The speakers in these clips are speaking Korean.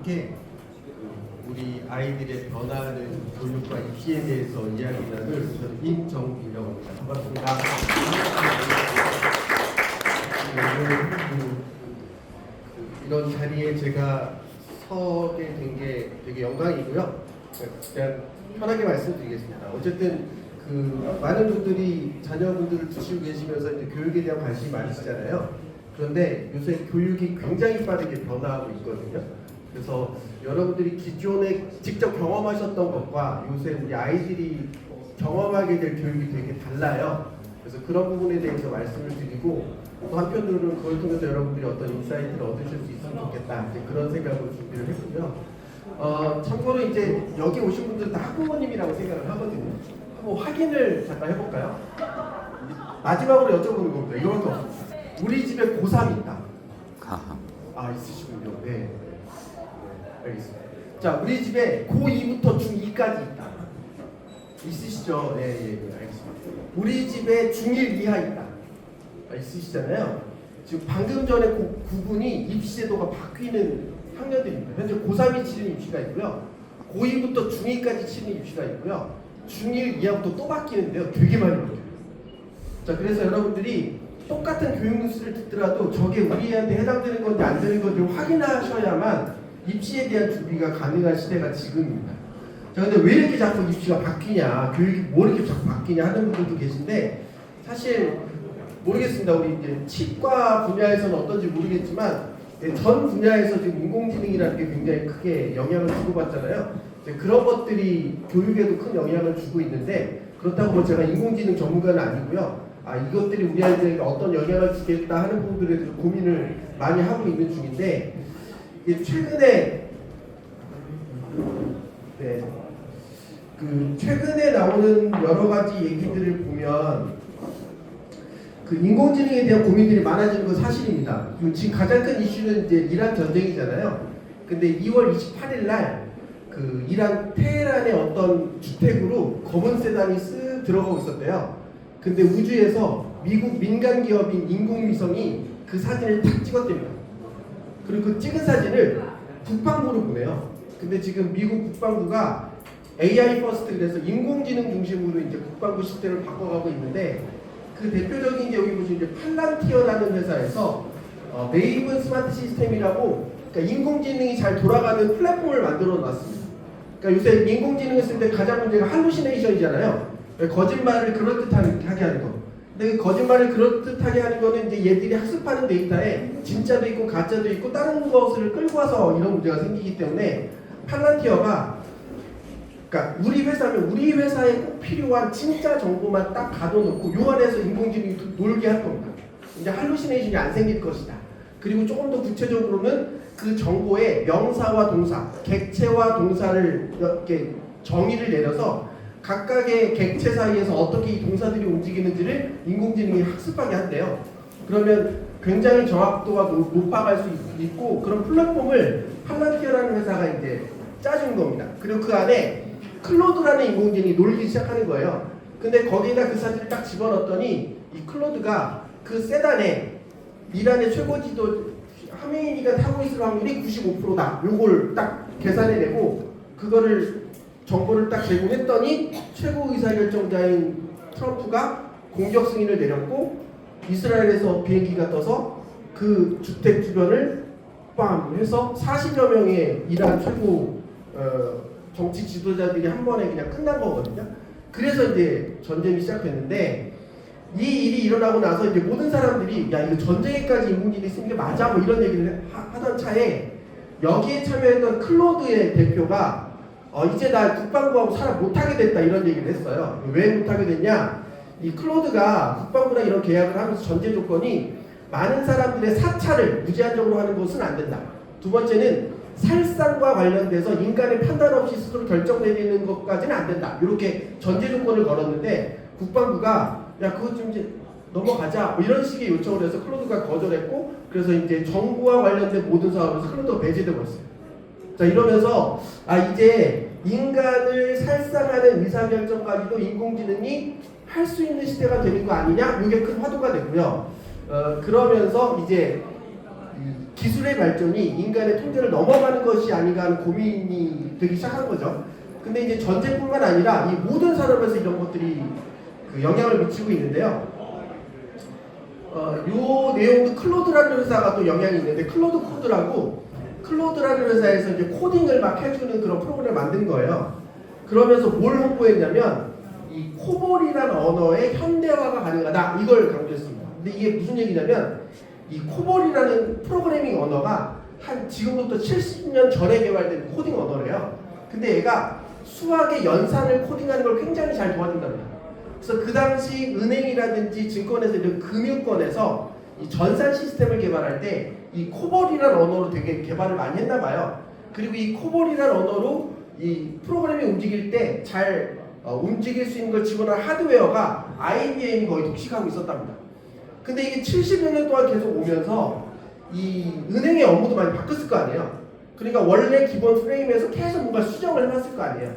함께 우리 아이들의 변화하는 교육과 입시에 대해서 이야기 나눌 저는 임정빈이라고 합니다. 반갑습니다. 이런 자리에 제가 서게 된 게 되게 영광이고요. 그냥 편하게 말씀드리겠습니다. 어쨌든 많은 분들이 자녀분들을 두시고 계시면서 이제 교육에 대한 관심이 많으시잖아요. 그런데 요새 교육이 굉장히 빠르게 변화하고 있거든요. 그래서 여러분들이 기존에 직접 경험하셨던 것과 요새 우리 아이들이 경험하게 될 교육이 되게 달라요. 그래서 그런 부분에 대해서 말씀을 드리고 또 한편으로는 그걸 통해서 여러분들이 어떤 인사이트를 얻으실 수 있으면 좋겠다. 이제 그런 생각으로 준비를 했고요. 참고로 이제 여기 오신 분들은 다 학부모님이라고 생각을 하거든요. 한번 확인을 잠깐 해볼까요? 마지막으로 여쭤보는 겁니다. 이거밖에 없습니다. 우리 집에 고3 있다. 있으시군요. 네. 알겠습니다. 자, 우리 집에 고2부터 중2까지 있다. 있으시죠? 네, 알겠습니다. 우리 집에 중1 이하 있다. 있으시잖아요. 지금 방금 전에 구분이 입시제도가 바뀌는 학년들입니다. 현재 고3이 치는 입시가 있고요. 고2부터 중2까지 치는 입시가 있고요. 중1 이하부터 또 바뀌는데요. 되게 많이 바뀌어요. 자, 그래서 여러분들이 똑같은 교육 뉴스를 듣더라도 저게 우리한테 해당되는 건지 안 되는 건지 확인하셔야만 입시에 대한 준비가 가능한 시대가 지금입니다. 자, 근데 왜 이렇게 자꾸 입시가 바뀌냐, 교육이 뭐 이렇게 자꾸 바뀌냐 하는 분들도 계신데 사실 모르겠습니다. 우리 이제 치과 분야에서는 어떤지 모르겠지만 전 분야에서 지금 인공지능이라는 게 굉장히 크게 영향을 주고받잖아요. 그런 것들이 교육에도 큰 영향을 주고 있는데 그렇다고 뭐 제가 인공지능 전문가는 아니고요. 이것들이 우리 아이들에게 어떤 영향을 주겠다 하는 부분들에 대해서 고민을 많이 하고 있는 중인데 최근에 나오는 여러 가지 얘기들을 보면 인공지능에 대한 고민들이 많아지는 건 사실입니다. 지금 가장 큰 이슈는 이제 이란 전쟁이잖아요. 근데 2월 28일 날 이란 테헤란의 어떤 주택으로 검은 세단이 쓱 들어가고 있었대요. 근데 우주에서 미국 민간 기업인 인공위성이 그 사진을 탁 찍었답니다. 그리고 그 찍은 사진을 국방부로 보내요. 근데 지금 미국 국방부가 AI 퍼스트 그래서 인공지능 중심으로 이제 국방부 시스템을 바꿔가고 있는데 그 대표적인 게 여기 보시면 이제 팔란티어라는 회사에서 메이븐 스마트 시스템이라고 그러니까 인공지능이 잘 돌아가는 플랫폼을 만들어 놨습니다. 그러니까 요새 인공지능을 쓸 때 가장 문제가 할루시네이션이잖아요. 거짓말을 그럴듯하게 하는 거. 근데 그 거짓말을 그럴듯하게 하는 거는 이제 얘들이 학습하는 데이터에 진짜도 있고 가짜도 있고 다른 것을 끌고 와서 이런 문제가 생기기 때문에 팔란티어가 그러니까 우리 회사면 우리 회사에 꼭 필요한 진짜 정보만 딱 가둬놓고 요 안에서 인공지능이 놀게 할 겁니다. 이제 할루시네이션이 안 생길 것이다. 그리고 조금 더 구체적으로는 그 정보에 명사와 동사, 객체와 동사를 이렇게 정의를 내려서 각각의 객체 사이에서 어떻게 이 동사들이 움직이는지를 인공지능이 학습하게 한대요. 그러면 굉장히 정확도가 높아갈 수 있고 그런 플랫폼을 팔란티어라는 회사가 이제 짜준 겁니다. 그리고 그 안에 클로드라는 인공지능이 놀기 시작하는 거예요. 근데 거기에다 그 사진을 딱 집어넣었더니 이 클로드가 그 세단에 이란의 최고 지도 하메이니가 타고 있을 확률이 95%다. 요걸 딱 계산해내고 그거를 정보를 딱 제공했더니 최고 의사결정자인 트럼프가 공격 승인을 내렸고 이스라엘에서 비행기가 떠서 그 주택 주변을 빰 해서 40여 명의 이란 최고 정치 지도자들이 한 번에 그냥 끝난 거거든요. 그래서 이제 전쟁이 시작했는데 이 일이 일어나고 나서 이제 모든 사람들이 야 이거 전쟁에까지 인공지능이 쓰는 게 맞아 뭐 이런 얘기를 하던 차에 여기에 참여했던 클로드의 대표가 이제 나 국방부하고 사람 못하게 됐다 이런 얘기를 했어요. 왜 못하게 됐냐? 이 클로드가 국방부랑 이런 계약을 하면서 전제 조건이 많은 사람들의 사찰을 무제한적으로 하는 것은 안 된다. 두 번째는 살상과 관련돼서 인간의 판단 없이 스스로 결정 내리는 것까지는 안 된다. 이렇게 전제 조건을 걸었는데 국방부가 야 그것 좀 이제 넘어가자 뭐 이런 식의 요청을 해서 클로드가 거절했고 그래서 이제 정부와 관련된 모든 사업에서 클로드가 배제되고 있어요. 자 이러면서 이제 인간을 살상하는 의사결정까지도 인공지능이 할 수 있는 시대가 되는 거 아니냐? 이게 큰 화두가 되고요. 그러면서 이제 이 기술의 발전이 인간의 통제를 넘어가는 것이 아닌가 하는 고민이 되기 시작한 거죠. 근데 이제 전쟁뿐만 아니라 이 모든 산업에서 이런 것들이 그 영향을 미치고 있는데요. 요 내용도 클로드라는 회사가 또 영향이 있는데, 클로드 코드라고, 클로드라는 회사에서 이제 코딩을 막 해주는 그런 프로그램을 만든 거예요. 그러면서 뭘 홍보했냐면 이 코볼이라는 언어의 현대화가 가능하다, 이걸 강조했습니다. 근데 이게 무슨 얘기냐면, 이 코볼이라는 프로그래밍 언어가 한 지금부터 70년 전에 개발된 코딩 언어래요. 근데 얘가 수학의 연산을 코딩하는 걸 굉장히 잘 도와준답니다. 그래서 그 당시 은행이라든지 증권에서 이런 금융권에서 이 전산 시스템을 개발할 때 이 코볼이라는 언어로 되게 개발을 많이 했나 봐요. 그리고 이 코볼이라는 언어로 이 프로그램이 움직일 때 잘 움직일 수 있는 걸 지원하는 하드웨어가 IBM이 거의 독식하고 있었답니다. 근데 이게 70여 년 동안 계속 오면서 이 은행의 업무도 많이 바뀌었을 거 아니에요. 그러니까 원래 기본 프레임에서 계속 뭔가 수정을 해놨을 거 아니에요.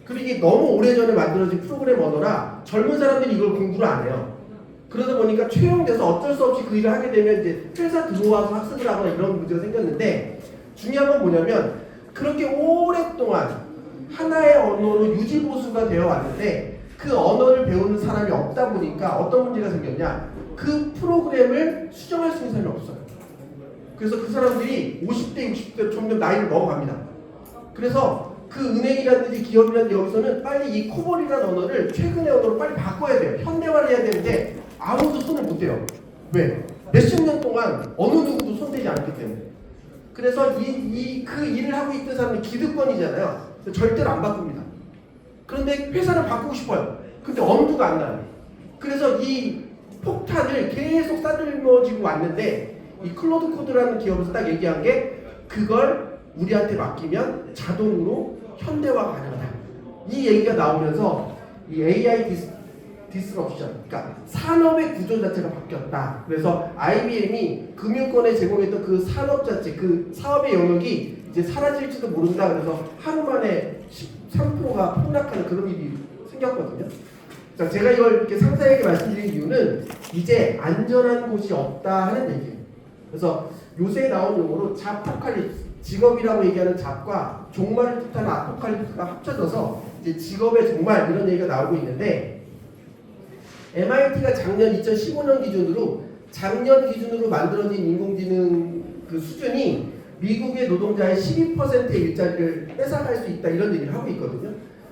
그리고 이게 너무 오래전에 만들어진 프로그램 언어라 젊은 사람들이 이걸 공부를 안 해요. 그러다 보니까 채용돼서 어쩔 수 없이 그 일을 하게 되면 이제 회사 들어와서 학습을 하거나 이런 문제가 생겼는데, 중요한 건 뭐냐면 그렇게 오랫동안 하나의 언어로 유지보수가 되어 왔는데 그 언어를 배우는 사람이 없다 보니까 어떤 문제가 생겼냐, 그 프로그램을 수정할 수 있는 사람이 없어요. 그래서 그 사람들이 50대, 60대 점점 나이를 먹어갑니다. 그래서 그 은행이라든지 기업이라든지 여기서는 빨리 이 코볼이라는 언어를 최근의 언어로 빨리 바꿔야 돼요. 현대화를 해야 되는데 아무도 손을 못 대요. 왜? 몇십 년 동안 어느 누구도 손대지 않기 때문에. 그래서 그 일을 하고 있던 사람이 기득권이잖아요. 절대로 안 바꿉니다. 그런데 회사를 바꾸고 싶어요. 근데 엄두가 안 나요. 그래서 이 폭탄을 계속 싸들머지고 왔는데, 이 클로드 코드라는 기업에서 딱 얘기한 게, 그걸 우리한테 맡기면 자동으로 현대화가 가능하다. 이 얘기가 나오면서 이 AI 디스럽션, 그러니까 산업의 구조 자체가 바뀌었다. 그래서 IBM이 금융권에 제공했던 그 산업 자체, 그 사업의 영역이 이제 사라질지도 모른다. 그래서 하루 만에 13%가 폭락하는 그런 일이 생겼거든요. 자, 제가 이걸 이렇게 상세하게 말씀드린 이유는 이제 안전한 곳이 없다 하는 얘기예요. 그래서 요새 나온 용어로 잡포칼립스, 직업이라고 얘기하는 잡과 종말을 뜻하는 아포칼립스가 합쳐져서 이제 직업의 종말, 이런 얘기가 나오고 있는데, MIT가 작년 2015년 기준으로, 작년 기준으로 만들어진 인공지능 그 수준이 미국의 노동자의 12%의 일자리를 뺏어갈 수 있다, 이런 얘기를 하고 있거든요.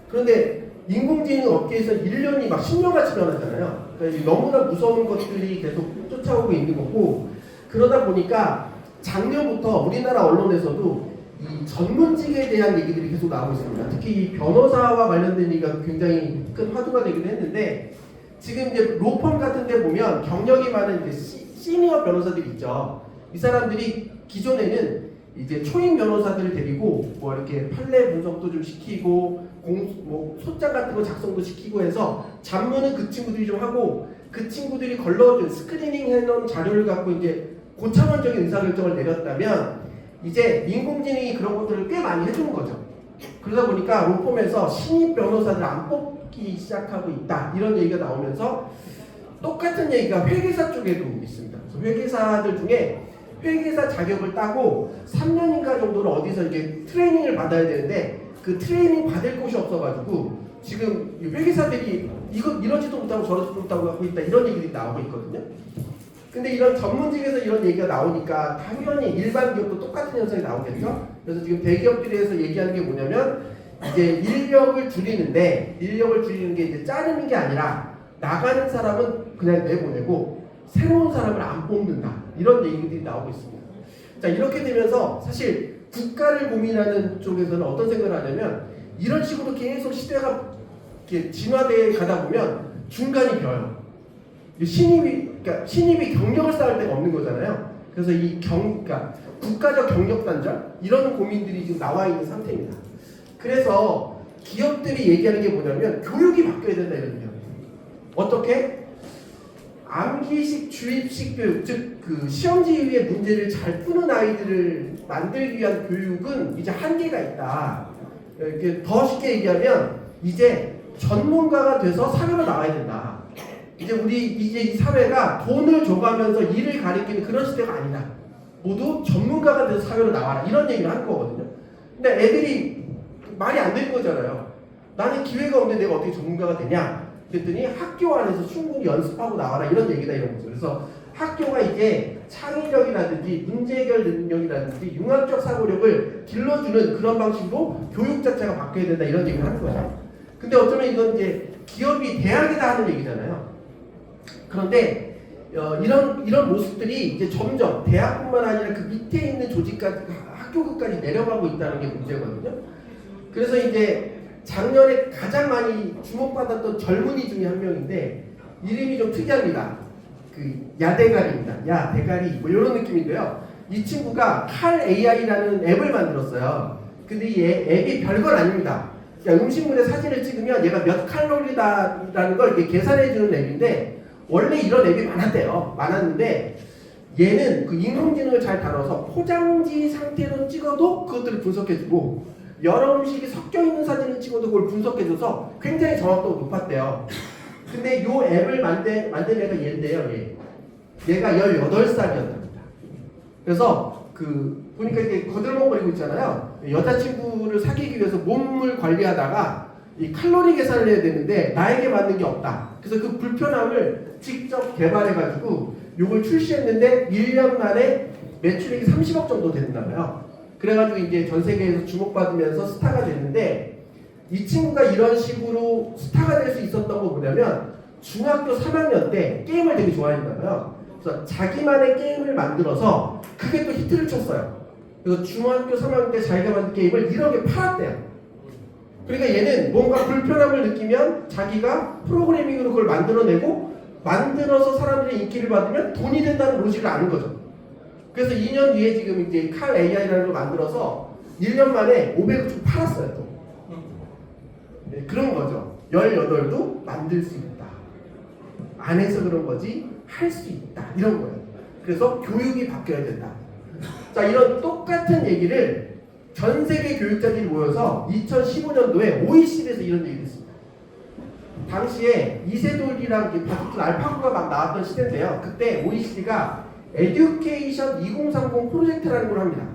그런데 인공지능 업계에서 1년이 막 10년같이 변하잖아요. 그러니까 너무나 무서운 것들이 계속 쫓아오고 있는 거고, 그러다 보니까 작년부터 우리나라 언론에서도 이 전문직에 대한 얘기들이 계속 나오고 있습니다. 특히 이 변호사와 관련된 얘기가 굉장히 큰 화두가 되기도 했는데, 지금 이제 로펌 같은 데 보면 경력이 많은 이제 시니어 변호사들이 있죠. 이 사람들이 기존에는 이제 초임 변호사들을 데리고 뭐 이렇게 판례 분석도 좀 시키고 뭐 소장 같은 거 작성도 시키고 해서 잡무는 그 친구들이 좀 하고, 그 친구들이 걸러준 스크리닝 해놓은 자료를 갖고 이제 고차원적인 의사결정을 내렸다면, 이제 인공지능이 그런 것들을 꽤 많이 해주는 거죠. 그러다 보니까 로펌에서 신입 변호사들 안 뽑기 시작하고 있다, 이런 얘기가 나오면서 똑같은 얘기가 회계사 쪽에도 있습니다. 그래서 회계사들 중에 회계사 자격을 따고 3년인가 정도를 어디서 이게 트레이닝을 받아야 되는데, 그 트레이닝 받을 곳이 없어가지고 지금 회계사들이 이러지도 못하고 저러지도 못하고 하고 있다, 이런 얘기들이 나오고 있거든요. 근데 이런 전문직에서 이런 얘기가 나오니까 당연히 일반 기업도 똑같은 현상이 나오겠죠. 그래서 지금 대기업들에서 얘기하는 게 뭐냐면, 이제 인력을 줄이는 게 이제 자르는 게 아니라 나가는 사람은 그냥 내보내고 새로운 사람을 안 뽑는다, 이런 얘기들이 나오고 있습니다. 자, 이렇게 되면서 사실 국가를 고민하는 쪽에서는 어떤 생각을 하냐면, 이런 식으로 계속 시대가 이렇게 진화되어 가다 보면 중간이 비어요. 신입이 경력을 쌓을 데가 없는 거잖아요. 그래서 그러니까 국가적 경력 단절, 이런 고민들이 지금 나와 있는 상태입니다. 그래서 기업들이 얘기하는 게 뭐냐면 교육이 바뀌어야 된다, 이런 얘기예요. 어떻게? 암기식 주입식 교육, 즉 그 시험지 위의 문제를 잘 푸는 아이들을 만들기 위한 교육은 이제 한계가 있다. 이렇게 더 쉽게 얘기하면 이제 전문가가 돼서 사회로 나와야 된다. 이제 이 사회가 돈을 줘가면서 일을 가리키는 그런 시대가 아니다. 모두 전문가가 돼서 사회로 나와라 이런 얘기를 하는 거거든요. 근데 애들이 말이 안 되는 거잖아요. 나는 기회가 없는데 내가 어떻게 전문가가 되냐? 그랬더니 학교 안에서 충분히 연습하고 나와라 이런 얘기다 이런 거죠. 그래서 학교가 이제 창의력이라든지 문제 해결 능력이라든지 융합적 사고력을 길러주는 그런 방식으로 교육 자체가 바뀌어야 된다 이런 얘기를 하는 거죠. 근데 어쩌면 이건 이제 기업이 대학에다 하는 얘기잖아요. 그런데 이런 모습들이 이제 점점 대학뿐만 아니라 그 밑에 있는 조직까지 학교까지 내려가고 있다는 게 문제거든요. 그래서 이제 작년에 가장 많이 주목받았던 젊은이 중에 한 명인데 이름이 좀 특이합니다. 그 야대가리입니다. 야대가리 뭐 이런 느낌인데요. 이 친구가 칼 AI라는 앱을 만들었어요. 근데 이 앱이 별건 아닙니다. 음식물에 사진을 찍으면 얘가 몇 칼로리다라는 걸 이렇게 계산해주는 앱인데 원래 이런 앱이 많았는데 얘는 그 인공지능을 잘 다뤄서 포장지 상태로 찍어도 그것들을 분석해주고 여러 음식이 섞여있는 사진을 찍어도 그걸 분석해줘서 굉장히 정확도가 높았대요. 근데 이 앱을 만든 애가 얘인데요. 얘가 18살이었답니다. 그래서 보니까 이게 거들먹거리고 있잖아요. 여자친구를 사귀기 위해서 몸을 관리하다가 이 칼로리 계산을 해야 되는데 나에게 맞는 게 없다. 그래서 그 불편함을 직접 개발해가지고 이걸 출시했는데 1년 만에 매출액이 30억 정도 됐나봐요. 그래가지고 이제 전 세계에서 주목받으면서 스타가 됐는데 이 친구가 이런 식으로 스타가 될 수 있었던 거 뭐냐면 중학교 3학년 때 게임을 되게 좋아했나봐요. 그래서 자기만의 게임을 만들어서 그게 또 히트를 쳤어요. 그래서 중학교 3학년 때 자기가 만든 게임을 1억에 팔았대요. 그러니까 얘는 뭔가 불편함을 느끼면 자기가 프로그래밍으로 그걸 만들어내고 만들어서 사람들의 인기를 받으면 돈이 된다는 로직을 아는 거죠. 그래서 2년 뒤에 지금 이제 칼 AI라는 걸 만들어서 1년 만에 500억 좀 팔았어요. 또. 네, 그런 거죠. 18도 만들 수 있다. 안 해서 그런 거지 할 수 있다. 이런 거예요. 그래서 교육이 바뀌어야 된다. 자, 이런 똑같은 얘기를 전 세계 교육자들이 모여서 2015년도에 OECD에서 이런 얘기를 했습니다. 당시에 이세돌이랑 바둑둔 알파고가 막 나왔던 시대인데요. 그때 OECD가 에듀케이션 2030 프로젝트라는 걸 합니다.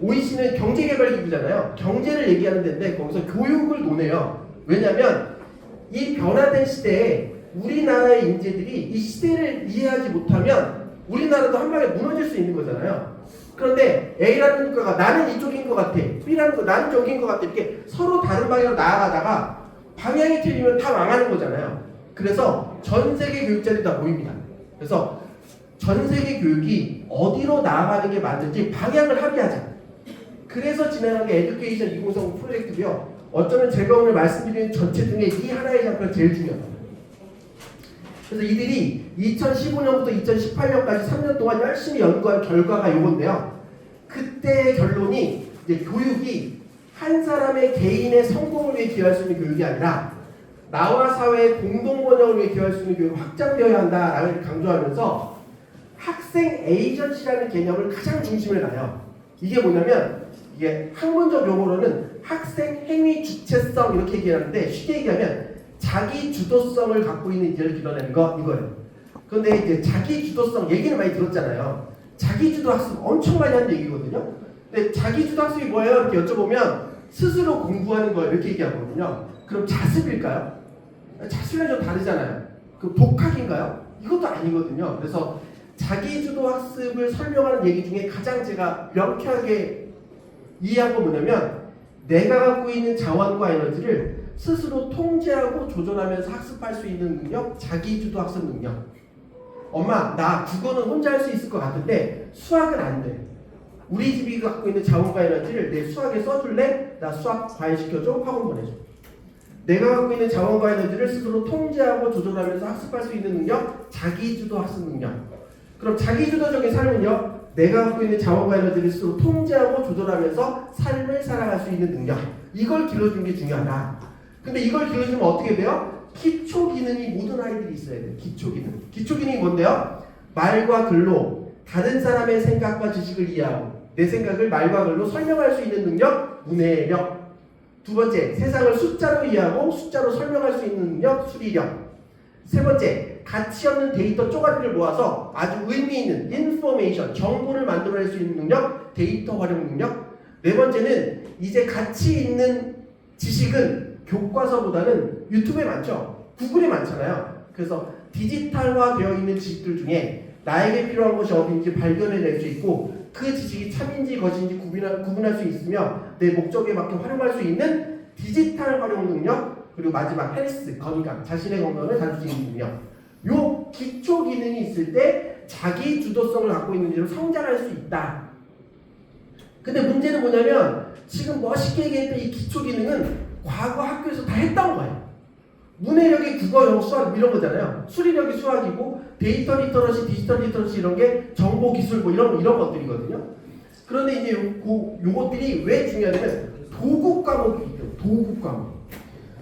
OECD는 경제개발기구잖아요. 경제를 얘기하는 데인데 거기서 교육을 논해요. 왜냐하면 이 변화된 시대에 우리나라의 인재들이 이 시대를 이해하지 못하면 우리나라도 한 방에 무너질 수 있는 거잖아요. 그런데 A라는 국가가 나는 이쪽인 것 같아, B라는 거 나는 저기인 것 같아 이렇게 서로 다른 방향으로 나아가다가 방향이 틀리면 다 망하는 거잖아요. 그래서 전 세계 교육자들이 다 모입니다. 그래서 전 세계 교육이 어디로 나아가는 게 맞을지 방향을 합의하자. 그래서 진행한 게 에듀케이션 2030 프로젝트고요. 어쩌면 제가 오늘 말씀드리는 전체 중에 이 하나의 장표가 제일 중요합니다. 그래서 이들이 2015년부터 2018년까지 3년 동안 열심히 연구한 결과가 이건데요. 그때의 결론이 이제 교육이 한 사람의 개인의 성공을 위해 기여할 수 있는 교육이 아니라 나와 사회의 공동 번영을 위해 기여할 수 있는 교육이 확장되어야 한다라고 강조하면서 학생 에이전시라는 개념을 가장 중심에 놔요. 이게 뭐냐면 이게 학문적 용어로는 학생 행위 주체성 이렇게 얘기하는데 쉽게 얘기하면 자기 주도성을 갖고 있는 인재를 길러내는 거 이거예요. 그런데 이제 자기 주도성 얘기는 많이 들었잖아요. 자기 주도 학습 엄청 많이 하는 얘기거든요. 근데 자기 주도 학습이 뭐예요? 이렇게 여쭤보면 스스로 공부하는 거예요. 이렇게 얘기하거든요. 그럼 자습일까요? 자습이랑 좀 다르잖아요. 그럼 독학인가요? 이것도 아니거든요. 그래서 자기 주도 학습을 설명하는 얘기 중에 가장 제가 명쾌하게 이해한 건 뭐냐면 내가 갖고 있는 자원과 에너지를 스스로 통제하고 조절하면서 학습할 수 있는 능력, 자기주도 학습 능력. 엄마, 나 국어는 혼자 할 수 있을 것 같은데 수학은 안 돼. 우리 집이 갖고 있는 자원과 에너지를 내 수학에 써줄래? 나 수학 과외시켜줘? 학원 보내줘. 내가 갖고 있는 자원과 에너지를 스스로 통제하고 조절하면서 학습할 수 있는 능력, 자기주도 학습 능력. 그럼 자기주도적인 삶은요? 내가 갖고 있는 자원과 에너지를 스스로 통제하고 조절하면서 삶을 살아갈 수 있는 능력. 이걸 길러주는 게 중요하다. 근데 이걸 길러주면 어떻게 돼요? 기초 기능이 모든 아이들이 있어야 돼요. 기초 기능. 기초 기능이 뭔데요? 말과 글로 다른 사람의 생각과 지식을 이해하고 내 생각을 말과 글로 설명할 수 있는 능력, 문해력. 두 번째, 세상을 숫자로 이해하고 숫자로 설명할 수 있는 능력, 수리력. 세 번째, 가치 없는 데이터 쪼가리를 모아서 아주 의미 있는 인포메이션, 정보를 만들어낼 수 있는 능력, 데이터 활용 능력. 네 번째는 이제 가치 있는 지식은 교과서보다는 유튜브에 많죠. 구글에 많잖아요. 그래서 디지털화 되어 있는 지식들 중에 나에게 필요한 것이 어딘지 발견해낼 수 있고 그 지식이 참인지 거짓인지 구분할 수 있으며 내 목적에 맞게 활용할 수 있는 디지털 활용 능력, 그리고 마지막 헬스, 건강, 자신의 건강을 다룰 수 있는 능력. 요 기초 기능이 있을 때 자기 주도성을 갖고 있는 일로 성장할 수 있다. 근데 문제는 뭐냐면 지금 멋있게 얘기했던 이 기초 기능은 과거 학교에서 다 했던 거예요. 문해력이 국어, 영어, 수학 이런 거잖아요. 수리력이 수학이고 데이터 리터러시, 디지털 리터러시 이런 게 정보 기술 뭐 이런 것들이거든요. 그런데 이제 요것들이 왜 중요하냐면 도구 과목이 있죠. 도구 과목.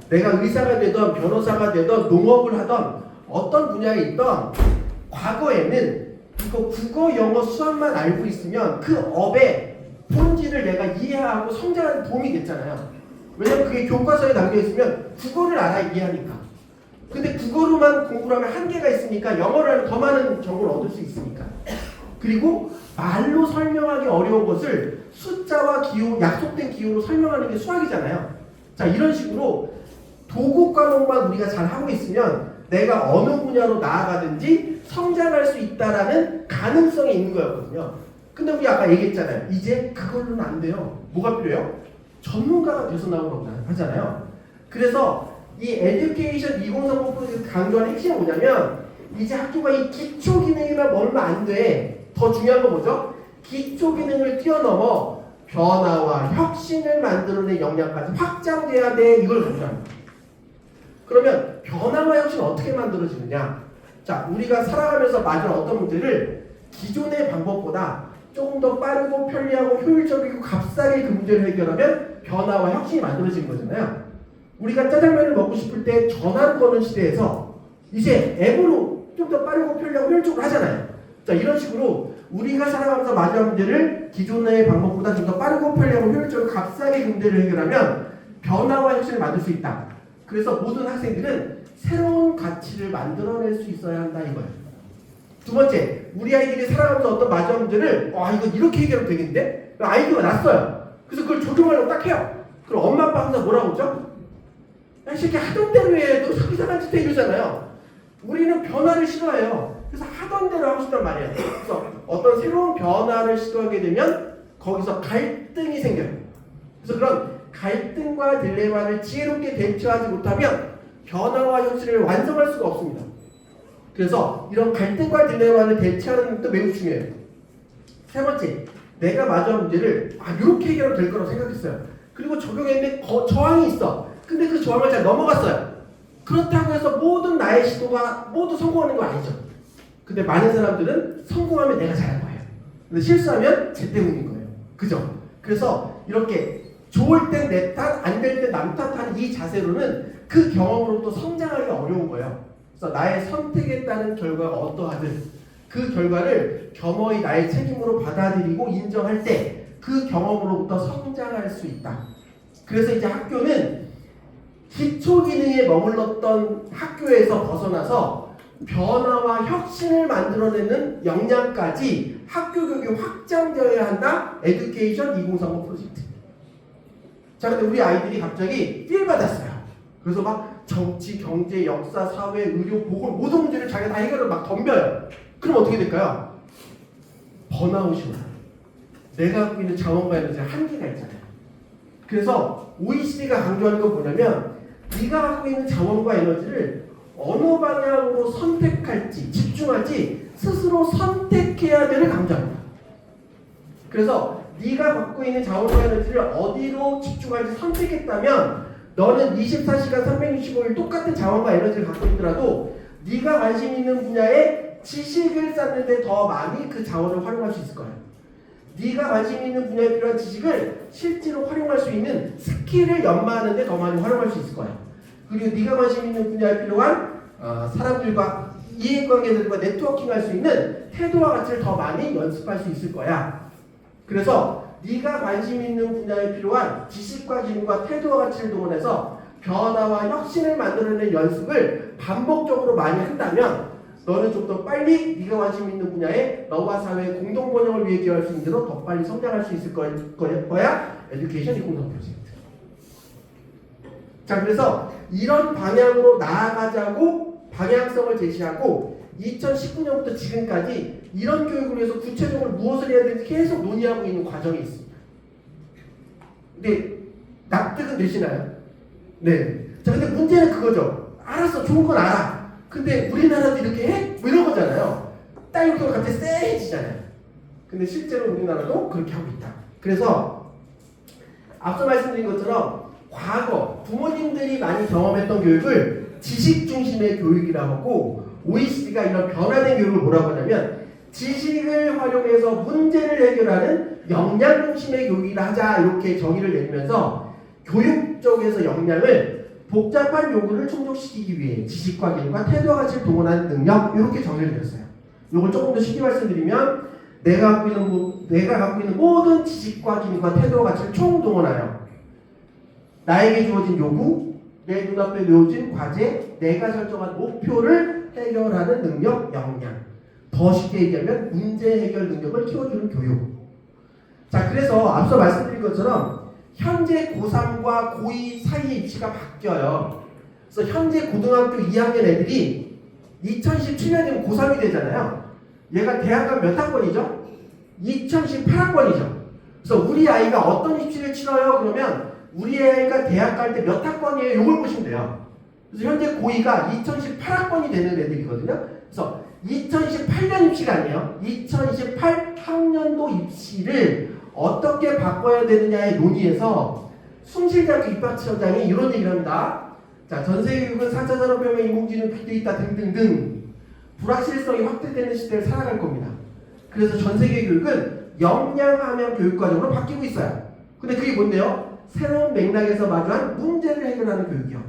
내가 의사가 되던 변호사가 되던 농업을 하던 어떤 분야에 있던 과거에는 이거 국어, 영어, 수학만 알고 있으면 그 업의 본질을 내가 이해하고 성장하는 도움이 됐잖아요. 왜냐면 그게 교과서에 담겨있으면 국어를 알아 이해하니까. 근데 국어로만 공부를 하면 한계가 있으니까 영어를 하면 더 많은 정보를 얻을 수 있으니까. 그리고 말로 설명하기 어려운 것을 숫자와 기호, 약속된 기호로 설명하는 게 수학이잖아요. 자, 이런 식으로 도구 과목만 우리가 잘 하고 있으면 내가 어느 분야로 나아가든지 성장할 수 있다라는 가능성이 있는 거였거든요. 근데 우리 아까 얘기했잖아요. 이제 그걸로는 안 돼요. 뭐가 필요해요? 전문가가 돼서 나오라고 하잖아요. 그래서 이 에듀케이션 2030 프로젝트 강조하는 핵심은 뭐냐면 이제 학교가 이 기초 기능에만 멀면 안 돼. 더 중요한 건 뭐죠? 기초 기능을 뛰어넘어 변화와 혁신을 만들어낸 역량까지 확장돼야 돼. 이걸 강조합니다. 그러면 변화와 혁신은 어떻게 만들어지느냐? 자, 우리가 살아가면서 맞은 어떤 문제를 기존의 방법보다 조금 더 빠르고 편리하고 효율적이고 값싸게 그 문제를 해결하면 변화와 혁신이 만들어지는 거잖아요. 우리가 짜장면을 먹고 싶을 때 전화를 거는 시대에서 이제 앱으로 좀 더 빠르고 편리하고 효율적으로 하잖아요. 자, 이런 식으로 우리가 살아가면서 마주한 문제를 기존의 방법보다 좀 더 빠르고 편리하고 효율적으로 값싸게 문제를 해결하면 변화와 혁신을 만들 수 있다. 그래서 모든 학생들은 새로운 가치를 만들어낼 수 있어야 한다 이거예요. 두 번째, 우리 아이들이 살아가면서 어떤 마주한 문제를 이거 이렇게 해결하면 되겠는데? 아이디어가 났어요. 그래서 그걸 적용하려고 딱 해요. 그럼 엄마 아빠 항상 뭐라고 하죠? 야, 이 새끼 하던 대로 해. 너 이상한 짓 해 이러잖아요. 우리는 변화를 싫어해요. 그래서 하던 대로 하고 싶단 말이에요. 그래서 어떤 새로운 변화를 시도하게 되면 거기서 갈등이 생겨요. 그래서 그런 갈등과 딜레마를 지혜롭게 대처하지 못하면 변화와 혁신을 완성할 수가 없습니다. 그래서 이런 갈등과 딜레마를 대처하는 것도 매우 중요해요. 세 번째, 내가 마주한 문제를 이렇게 해결하면 될 거라고 생각했어요. 그리고 적용했는데 저항이 있어. 근데 그 저항을 잘 넘어갔어요. 그렇다고 해서 모든 나의 시도가 모두 성공하는 거 아니죠. 근데 많은 사람들은 성공하면 내가 잘한 거예요. 근데 실수하면 쟤 때문인 거예요. 그죠? 그래서 이렇게 좋을 땐 내 탓, 안 될 땐 남 탓하는 이 자세로는 그 경험으로부터 성장하기 어려운 거예요. 그래서 나의 선택에 따른 결과가 어떠하든 그 결과를 겸허히 나의 책임으로 받아들이고 인정할 때 그 경험으로부터 성장할 수 있다. 그래서 이제 학교는 기초 기능에 머물렀던 학교에서 벗어나서 변화와 혁신을 만들어내는 역량까지 학교 교육이 확장되어야 한다. 에듀케이션 2030 프로젝트. 자, 근데 우리 아이들이 갑자기 필 받았어요. 그래서 막 정치, 경제, 역사, 사회, 의료, 보건 모든 문제를 자기가 다 해결을 막 덤벼요. 그럼 어떻게 될까요? 번아웃이 와요. 내가 갖고 있는 자원과 에너지에 한계가 있잖아요. 그래서 OECD가 강조하는 건 뭐냐면 네가 갖고 있는 자원과 에너지를 어느 방향으로 선택할지 집중할지 스스로 선택해야 되는 강조합니다. 그래서 네가 갖고 있는 자원과 에너지를 어디로 집중할지 선택했다면 너는 24시간 365일 똑같은 자원과 에너지를 갖고 있더라도 네가 관심 있는 분야에 지식을 쌓는 데 더 많이 그 자원을 활용할 수 있을 거예요. 네가 관심 있는 분야에 필요한 지식을 실제로 활용할 수 있는 스킬을 연마하는 데 더 많이 활용할 수 있을 거예요. 그리고 네가 관심 있는 분야에 필요한 사람들과 이해관계들과 네트워킹할 수 있는 태도와 가치를 더 많이 연습할 수 있을 거야. 그래서 네가 관심 있는 분야에 필요한 지식과 기능과 태도와 가치를 동원해서 변화와 혁신을 만들어내는 연습을 반복적으로 많이 한다면 너는 좀 더 빨리 네가 관심 있는 분야에 너와 사회의 공동 번영을 위해 기여할 수 있는 대로 더 빨리 성장할 수 있을 거야. 에듀케이션 공동 프로젝트. 자, 그래서 이런 방향으로 나아가자고 방향성을 제시하고 2019년부터 지금까지 이런 교육을 위해서 구체적으로 무엇을 해야 되는지 계속 논의하고 있는 과정이 있습니다. 근데 납득은 되시나요? 네. 자, 근데 문제는 그거죠. 알았어, 좋은 건 알아. 근데 우리나라도 이렇게 해? 뭐 이런 거잖아요. 딱 이렇게 갑자기 쎄해지잖아요. 근데 실제로 우리나라도 그렇게 하고 있다. 그래서 앞서 말씀드린 것처럼 과거 부모님들이 많이 경험했던 교육을 지식 중심의 교육이라고 하고 OECD가 이런 변화된 교육을 뭐라고 하냐면 지식을 활용해서 문제를 해결하는 역량 중심의 교육이라 하자 이렇게 정의를 내리면서 교육 쪽에서 역량을 복잡한 요구를 충족시키기 위해 지식과 기능과 태도와 가치를 동원하는 능력 이렇게 정의를 내렸어요. 이걸 조금 더 쉽게 말씀드리면 내가 갖고 있는 모든 지식과 기능과 태도와 가치를 총동원하여 나에게 주어진 요구, 내 눈앞에 놓여진 과제, 내가 설정한 목표를 해결하는 능력, 역량. 더 쉽게 얘기하면 문제 해결 능력을 키워주는 교육. 자, 그래서 앞서 말씀드린 것처럼 현재 고3과 고2 사이의 입시가 바뀌어요. 그래서 현재 고등학교 2학년 애들이 2017년 되면 고3이 되잖아요. 얘가 대학간 몇 학번이죠? 2018학번이죠. 그래서 우리 아이가 어떤 입시를 치러요? 그러면 우리 아이가 대학 갈 때 몇 학번이에요? 이걸 보시면 돼요. 그래서 현재 고2가 2018학번이 되는 애들이거든요. 그래서 2028년 입시가 아니에요. 2028 학년도 입시를 어떻게 바꿔야 되느냐의 논의에서 숭실대학교 입학처장이 이런 얘기를 합니다. 자, 전세교육은 4차 산업혁명, 인공지능, 빅데이터 등등등 불확실성이 확대되는 시대를 살아갈 겁니다. 그래서 전세계 교육은 역량함양 교육과정으로 바뀌고 있어요. 근데 그게 뭔데요? 새로운 맥락에서 마주한 문제를 해결하는 교육이요.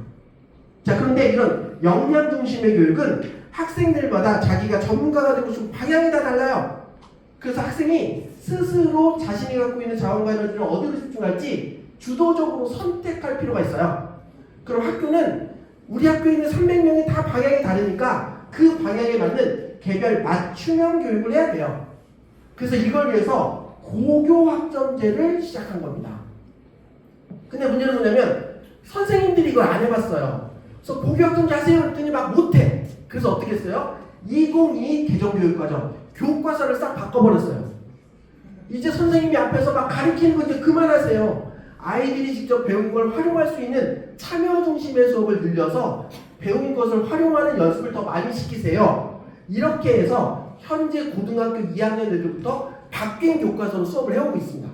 자, 그런데 이런 역량 중심의 교육은 학생들마다 자기가 전문가가 되고 싶은 방향이 다 달라요. 그래서 학생이 스스로 자신이 갖고 있는 자원과 에너지를 어디로 집중할지 주도적으로 선택할 필요가 있어요. 그럼 학교는 우리 학교에 있는 300명이 다 방향이 다르니까 그 방향에 맞는 개별 맞춤형 교육을 해야 돼요. 그래서 이걸 위해서 고교학점제를 시작한 겁니다. 근데 문제는 뭐냐면 선생님들이 이걸 안 해봤어요. 그래서 고교학점제 하세요 했더니 막 못해. 그래서 어떻게 했어요? 2022 개정교육과정 교과서를 싹 바꿔버렸어요. 이제 선생님이 앞에서 막 가르치는 거 이제 그만하세요. 아이들이 직접 배운 걸 활용할 수 있는 참여 중심의 수업을 늘려서 배운 것을 활용하는 연습을 더 많이 시키세요. 이렇게 해서 현재 고등학교 2학년 애들부터 바뀐 교과서로 수업을 해오고 있습니다.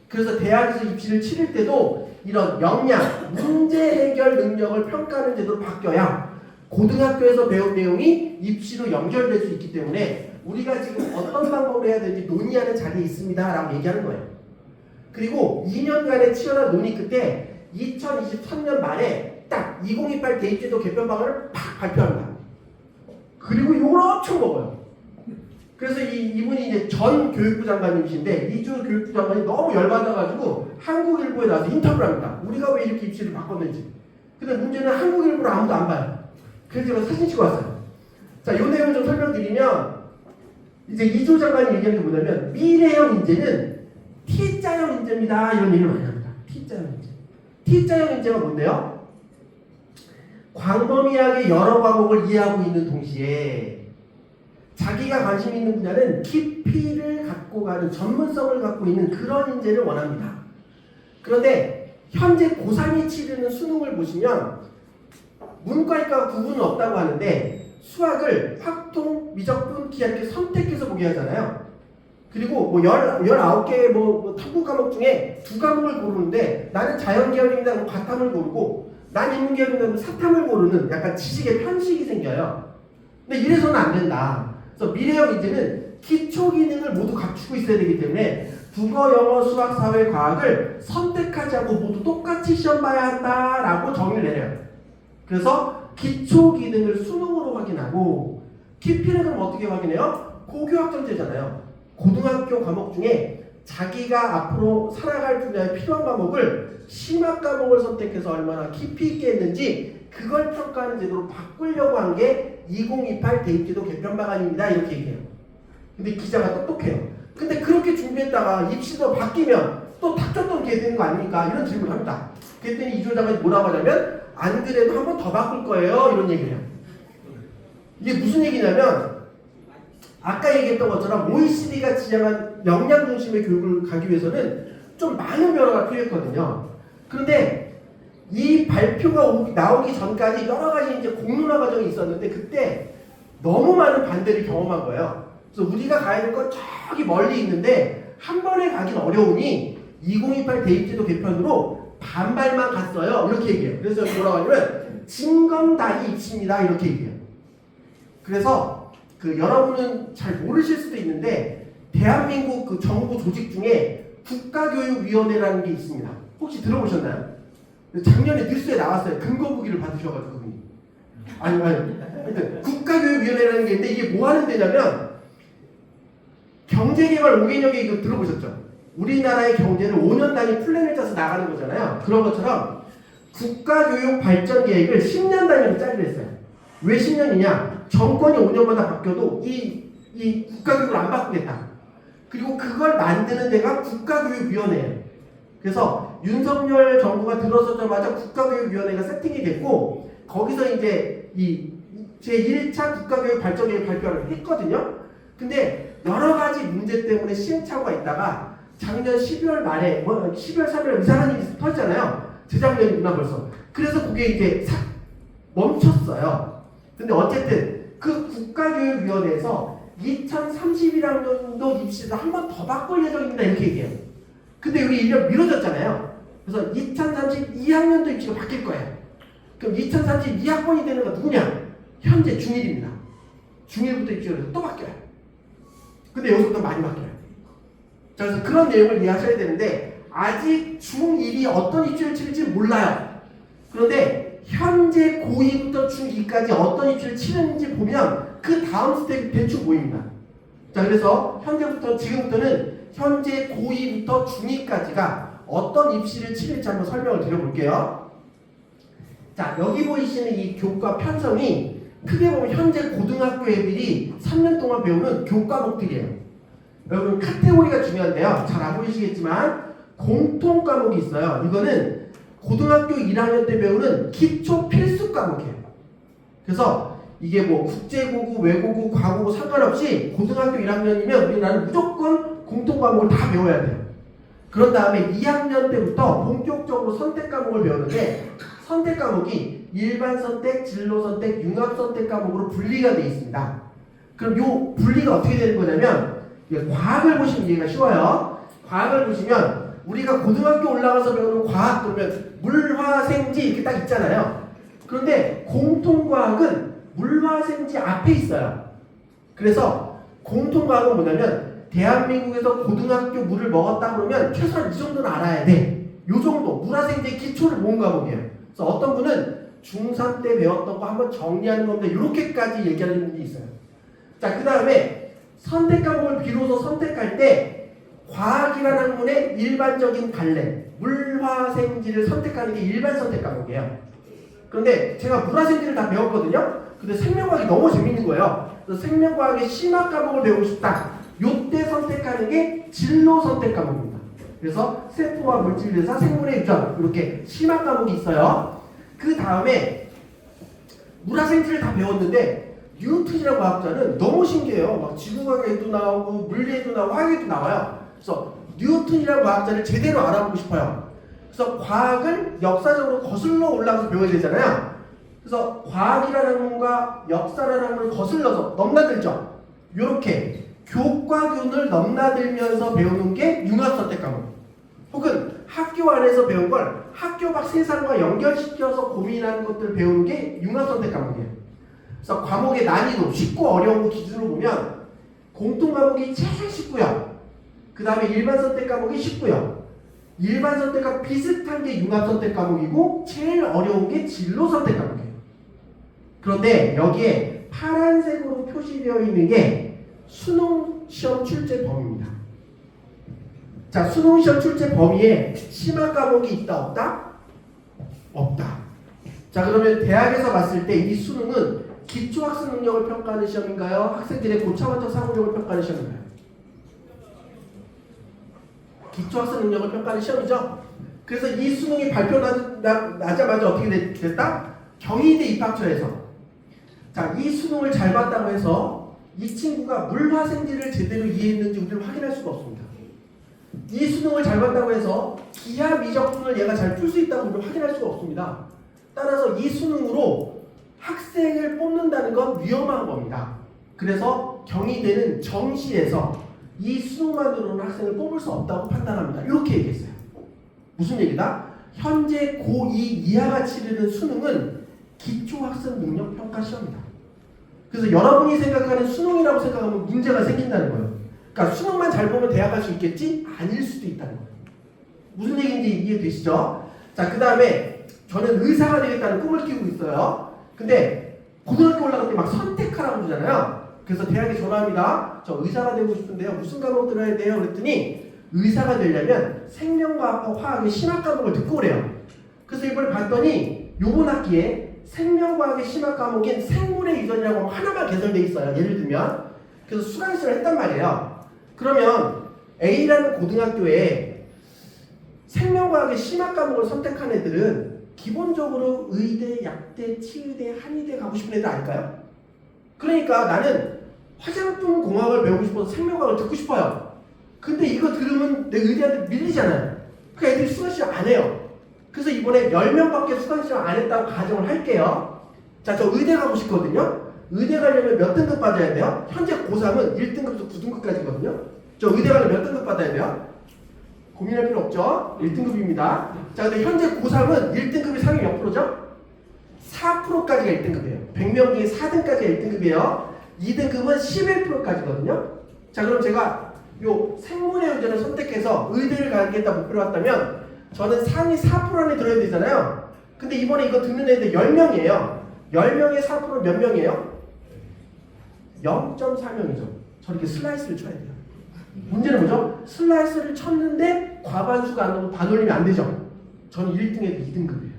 그래서 대학에서 입시를 치를 때도 이런 역량, 문제 해결 능력을 평가하는 제도로 바뀌어야 고등학교에서 배운 내용이 입시로 연결될 수 있기 때문에 우리가 지금 어떤 방법을 해야 되는지 논의하는 자리에 있습니다 라고 얘기하는 거예요. 그리고 2년간의 치열한 논의 끝에 2023년 말에 딱 2028 대입제도 개편 방안을 팍 발표합니다. 그리고 이걸 엄청 먹어요. 그래서 이분이 이제 전 교육부 장관님이신데 이주 교육부 장관이 너무 열받아가지고 한국일보에 나와서 인터뷰를 합니다. 우리가 왜 이렇게 입시를 바꿨는지. 근데 문제는 한국일보를 아무도 안 봐요. 그래서 제가 사진 찍어 왔어요. 자, 이 내용을 좀 설명드리면 이제 이주 장관이 얘기하는 게 뭐냐면 미래형 인재는 T자형 인재입니다. 이런 얘기를 많이 합니다. T자형 인재. T자형 인재가 뭔데요? 광범위하게 여러 과목을 이해하고 있는 동시에 자기가 관심 있는 분야는 깊이를 갖고 가는 전문성을 갖고 있는 그런 인재를 원합니다. 그런데 현재 고3이 치르는 수능을 보시면 문과일과 구분은 없다고 하는데 수학을 확통, 미적분, 기하 이렇게 선택해서 보게 하잖아요. 그리고 뭐 19개의 뭐 탐구 과목 중에 2과목을 고르는데 나는 자연계열입니다. 그럼 과탐을 고르고 난 인문계열입니다. 그럼 사탐을 고르는 약간 지식의 편식이 생겨요. 근데 이래서는 안 된다. 그래서 미래형 인재는 기초 기능을 모두 갖추고 있어야 되기 때문에 국어, 영어, 수학, 사회, 과학을 선택하지 않고 모두 똑같이 시험 봐야 한다라고 정의를 내려요. 그래서 기초 기능을 수능으로 확인하고 깊이는 그럼 어떻게 확인해요? 고교학점제잖아요. 고등학교 과목 중에 자기가 앞으로 살아갈 분야에 필요한 과목을 심화 과목을 선택해서 얼마나 깊이 있게 했는지 그걸 평가하는 제도로 바꾸려고 한 게 2028 대입제도 개편 방안입니다. 이렇게 얘기해요. 근데 기자가 똑똑해요. 근데 그렇게 준비했다가 입시도 바뀌면 또 닥쳤던 게 되는 거 아닙니까? 이런 질문을 합니다. 그랬더니 이 조장관이 뭐라고 하냐면 안 그래도 한 번 더 바꿀 거예요. 이런 얘기를 해요. 이게 무슨 얘기냐면 아까 얘기했던 것처럼 OECD가 지향한 역량 중심의 교육을 가기 위해서는 좀 많은 변화가 필요했거든요. 그런데 이 발표가 나오기 전까지 여러 가지 이제 공론화 과정이 있었는데 그때 너무 많은 반대를 경험한 거예요. 그래서 우리가 가야 될 건 저기 멀리 있는데 한 번에 가긴 어려우니 2028 대입제도 개편으로 반발만 갔어요. 이렇게 얘기해요. 그래서 뭐라고 하냐면 징검다리 입시입니다. 이렇게 얘기해요. 그래서 여러분은 잘 모르실 수도 있는데 대한민국 그 정부 조직 중에 국가교육위원회라는 게 있습니다. 혹시 들어보셨나요? 작년에 뉴스에 나왔어요. 근거부기를 받으셔가지고 그분이. 아니 국가교육위원회라는 게 있는데 이게 뭐 하는 데냐면 경제개발 5개년 계획 이거 들어보셨죠? 우리나라의 경제를 5년 단위 플랜을 짜서 나가는 거잖아요. 그런 것처럼 국가교육 발전 계획을 10년 단위로 짜기로 했어요. 왜 10년이냐? 정권이 5년마다 바뀌어도 이 국가교육을 안 바꾸겠다. 그리고 그걸 만드는 데가 국가교육위원회예요. 그래서 윤석열 정부가 들어서자마자 국가교육위원회가 세팅이 됐고 거기서 이제 이 제1차 국가교육 발전계획 발표를 했거든요. 근데 여러 가지 문제 때문에 시행착오가 있다가 작년 12월 말에 12월 3일에 이상한 일이 터졌잖아요. 재작년이구나 벌써. 그래서 그게 이제 싹 멈췄어요. 근데 어쨌든 그 국가교육위원회에서 2031학년도 입시를 한 번 더 바꿀 예정입니다. 이렇게 얘기해요. 근데 여기 1년 미뤄졌잖아요. 그래서 2032학년도 입시가 바뀔 거예요. 그럼 2032학번이 되는 건 누구냐? 현재 중1입니다. 중1부터 입시가 또 바뀌어요. 근데 여기서부터 많이 바뀌어요. 자, 그래서 그런 내용을 이해하셔야 되는데 아직 중1이 어떤 입시를 치를지 몰라요. 그런데 현재 고2부터 중2까지 어떤 입시를 치는지 보면 그 다음 스텝이 대충 보입니다. 자, 그래서 지금부터는 현재 고2부터 중2까지가 어떤 입시를 치를지 한번 설명을 드려볼게요. 자, 여기 보이시는 이 교과 편성이 크게 보면 현재 고등학교 애들이 3년 동안 배우는 교과목들이에요. 여러분 카테고리가 중요한데요. 잘 안 보이시겠지만 공통 과목이 있어요. 이거는 고등학교 1학년 때 배우는 기초 필수 과목이에요. 그래서 이게 뭐 국제고고, 외고고, 과고고 상관없이 고등학교 1학년이면 우리나라는 무조건 공통 과목을 다 배워야 돼요. 그런 다음에 2학년 때부터 본격적으로 선택 과목을 배우는데 선택 과목이 일반 선택, 진로 선택, 융합 선택 과목으로 분리가 되어 있습니다. 그럼 요 분리가 어떻게 되는 거냐면 과학을 보시면 이해가 쉬워요. 과학을 보시면 우리가 고등학교 올라가서 배우는 과학 그러면 물화생지 이렇게 딱 있잖아요. 그런데 공통과학은 물화생지 앞에 있어요. 그래서 공통과학은 뭐냐면 대한민국에서 고등학교 물을 먹었다 그러면 최소한 이 정도는 알아야 돼. 요 정도 물화생지의 기초를 모은 과목이에요. 그래서 어떤 분은 중3 때 배웠던 거 한번 정리하는 건데 이렇게까지 얘기하는 분이 있어요. 자, 그 다음에 선택 과목을 비로소 선택할 때 과학이라는 학문의 일반적인 갈래, 물화생지를 선택하는 게 일반 선택 과목이에요. 그런데 제가 물화생지를 다 배웠거든요. 근데 생명과학이 너무 재밌는 거예요. 그래서 생명과학의 심화 과목을 배우고 싶다. 요때 선택하는 게 진로 선택 과목입니다. 그래서 세포와 물질대사, 생물의 유전 이렇게 심화 과목이 있어요. 그 다음에 물화생지를 다 배웠는데 뉴턴이라는 과학자는 너무 신기해요. 막 지구과학에도 나오고 물리에도 나오고 화학에도 나와요. 그래서 뉴턴이라는 과학자를 제대로 알아보고 싶어요. 그래서 과학을 역사적으로 거슬러 올라가서 배워야 되잖아요. 그래서 과학이라는 학문과 역사라는 학문을 거슬러서 넘나들죠. 이렇게 교과균을 넘나들면서 배우는 게 융합선택 과목. 혹은 학교 안에서 배운 걸 학교 밖 세상과 연결시켜서 고민하는 것들을 배우는 게 융합선택 과목이에요. 그래서 과목의 난이도 쉽고 어려운 거 기준으로 보면 공통 과목이 제일 쉽고요. 그 다음에 일반 선택 과목이 쉽고요. 일반 선택과 비슷한 게 융합 선택 과목이고 제일 어려운 게 진로 선택 과목이에요. 그런데 여기에 파란색으로 표시되어 있는 게 수능 시험 출제 범위입니다. 자, 수능시험 출제 범위에 심화 과목이 있다 없다? 없다. 자, 그러면 대학에서 봤을 때 이 수능은 기초학습 능력을 평가하는 시험인가요? 학생들의 고차원적 사고력을 평가하는 시험인가요? 기초학습 능력을 평가하는 시험이죠. 그래서 이 수능이 발표나자마자 어떻게 됐다? 경희대 입학처에서 자, 이 수능을 잘 봤다고 해서 이 친구가 물화생지를 제대로 이해했는지 우리는 확인할 수가 없습니다. 이 수능을 잘 봤다고 해서 기하 미적분을 얘가 잘 풀 수 있다고 우리는 확인할 수가 없습니다. 따라서 이 수능으로 학생을 뽑는다는 건 위험한 겁니다. 그래서 경희대는 정시에서 이 수능만으로는 학생을 뽑을 수 없다고 판단합니다. 이렇게 얘기했어요. 무슨 얘기다? 현재 고2 이하가 치르는 수능은 기초학습 능력 평가 시험이다. 그래서 여러분이 생각하는 수능이라고 생각하면 문제가 생긴다는 거예요. 그러니까 수능만 잘 보면 대학 갈 수 있겠지? 아닐 수도 있다는 거예요. 무슨 얘기인지 이해되시죠? 자, 그 다음에 저는 의사가 되겠다는 꿈을 키우고 있어요. 근데 고등학교 올라갈 때 막 선택하라고 그러잖아요. 그래서 대학에 전화합니다. 저 의사가 되고 싶은데요. 무슨 과목 들어야 돼요? 그랬더니 의사가 되려면 생명과학과 화학의 심화 과목을 듣고 그래요. 그래서 이번에 봤더니 요번 학기에 생명과학의 심화 과목인 생물의 유전이라고 하나만 개설되어 있어요. 예를 들면 그래서 수강시를 했단 말이에요. 그러면 A라는 고등학교에 생명과학의 심화 과목을 선택한 애들은 기본적으로 의대, 약대, 치의대, 한의대 가고 싶은 애들 아닐까요? 그러니까 나는 화장품 공학을 배우고 싶어서 생명과학을 듣고 싶어요. 근데 이거 들으면 내 의대한테 밀리잖아요. 그러니까 애들이 수강시를 안 해요. 그래서 이번에 10명밖에 수강시를 안 했다고 가정을 할게요. 자, 저 의대 가고 싶거든요. 의대 가려면 몇 등급 받아야 돼요? 현재 고3은 1등급부터 9등급까지거든요. 저 의대 가려면 몇 등급 받아야 돼요? 고민할 필요 없죠? 1등급입니다. 자, 근데 현재 고3은 1등급이 상위 몇 프로죠? 4%까지가 1등급이에요. 100명 중에 4등까지가 1등급이에요. 2등급은 11%까지거든요. 자, 그럼 제가 요 생물의 유전을 선택해서 의대를 가겠다 목표로 왔다면 저는 상위 4% 안에 들어야 되잖아요. 근데 이번에 이거 듣는 애들 10명이에요. 10명의 4%는 몇 명이에요? 0.4명이죠. 저렇게 슬라이스를 쳐야 돼요. 문제는 뭐죠? 슬라이스를 쳤는데 과반수가 안 나오면 반올리면 안 되죠. 저는 1등에도 2등급이에요.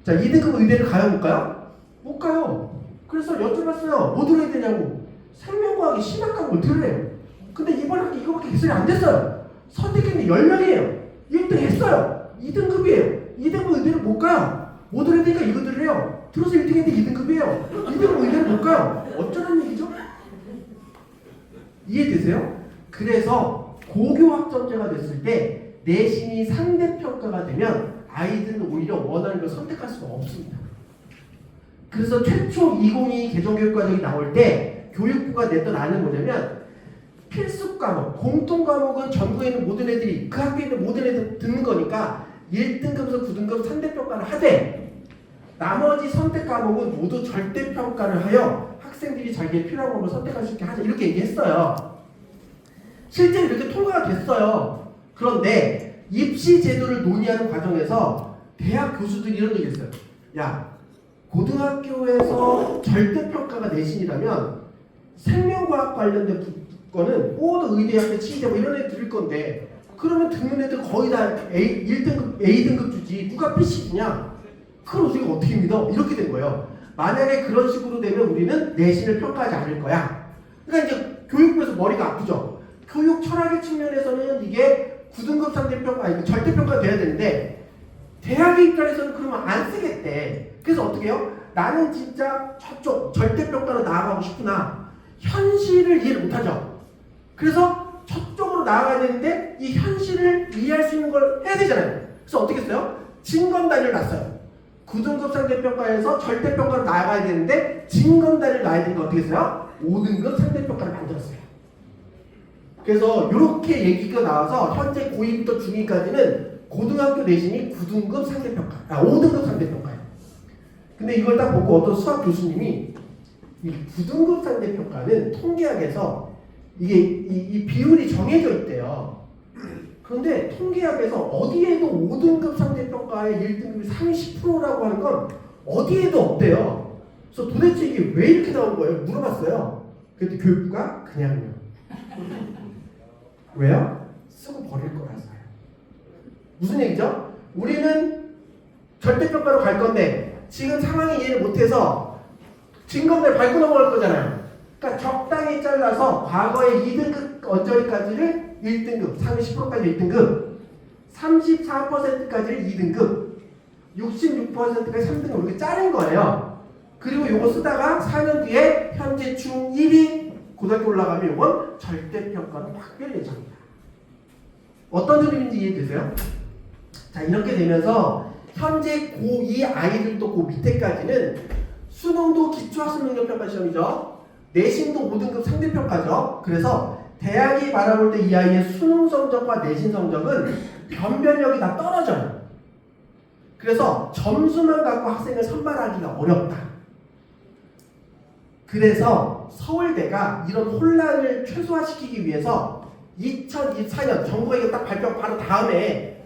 자, 2등급 의대를 가요, 못 가요? 못 가요. 그래서 여쭤봤어요. 뭐 들어야 되냐고. 생명과학의 심화 과목을 들으래요. 근데 이번 학기 이거밖에 개설이 안 됐어요. 선택했는데 10명이에요. 1등 했어요. 2등급이에요. 2등급 의대를 못 가요. 뭐 들어야 되니까 이거 들으래요. 들어서 1등 했는데 2등급이에요. 2등급 의대를 못 가요. 어쩌라는 얘기죠? 이해되세요? 그래서 고교학점제가 됐을 때 내신이 상대평가가 되면 아이들은 오히려 원하는 걸 선택할 수가 없습니다. 그래서 최초 2022 개정교육과정이 나올 때 교육부가 냈던 안은 뭐냐면 필수 과목, 공통 과목은 전국에 있는 모든 애들이 그 학교에 있는 모든 애들 듣는 거니까 1등급에서 9등급 상대평가를 하되 나머지 선택 과목은 모두 절대평가를 하여 학생들이 자기의 필요한 과목을 선택할 수 있게 하자 이렇게 얘기했어요. 실제로 이렇게 통과가 됐어요. 그런데 입시 제도를 논의하는 과정에서 대학 교수들이 이런 얘기 했어요. 야, 고등학교에서 절대평가가 내신이라면 생명과학 관련된 거는 모두 의대, 학대, 치의대 뭐 이런 애 들을 건데 그러면 듣는 애들 거의 다 1등급, A등급 주지 누가 PC 주냐? 그걸 우리가 어떻게 믿어? 이렇게 된 거예요. 만약에 그런 식으로 되면 우리는 내신을 평가하지 않을 거야. 그러니까 이제 교육부에서 머리가 아프죠. 교육 철학의 측면에서는 이게 9등급 상대평가, 아니 절대평가 돼야 되는데 대학의 입장에서는 그러면 안 쓰겠대. 그래서 어떻게 해요? 나는 진짜 저쪽 절대평가로 나아가고 싶으나 현실을 이해를 못하죠. 그래서 저쪽으로 나아가야 되는데 이 현실을 이해할 수 있는 걸 해야 되잖아요. 그래서 어떻게 했어요? 진검다리를 놨어요. 9등급 상대평가에서 절대평가로 나아가야 되는데 진검다리를 놔야 되니까 어떻게 했어요? 5등급 상대평가를 만들었어요. 그래서 이렇게 얘기가 나와서 현재 고2부터 중2까지는 고등학교 내신이 9등급 상대평가, 5등급 상대평가예요. 근데 이걸 딱 보고 어떤 수학 교수님이 이 9등급 상대평가는 통계학에서 이게 이 비율이 정해져 있대요. 그런데 통계학에서 어디에도 5등급 상대평가의 1등급이 상위 10%라고 하는 건 어디에도 없대요. 그래서 도대체 이게 왜 이렇게 나온 거예요? 물어봤어요. 그랬더니 교육부가 그냥요. 왜요? 쓰고 버릴 거라서요. 무슨 얘기죠? 우리는 절대평가로 갈 건데 지금 상황이 이해를 못해서 진검을 밟고 넘어갈 거잖아요. 그러니까 적당히 잘라서 과거의 2등급 언저리까지를 1등급, 상위 10%까지 1등급, 34%까지를 2등급, 66%까지 3등급 이렇게 자른 거예요. 그리고 요거 쓰다가 4년 뒤에 현재 중1이 고등학교 올라가면 요건 절대평가로 바뀔 예정이다. 어떤 흐름인지 이해되세요? 자, 이렇게 되면서 현재 고2 아이들도 그 밑에까지는 수능도 기초학습능력평가 시험이죠. 내신도 5등급 상대평가죠. 그래서 대학이 바라볼 때 이 아이의 수능 성적과 내신 성적은 변별력이 다 떨어져요. 그래서 점수만 갖고 학생을 선발하기가 어렵다. 그래서 서울대가 이런 혼란을 최소화시키기 위해서 2024년 정부가 딱 발표 바로 다음에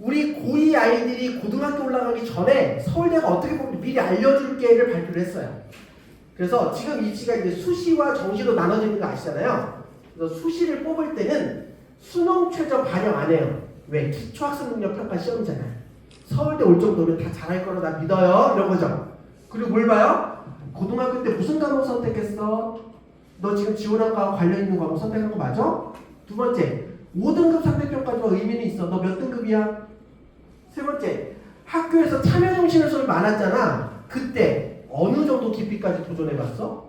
우리 고2 아이들이 고등학교 올라가기 전에 서울대가 어떻게 보면 미리 알려줄게를 발표를 했어요. 그래서 지금 입시가 이제 수시와 정시로 나눠지는 거 아시잖아요. 그래서 수시를 뽑을 때는 수능 최저 반영 안 해요. 왜? 기초학습능력평가 시험이잖아요. 서울대 올 정도면 다 잘할 거라 나 믿어요. 이런 거죠. 그리고 뭘 봐요? 고등학교 때 무슨 과목 선택했어? 너 지금 지원한 거하고 관련 있는 과목 선택한 거 맞아? 두 번째, 5등급 상대평가도 의미는 있어. 너 몇 등급이야? 세 번째, 학교에서 참여정신의 수업이 많았잖아. 그때 어느 정도 깊이까지 도전해봤어?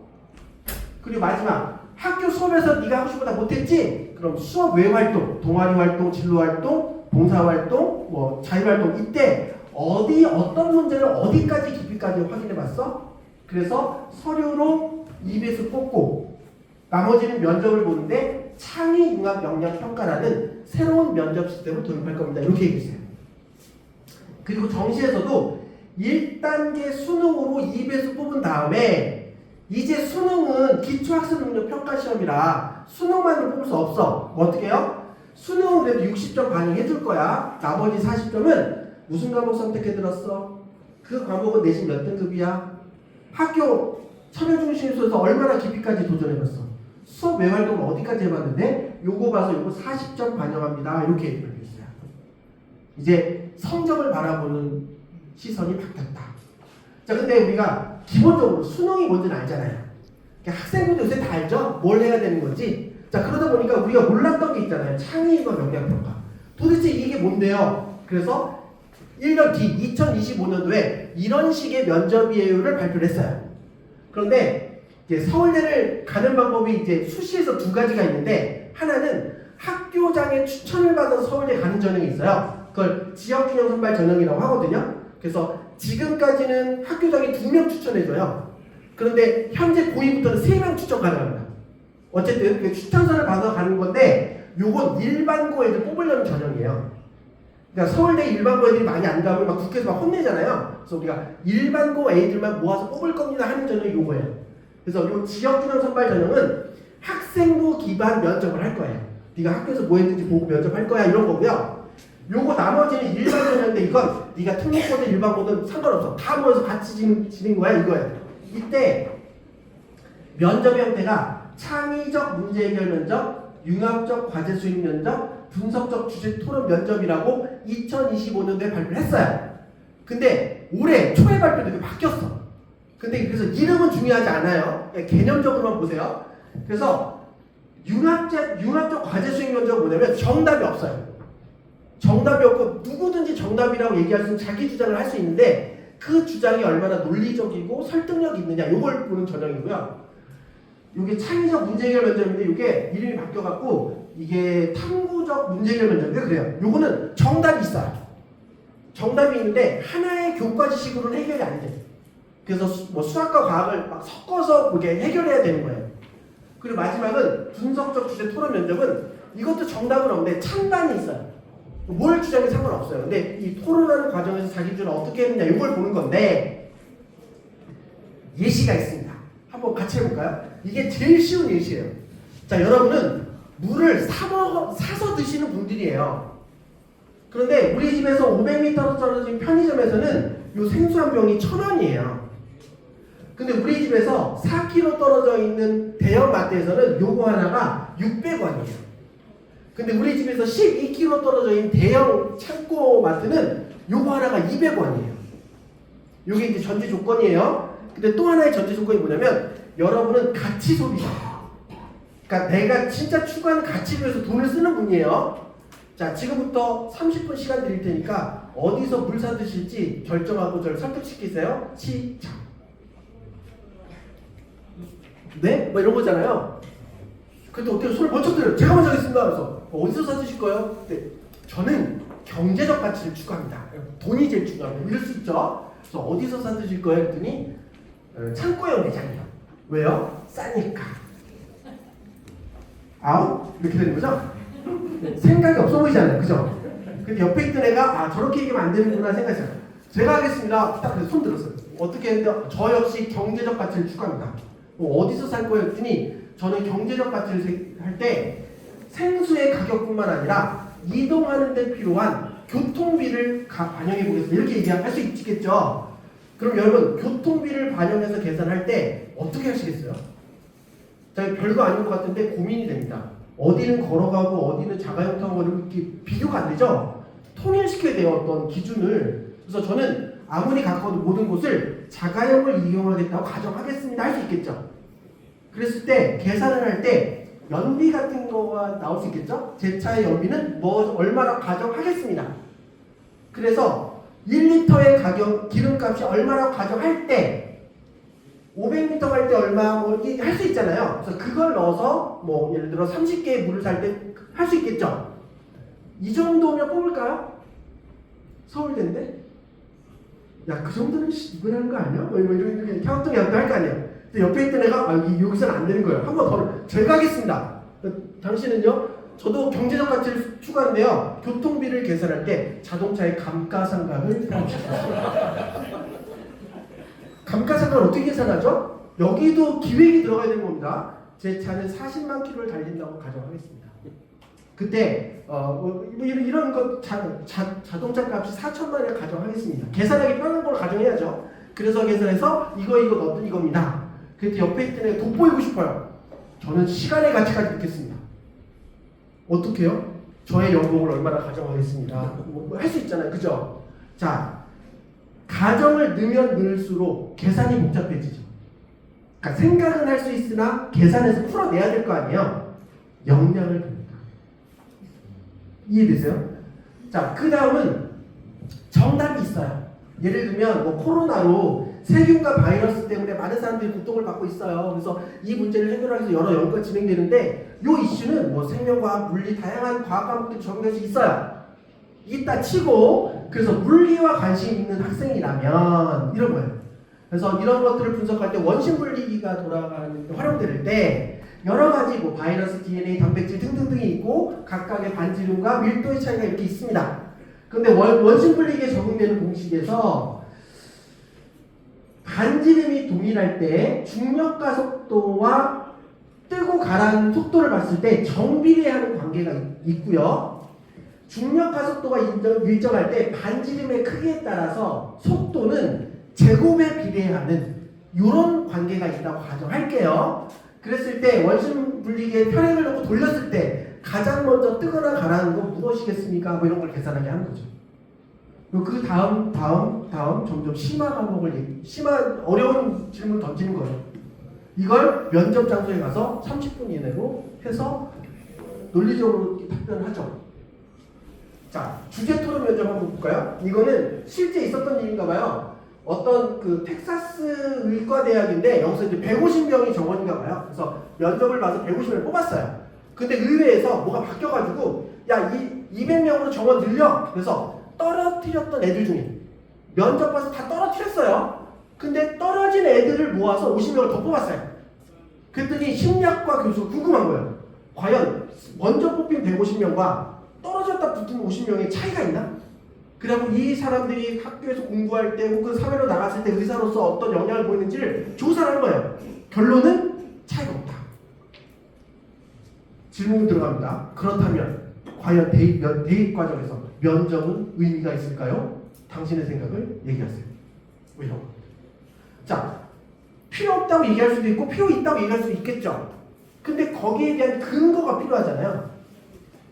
그리고 마지막, 학교 수업에서 네가 하고 싶은 거 다 못했지? 그럼 수업 외 활동, 동아리 활동, 진로 활동, 봉사 활동, 뭐 자율 활동 이때 어떤 문제를 어디까지 깊이까지 확인해봤어? 그래서 서류로 EBS 뽑고 나머지는 면접을 보는데 창의 융합 역량 평가라는 새로운 면접 시스템을 도입할 겁니다. 이렇게 얘기했어요. 그리고 정시에서도 1단계 수능으로 EBS 뽑은 다음에 이제 수능은 기초학습능력 평가시험이라 수능만으로 뽑을 수 없어. 어떻게 해요? 수능은 그래도 60점 반영해줄 거야. 나머지 40점은 무슨 과목 선택해 들었어? 그 과목은 내신 몇 등급이야? 학교 참여중심에서 얼마나 깊이까지 도전해봤어? 수업 외 활동을 어디까지 해봤는데 요거 봐서 요거 40점 반영합니다. 이렇게 얘기를 했어요. 이제 성적을 바라보는 시선이 바뀌었다. 자, 근데 우리가 기본적으로 수능이 뭔지는 알잖아요. 학생분들 요새 다 알죠? 뭘 해야 되는 건지. 자, 그러다 보니까 우리가 몰랐던 게 있잖아요. 창의과 역량평가. 도대체 이게 뭔데요? 그래서 1년 뒤 2025년도에 이런 식의 면접 예율을 발표를 했어요. 그런데 이제 서울대를 가는 방법이 이제 수시에서 두 가지가 있는데 하나는 학교장의 추천을 받아서 서울대 가는 전형이 있어요. 그걸 지역균형 선발 전형이라고 하거든요. 그래서 지금까지는 학교장이 2명 추천해줘요. 그런데 현재 고2부터는 3명 추천 가능합니다. 어쨌든 그 추천서를 받아서 가는 건데 요건 일반고 애들 뽑으려는 전형이에요. 그러니까 서울대 일반고 애들이 많이 안 가면 막 국회에서 막 혼내잖아요. 그래서 우리가 일반고 애들만 모아서 뽑을 겁니다 하는 전형이 요거예요. 그래서 요 지역균형 선발 전형은 학생부 기반 면접을 할 거예요. 네가 학교에서 뭐 했는지 보고 면접할 거야 이런 거고요. 요거 나머지는 일반 전형인데 이건 네가 특목고든 일반고든 상관없어. 다 모여서 같이 지는 거야 이거예요. 이때 면접 형태가 창의적 문제 해결 면접, 융합적 과제 수행 면접, 분석적 주제 토론 면접이라고 2025년도에 발표를 했어요. 근데 올해 초에 발표된 게 바뀌었어. 근데 그래서 이름은 중요하지 않아요. 개념적으로만 보세요. 그래서 융합적 과제 수행 면접은 뭐냐면 정답이 없어요. 정답이 없고 누구든지 정답이라고 얘기할 수 있는 자기 주장을 할 수 있는데 그 주장이 얼마나 논리적이고 설득력이 있느냐 이걸 보는 전형이고요. 이게 창의적 문제 해결 면접인데 이게 이름이 바뀌어갖고 이게 탐구적 문제 해결 면접인데 그래요. 요거는 정답이 있어요. 정답이 있는데 하나의 교과 지식으로는 해결이 안 돼요. 그래서 뭐 수학과 과학을 막 섞어서 이게 해결해야 되는 거예요. 그리고 마지막은 분석적 주제 토론 면접은 이것도 정답은 없는데 찬반이 있어요. 뭘 주장이 상관없어요. 근데 이 토론하는 과정에서 자기 주장을 어떻게 했느냐 이걸 보는 건데 예시가 있습니다. 한번 같이 해볼까요? 이게 제일 쉬운 예시예요. 자, 여러분은 물을 사서 드시는 분들이에요. 그런데 우리 집에서 500m 떨어진 편의점에서는 요 생수 한 병이 1,000원이에요. 근데 우리 집에서 4km 떨어져 있는 대형 마트에서는 요거 하나가 600원이에요. 근데 우리 집에서 12km 떨어져 있는 대형 창고 마트는 요거 하나가 200원이에요. 요게 이제 전제 조건이에요. 근데 또 하나의 전제 조건이 뭐냐면 여러분은 가치 소비자. 그러니까 내가 진짜 추구하는 가치를 위해서 돈을 쓰는 분이에요. 자, 지금부터 30분 시간 드릴 테니까 어디서 물 사드실지 결정하고 저를 설득시키세요. 시작. 네? 뭐 이런 거잖아요. 근데 어떻게 손을 먼저 들어요? 제가 먼저 하겠습니다. 그래서 어디서 사드실 거예요? 네, 저는 경제적 가치를 추구합니다. 돈이 제일 중요하고 이럴 수 있죠. 그래서 어디서 사드실 거예요? 했더니 창고형 매장이요. 왜요? 싸니까. 아웃? 이렇게 되는 거죠? 생각이 없어 보이잖아요. 그죠? 근데 옆에 있던 애가 아 저렇게 얘기하면 안 되는구나 생각했어요. 제가 하겠습니다. 딱 손 들었어요. 어떻게 했는데 저 역시 경제적 가치를 추구합니다. 어디서 살 거예요? 했더니 저는 경제적 가치를 할 때 생수의 가격뿐만 아니라 이동하는 데 필요한 교통비를 반영해 보겠습니다. 이렇게 얘기할 수 있겠죠? 그럼 여러분 교통비를 반영해서 계산할 때 어떻게 하시겠어요? 자, 별거 아닌 것 같은데 고민이 됩니다. 어디는 걸어가고 어디는 자가용 타고 이렇게 비교가 안 되죠? 통일시켜야 돼요. 어떤 기준을. 그래서 저는 아무리 가까워도 모든 곳을 자가용을 이용하겠다고 가정하겠습니다. 할 수 있겠죠? 그랬을 때 계산을 할 때 연비 같은 거가 나올 수 있겠죠? 제 차의 연비는 뭐 얼마나 가정하겠습니다. 그래서 1리터의 가격 기름값이 얼마라고 가정할 때 500m 갈 때 얼마 뭐 할 수 있잖아요. 그래서 그걸 넣어서 뭐 예를 들어 30개의 물을 살 때 할 수 있겠죠. 이 정도면 뽑을까요? 서울대인데? 야, 그 정도는 이건 하는 거 아니야? 뭐 이런 캬운동 할 거 아니에요. 옆에 있던 애가 여기서는 안 되는 거예요. 한 번 더 제가 하겠습니다. 당신은요? 저도 경제적 가치를 추구하는데요. 교통비를 계산할 때 자동차의 감가상각을 포함시켰습니다. 감가상각을 어떻게 계산하죠? 여기도 기획이 들어가야 되는 겁니다. 제 차는 40만 킬로를 달린다고 가정하겠습니다. 그때 이런 것 자동차 값이 4천만 원을 가정하겠습니다. 계산하기 편한 걸 가정해야죠. 그래서 계산해서 이거 넣었더니 이겁니다. 그때 옆에 있던 애가 돋보이고 싶어요. 저는 시간의 가치까지 느꼈습니다. 어떻게 해요? 저의 연봉을 얼마나 가정하겠습니다. 뭐 할 수 있잖아요. 그죠? 자, 가정을 넣으면 넣을수록 계산이 복잡해지죠. 그러니까 생각은 할 수 있으나 계산해서 풀어내야 될 거 아니에요. 역량을 봅니다. 이해되세요? 자, 그 다음은 정답이 있어요. 예를 들면 뭐 코로나로 세균과 바이러스 때문에 많은 사람들이 고통을 받고 있어요. 그래서 이 문제를 해결하기 위해서 여러 연구가 진행되는데 이 이슈는 뭐 생명과학, 물리, 다양한 과학 과목들이 적용될 수 있어요. 있다 치고 그래서 물리와 관심 있는 학생이라면 이런 거예요. 그래서 이런 것들을 분석할 때 원심 분리기가 활용될 때 여러 가지 뭐 바이러스, DNA, 단백질 등등등이 있고 각각의 반지름과 밀도의 차이가 이렇게 있습니다. 근데 원심 분리기에 적용되는 공식에서 반지름이 동일할 때 중력과 속도와 뜨고 가라앉는 속도를 봤을 때 정비례하는 관계가 있고요. 중력과 속도가 일정할 때 반지름의 크기에 따라서 속도는 제곱에 비례하는 이런 관계가 있다고 가정할게요. 그랬을 때 원심 분리기에 편행을 놓고 돌렸을 때 가장 먼저 뜨거나 가라앉는 건 무엇이겠습니까? 뭐 이런 걸 계산하게 하는 거죠. 그 다음 점점 심화 과목을 어려운 질문을 던지는 거예요. 이걸 면접 장소에 가서 30분 이내로 해서 논리적으로 답변을 하죠. 자, 주제 토론 면접 한번 볼까요? 이거는 실제 있었던 일인가 봐요. 어떤 그 텍사스 의과대학인데 여기서 이제 150명이 정원인가 봐요. 그래서 면접을 봐서 150명을 뽑았어요. 근데 의회에서 뭐가 바뀌어가지고 야, 200명으로 정원 늘려. 그래서 떨어뜨렸던 애들 중에 면접 봐서 다 떨어뜨렸어요. 근데 떨어진 애들을 모아서 50명을 더 뽑았어요. 그랬더니 심리학과 교수가 궁금한 거예요. 과연 먼저 뽑힌 150명과 떨어졌다 붙은 50명의 차이가 있나? 그리고 이 사람들이 학교에서 공부할 때 혹은 사회로 나갔을 때 의사로서 어떤 영향을 보이는지를 조사를 한 거예요. 결론은 차이가 없다. 질문 들어갑니다. 그렇다면 과연 대입 과정에서 면접은 의미가 있을까요? 당신의 생각을 얘기하세요. 왜요? 자, 필요 없다고 얘기할 수도 있고 필요 있다고 얘기할 수도 있겠죠. 근데 거기에 대한 근거가 필요하잖아요.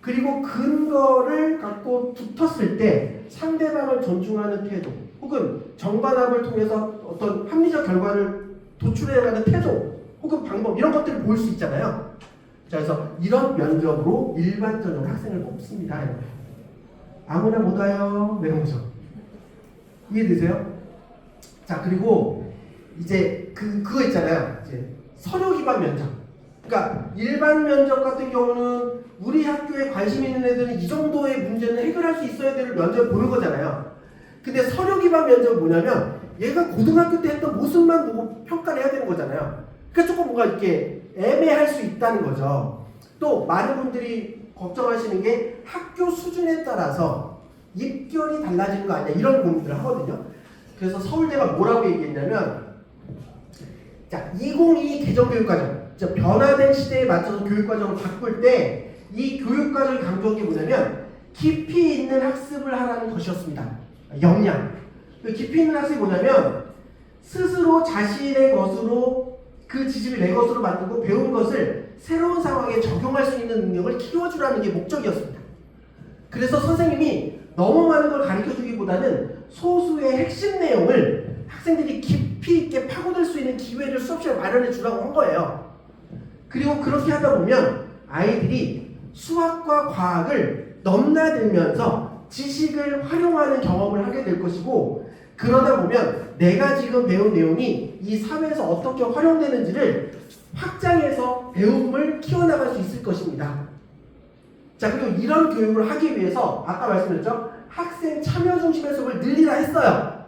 그리고 근거를 갖고 붙었을 때 상대방을 존중하는 태도 혹은 정반합을 통해서 어떤 합리적 결과를 도출해가는 태도 혹은 방법 이런 것들을 볼 수 있잖아요. 자, 그래서 이런 면접으로 일반적으로 학생을 뽑습니다. 아무나 못 와요. 이런 거죠. 이해되세요? 자, 그리고 이제 그거 있잖아요. 이제 서류 기반 면접. 그러니까 일반 면접 같은 경우는 우리 학교에 관심 있는 애들은 이 정도의 문제는 해결할 수 있어야 될 면접을 보는 거잖아요. 근데 서류 기반 면접은 뭐냐면 얘가 고등학교 때 했던 모습만 보고 평가를 해야 되는 거잖아요. 그러니까 조금 뭔가 이렇게 애매할 수 있다는 거죠. 또 많은 분들이 걱정하시는 게 학교 수준에 따라서 입결이 달라지는 거 아니냐 이런 고민들을 하거든요. 그래서 서울대가 뭐라고 얘기했냐면 자, 2022 개정교육과정 변화된 시대에 맞춰서 교육과정을 바꿀 때 이 교육과정이 강조한 게 뭐냐면 깊이 있는 학습을 하라는 것이었습니다. 역량. 깊이 있는 학습이 뭐냐면 스스로 자신의 것으로 그 지식을 내 것으로 만들고 배운 것을 새로운 상황에 적용할 수 있는 능력을 키워주라는 게 목적이었습니다. 그래서 선생님이 너무 많은 걸 가르쳐주기보다는 소수의 핵심 내용을 학생들이 깊이 있게 파고들 수 있는 기회를 수업 시간에 마련해 주라고 한 거예요. 그리고 그렇게 하다 보면 아이들이 수학과 과학을 넘나들면서 지식을 활용하는 경험을 하게 될 것이고 그러다 보면 내가 지금 배운 내용이 이 사회에서 어떻게 활용되는지를 확장해서 배움을 키워나갈 수 있을 것입니다. 자, 그리고 이런 교육을 하기 위해서 아까 말씀드렸죠? 학생 참여 중심의 수업을 늘리라 했어요.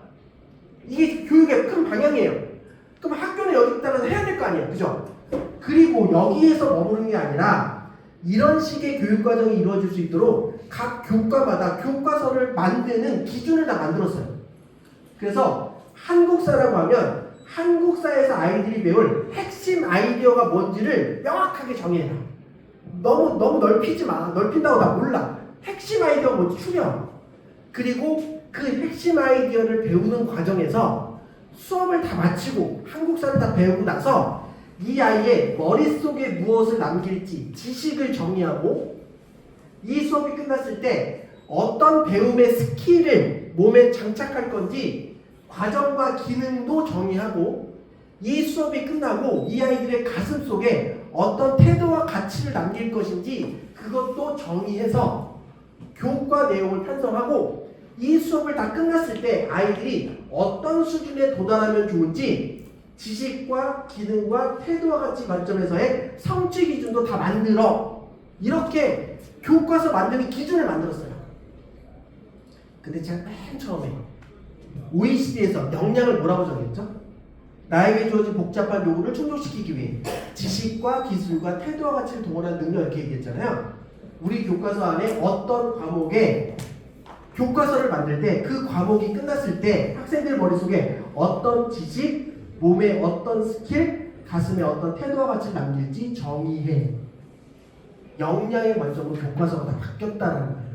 이게 교육의 큰 방향이에요. 그럼 학교는 여기 따라서 해야 될 거 아니에요. 그죠? 그리고 여기에서 머무르는 게 아니라 이런 식의 교육과정이 이루어질 수 있도록 각 교과마다 교과서를 만드는 기준을 다 만들었어요. 그래서 한국사라고 하면 한국사에서 아이들이 배울 핵심 아이디어가 뭔지를 명확하게 정해라. 너무 넓히지 마. 넓힌다고 나 몰라. 핵심 아이디어가 뭔지 추려. 그리고 그 핵심 아이디어를 배우는 과정에서 수업을 다 마치고 한국사를 다 배우고 나서 이 아이의 머릿속에 무엇을 남길지 지식을 정리하고 이 수업이 끝났을 때 어떤 배움의 스킬을 몸에 장착할 건지 과정과 기능도 정의하고 이 수업이 끝나고 이 아이들의 가슴 속에 어떤 태도와 가치를 남길 것인지 그것도 정의해서 교과 내용을 편성하고 이 수업을 다 끝났을 때 아이들이 어떤 수준에 도달하면 좋은지 지식과 기능과 태도와 가치 관점에서의 성취 기준도 다 만들어 이렇게 교과서 만드는 기준을 만들었어요. 근데 제가 맨 처음에 OECD에서 역량을 뭐라고 정했죠? 나에게 주어진 복잡한 요구를 충족시키기 위해 지식과 기술과 태도와 가치를 동원하는 능력 이렇게 얘기했잖아요. 우리 교과서 안에 어떤 과목에 교과서를 만들 때 그 과목이 끝났을 때 학생들 머릿속에 어떤 지식, 몸에 어떤 스킬, 가슴에 어떤 태도와 가치를 남길지 정의해. 역량의 관점으로 교과서가 다 바뀌었다는 거예요.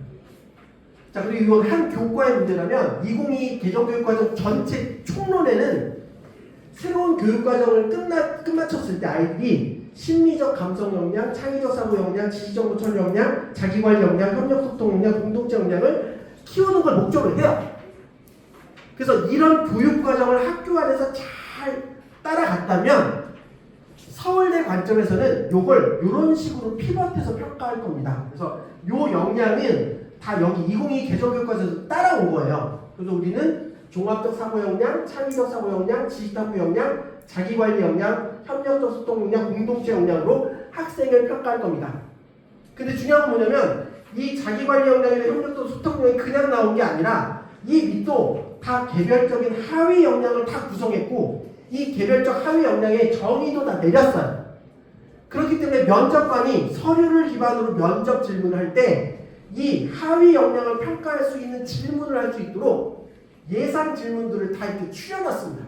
자, 그리고 이건 한 교과의 문제라면 2022 개정교육과정 전체 총론에는 새로운 교육과정을 끝마쳤을 때 아이들이 심리적 감성 역량, 창의적 사고 역량, 지시적 모tor 역량, 자기관리 역량, 협력 소통 역량, 공동체 역량을 키우는 걸 목적으로 해요. 그래서 이런 교육과정을 학교 안에서 잘 따라갔다면 서울대 관점에서는 요걸 이런 식으로 피벗해서 평가할 겁니다. 그래서 요 역량은 다 여기 2022 개정교육과정에서 따라온 거예요. 그래서 우리는 종합적 사고 역량, 창의적 사고 역량, 지식탐구 역량, 자기관리 역량, 협력적 소통 역량, 공동체 역량으로 학생을 평가할 겁니다. 근데 중요한 건 뭐냐면 이 자기관리 역량이나 협력적 소통 역량이 그냥 나온 게 아니라 이 밑도 다 개별적인 하위 역량을 다 구성했고 이 개별적 하위 역량의 정의도 다 내렸어요. 그렇기 때문에 면접관이 서류를 기반으로 면접 질문을 할 때 이 하위 역량을 평가할 수 있는 질문을 할 수 있도록 예상 질문들을 다 이렇게 추려놨습니다.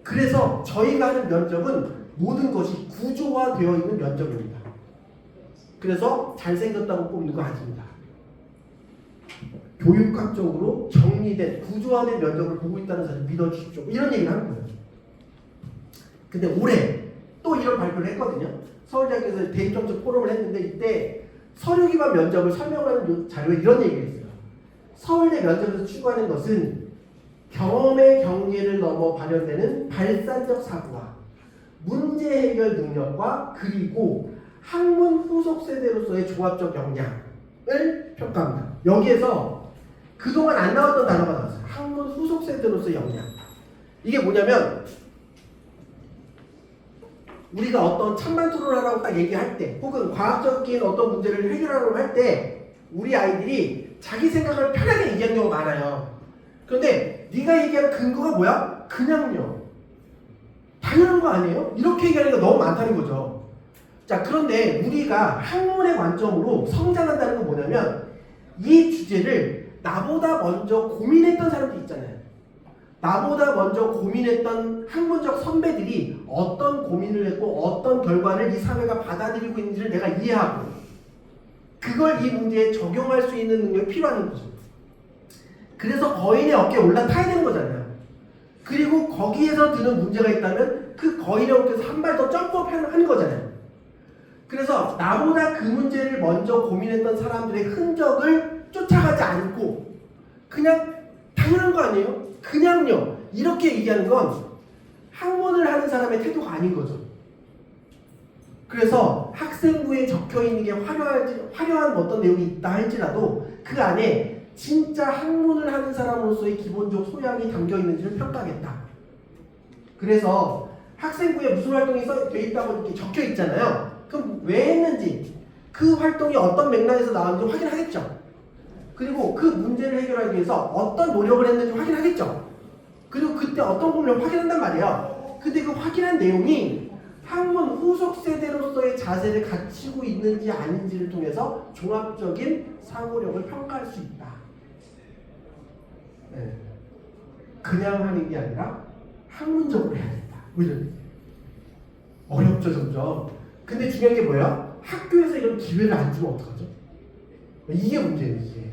그래서 저희가 하는 면접은 모든 것이 구조화되어 있는 면접입니다. 그래서 잘생겼다고 뽑는 거 아닙니다. 교육학적으로 정리된 구조화된 면접을 보고 있다는 사실 믿어주십시오. 이런 얘기를 하는 거예요. 근데 올해 또 이런 발표를 했거든요. 서울대학교에서 대입점수 포럼을 했는데 이때 서류 기반 면접을 설명하는 자료에 이런 얘기가 있어요. 서울대 면접에서 추구하는 것은 경험의 경계를 넘어 발현되는 발산적 사고와 문제 해결 능력과 그리고 학문 후속 세대로서의 종합적 역량을 평가합니다. 여기에서 그동안 안 나왔던 단어가 나왔어요. 학문 후속 세대로서의 역량. 이게 뭐냐면 우리가 어떤 찬반 토론하라고 딱 얘기할 때 혹은 과학적인 어떤 문제를 해결하려고 할 때 우리 아이들이 자기 생각을 편하게 얘기하는 경우가 많아요. 그런데 네가 얘기하는 근거가 뭐야? 그냥요. 당연한 거 아니에요? 이렇게 얘기하는 게 너무 많다는 거죠. 자, 그런데 우리가 학문의 관점으로 성장한다는 건 뭐냐면 이 주제를 나보다 먼저 고민했던 사람들 있잖아요. 나보다 먼저 고민했던 학문적 선배들이 어떤 고민을 했고 어떤 결과를 이 사회가 받아들이고 있는지를 내가 이해하고 그걸 이 문제에 적용할 수 있는 능력이 필요한 거죠. 그래서 거인의 어깨에 올라타야 되는 거잖아요. 그리고 거기에서 드는 문제가 있다면 그 거인의 어깨에서 한 발 더 점프업 하는 거잖아요. 그래서 나보다 그 문제를 먼저 고민했던 사람들의 흔적을 쫓아가지 않고 그냥 당연한 거 아니에요? 그냥요. 이렇게 얘기하는 건 학문을 하는 사람의 태도가 아닌 거죠. 그래서 학생부에 적혀있는 게 화려한 어떤 내용이 있다 할지라도 그 안에 진짜 학문을 하는 사람으로서의 기본적 소양이 담겨있는지를 평가하겠다. 그래서 학생부에 무슨 활동이 돼 있다고 이렇게 적혀 있잖아요. 그럼 왜 했는지 그 활동이 어떤 맥락에서 나왔는지 확인하겠죠. 그리고 그 문제를 해결하기 위해서 어떤 노력을 했는지 확인하겠죠. 그리고 그때 어떤 고민을 확인한단 말이에요. 근데 그 확인한 내용이 학문 후속 세대로서의 자세를 갖추고 있는지 아닌지를 통해서 종합적인 사고력을 평가할 수 있다. 네. 그냥 하는 게 아니라 학문적으로 해야 된다. 뭐 이런 어렵죠, 점점. 근데 중요한 게 뭐야? 학교에서 이런 기회를 안 주면 어떡하죠? 이게 문제예요, 이게.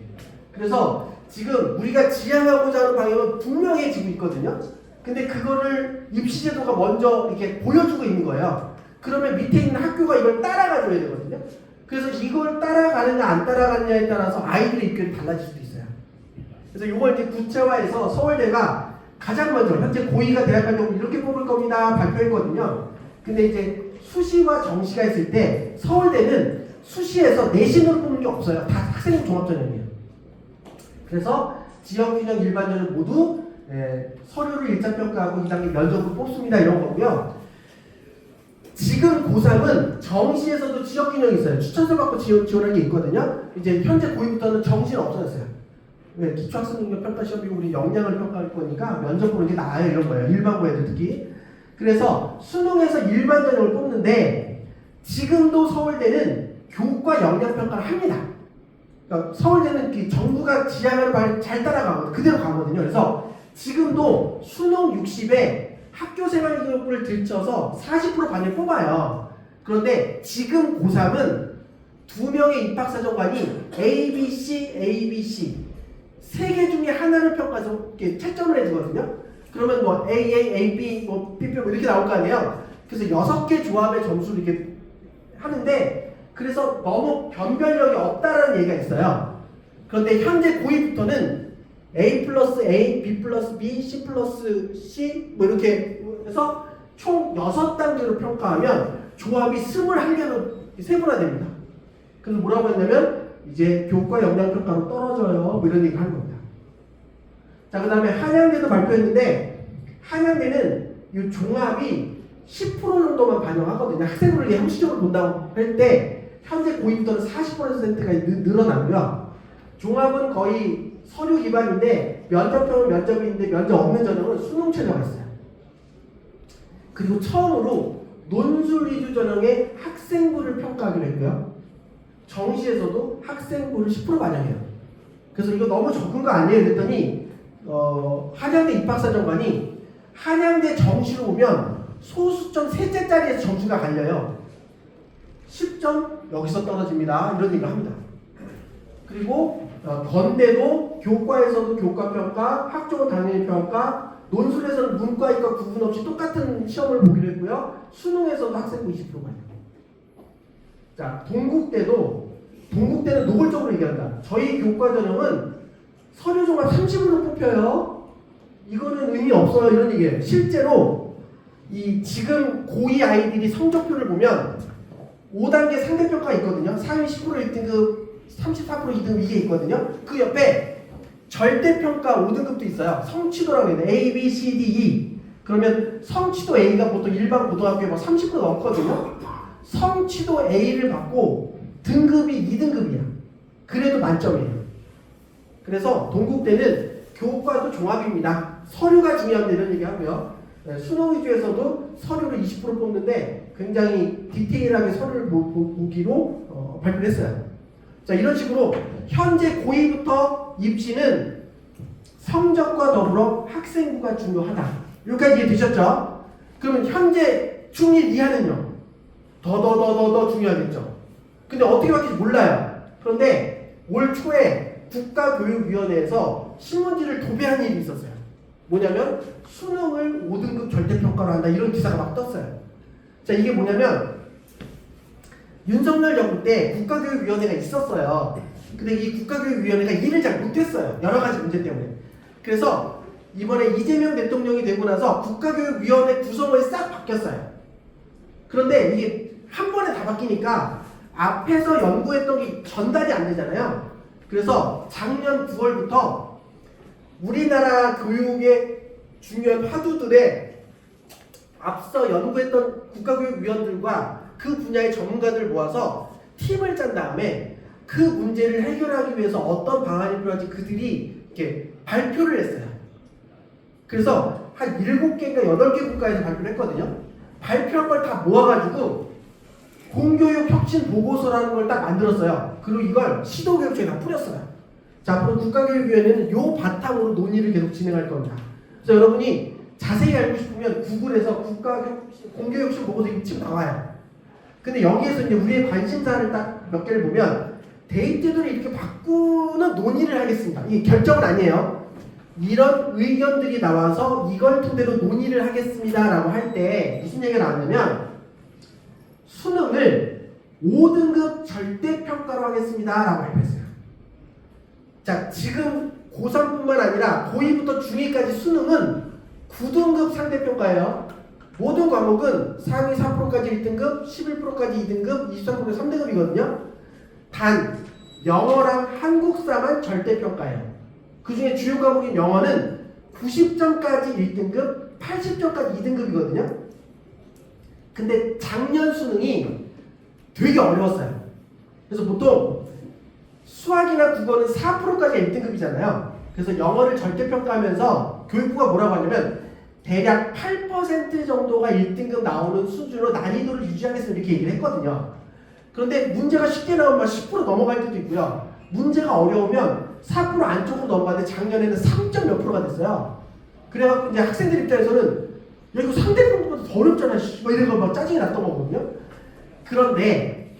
그래서 지금 우리가 지향하고자 하는 방향은 분명해지고 있거든요. 근데 그거를 입시제도가 먼저 이렇게 보여주고 있는 거예요. 그러면 밑에 있는 학교가 이걸 따라가줘야 되거든요. 그래서 이걸 따라가느냐 안 따라가느냐에 따라서 아이들의 입결이 달라질 수도 있어요. 그래서 이걸 이제 구체화해서 서울대가 가장 먼저 현재 고의가 대학 활동을 이렇게 뽑을 겁니다 발표했거든요. 근데 이제 수시와 정시가 있을 때 서울대는 수시에서 내신으로 뽑는 게 없어요. 다 학생 종합전형이에요. 그래서 지역균형 일반전형 모두 서류를 1차 평가하고 2단계 면접으로 뽑습니다. 이런 거고요. 지금 고3은 정시에서도 지역균형이 있어요. 추천서 받고 지원할 게 있거든요. 이제 현재 고이부터는 정시는 없어졌어요. 왜? 기초학습능력평가 시험이고 우리 역량을 평가할 거니까 면접 보는 게 나아요. 이런 거예요. 일반고 애들 특히. 그래서 수능에서 일반 전형을 뽑는데 지금도 서울대는 교과 역량 평가를 합니다. 그러니까 서울대는 정부가 지향하는 바를 잘 따라가거든요. 그대로 가거든요. 그래서 지금도 수능 60에 학교생활기록부를 들쳐서 40% 반을 뽑아요. 그런데 지금 고3은 2명의 입학사정관이 ABC 3개 중에 하나를 평가해서 이렇게 채점을 해주거든요. 그러면 뭐 A, B, 뭐 B 뭐 이렇게 나올 거 아니에요. 그래서 6개 조합의 점수를 이렇게 하는데 그래서 너무 변별력이 없다라는 얘기가 있어요. 그런데 현재 고2부터는 A 플러스 A, B 플러스 B, C 플러스 C 뭐 이렇게 해서 총 6단계로 평가하면 조합이 21개로 세분화됩니다. 그래서 뭐라고 했냐면 이제 교과 역량 평가로 떨어져요. 뭐 이런 얘기 하는 겁니다. 자, 그 다음에 한양대도 발표했는데 한양대는 이 종합이 10% 정도만 반영하거든요. 학생부를 형식적으로 본다고 할 때 현재 고2부터는 40%가 늘어나고요. 종합은 거의 서류 기반인데 면접형은 면접인데 면접 없는 전형은 수능 최저가 있어요. 그리고 처음으로 논술 위주 전형의 학생부를 평가하기로 했고요. 정시에서도 학생부를 10% 반영해요. 그래서 이거 너무 적은 거 아니에요? 그랬더니 한양대 입학사정관이 한양대 정시로 오면 소수점 셋째 자리에서 점수가 갈려요. 10점 여기서 떨어집니다. 이런 얘기를 합니다. 그리고 건대도 교과에서도 교과평가, 학종은 당연히 평가, 논술에서는 문과이과 구분 없이 똑같은 시험을 보기로 했고요. 수능에서도 학생부 20% 반영. 자, 동국대도 동국대는 노골적으로 얘기한다. 저희 교과 전형은 서류 종합 30으로 뽑혀요. 이거는 의미 없어요. 이런 얘기예요. 실제로 이 지금 고2 아이들이 성적표를 보면 5단계 상대평가 있거든요. 상위 10% 1등급, 34% 2등급 이게 있거든요. 그 옆에 절대평가 5등급도 있어요. 성취도라고 해요. A, B, C, D, E. 그러면 성취도 A가 보통 일반 고등학교에 뭐 30% 넘거든요. 성취도 A를 받고 등급이 2등급이야. 그래도 만점이에요. 그래서 동국대는 교과도 종합입니다. 서류가 중요합니다. 이런 얘기 하고요. 수능 위주에서도 서류를 20% 뽑는데 굉장히 디테일하게 서류를 보기로 발표를 했어요. 자, 이런 식으로 현재 고2부터 입시는 성적과 더불어 학생부가 중요하다. 여기까지 이해되셨죠? 그러면 현재 중1 이하는요? 더 중요하겠죠? 근데 어떻게 바뀔지 몰라요. 그런데 올 초에 국가교육위원회에서 신문지를 도배한 일이 있었어요. 뭐냐면 수능을 5등급 절대평가로 한다. 이런 기사가 막 떴어요. 자, 이게 뭐냐면 윤석열 정부 때 국가교육위원회가 있었어요. 근데 이 국가교육위원회가 일을 잘 못했어요. 여러 가지 문제 때문에. 그래서 이번에 이재명 대통령이 되고 나서 국가교육위원회 구성원이 싹 바뀌었어요. 그런데 이게 한 번에 다 바뀌니까 앞에서 연구했던 게 전달이 안 되잖아요. 그래서 작년 9월부터 우리나라 교육의 중요한 화두들에 앞서 연구했던 국가교육위원들과 그 분야의 전문가들 모아서 팀을 짠 다음에 그 문제를 해결하기 위해서 어떤 방안이 필요한지 그들이 이렇게 발표를 했어요. 그래서 한 7개인가 8개 국가에서 발표를 했거든요. 발표한 걸 다 모아가지고 공교육 혁신 보고서라는 걸 딱 만들었어요. 그리고 이걸 시도교육청에 다 뿌렸어요. 자, 앞으로 국가교육위원회는 요 바탕으로 논의를 계속 진행할 겁니다. 그래서 여러분이 자세히 알고 싶으면 구글에서 공교육 혁신 보고서 이거 치면 나와요. 근데 여기에서 이제 우리의 관심사를 딱 몇 개를 보면 데이트들을 이렇게 바꾸는 논의를 하겠습니다. 이게 결정은 아니에요. 이런 의견들이 나와서 이걸 토대로 논의를 하겠습니다 라고 할 때 무슨 얘기가 나왔냐면 수능을 5등급 절대평가로 하겠습니다 라고 발표했어요. 자, 지금 고3뿐만 아니라 고2부터 중2까지 수능은 9등급 상대평가예요. 모든 과목은 상위 4%까지 1등급, 11%까지 2등급, 23% 3등급이거든요. 단 영어랑 한국사만 절대평가예요. 그 중에 주요 과목인 영어는 90점까지 1등급, 80점까지 2등급이거든요. 근데 작년 수능이 되게 어려웠어요. 그래서 보통 수학이나 국어는 4%까지 1등급이잖아요. 그래서 영어를 절대평가하면서 교육부가 뭐라고 하냐면 대략 8% 정도가 1등급 나오는 수준으로 난이도를 유지하겠습니다 이렇게 얘기를 했거든요. 그런데 문제가 쉽게 나오면 10% 넘어갈 때도 있고요. 문제가 어려우면 4% 안쪽으로 넘어가는데 작년에는 3점 몇 프로가 됐어요. 그래갖고 이제 학생들 입장에서는 야 이거 상대평가보다 더 어렵잖아 뭐 이래서 막 짜증이 났던 거거든요. 그런데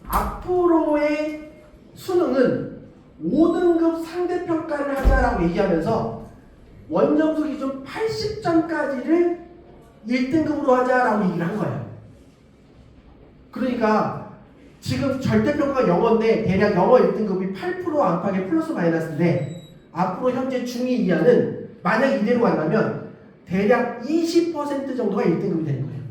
앞으로의 수능은 5등급 상대평가를 하자라고 얘기하면서 원점수 기준 80점까지를 1등급으로 하자라고 얘기를 한 거예요. 그러니까 지금 절대평가가 영어인데 대략 영어 1등급이 8% 안팎의 플러스 마이너스인데 앞으로 현재 중2 이하는 만약 이대로 간다면 대략 20% 정도가 1등급이 되는 거예요.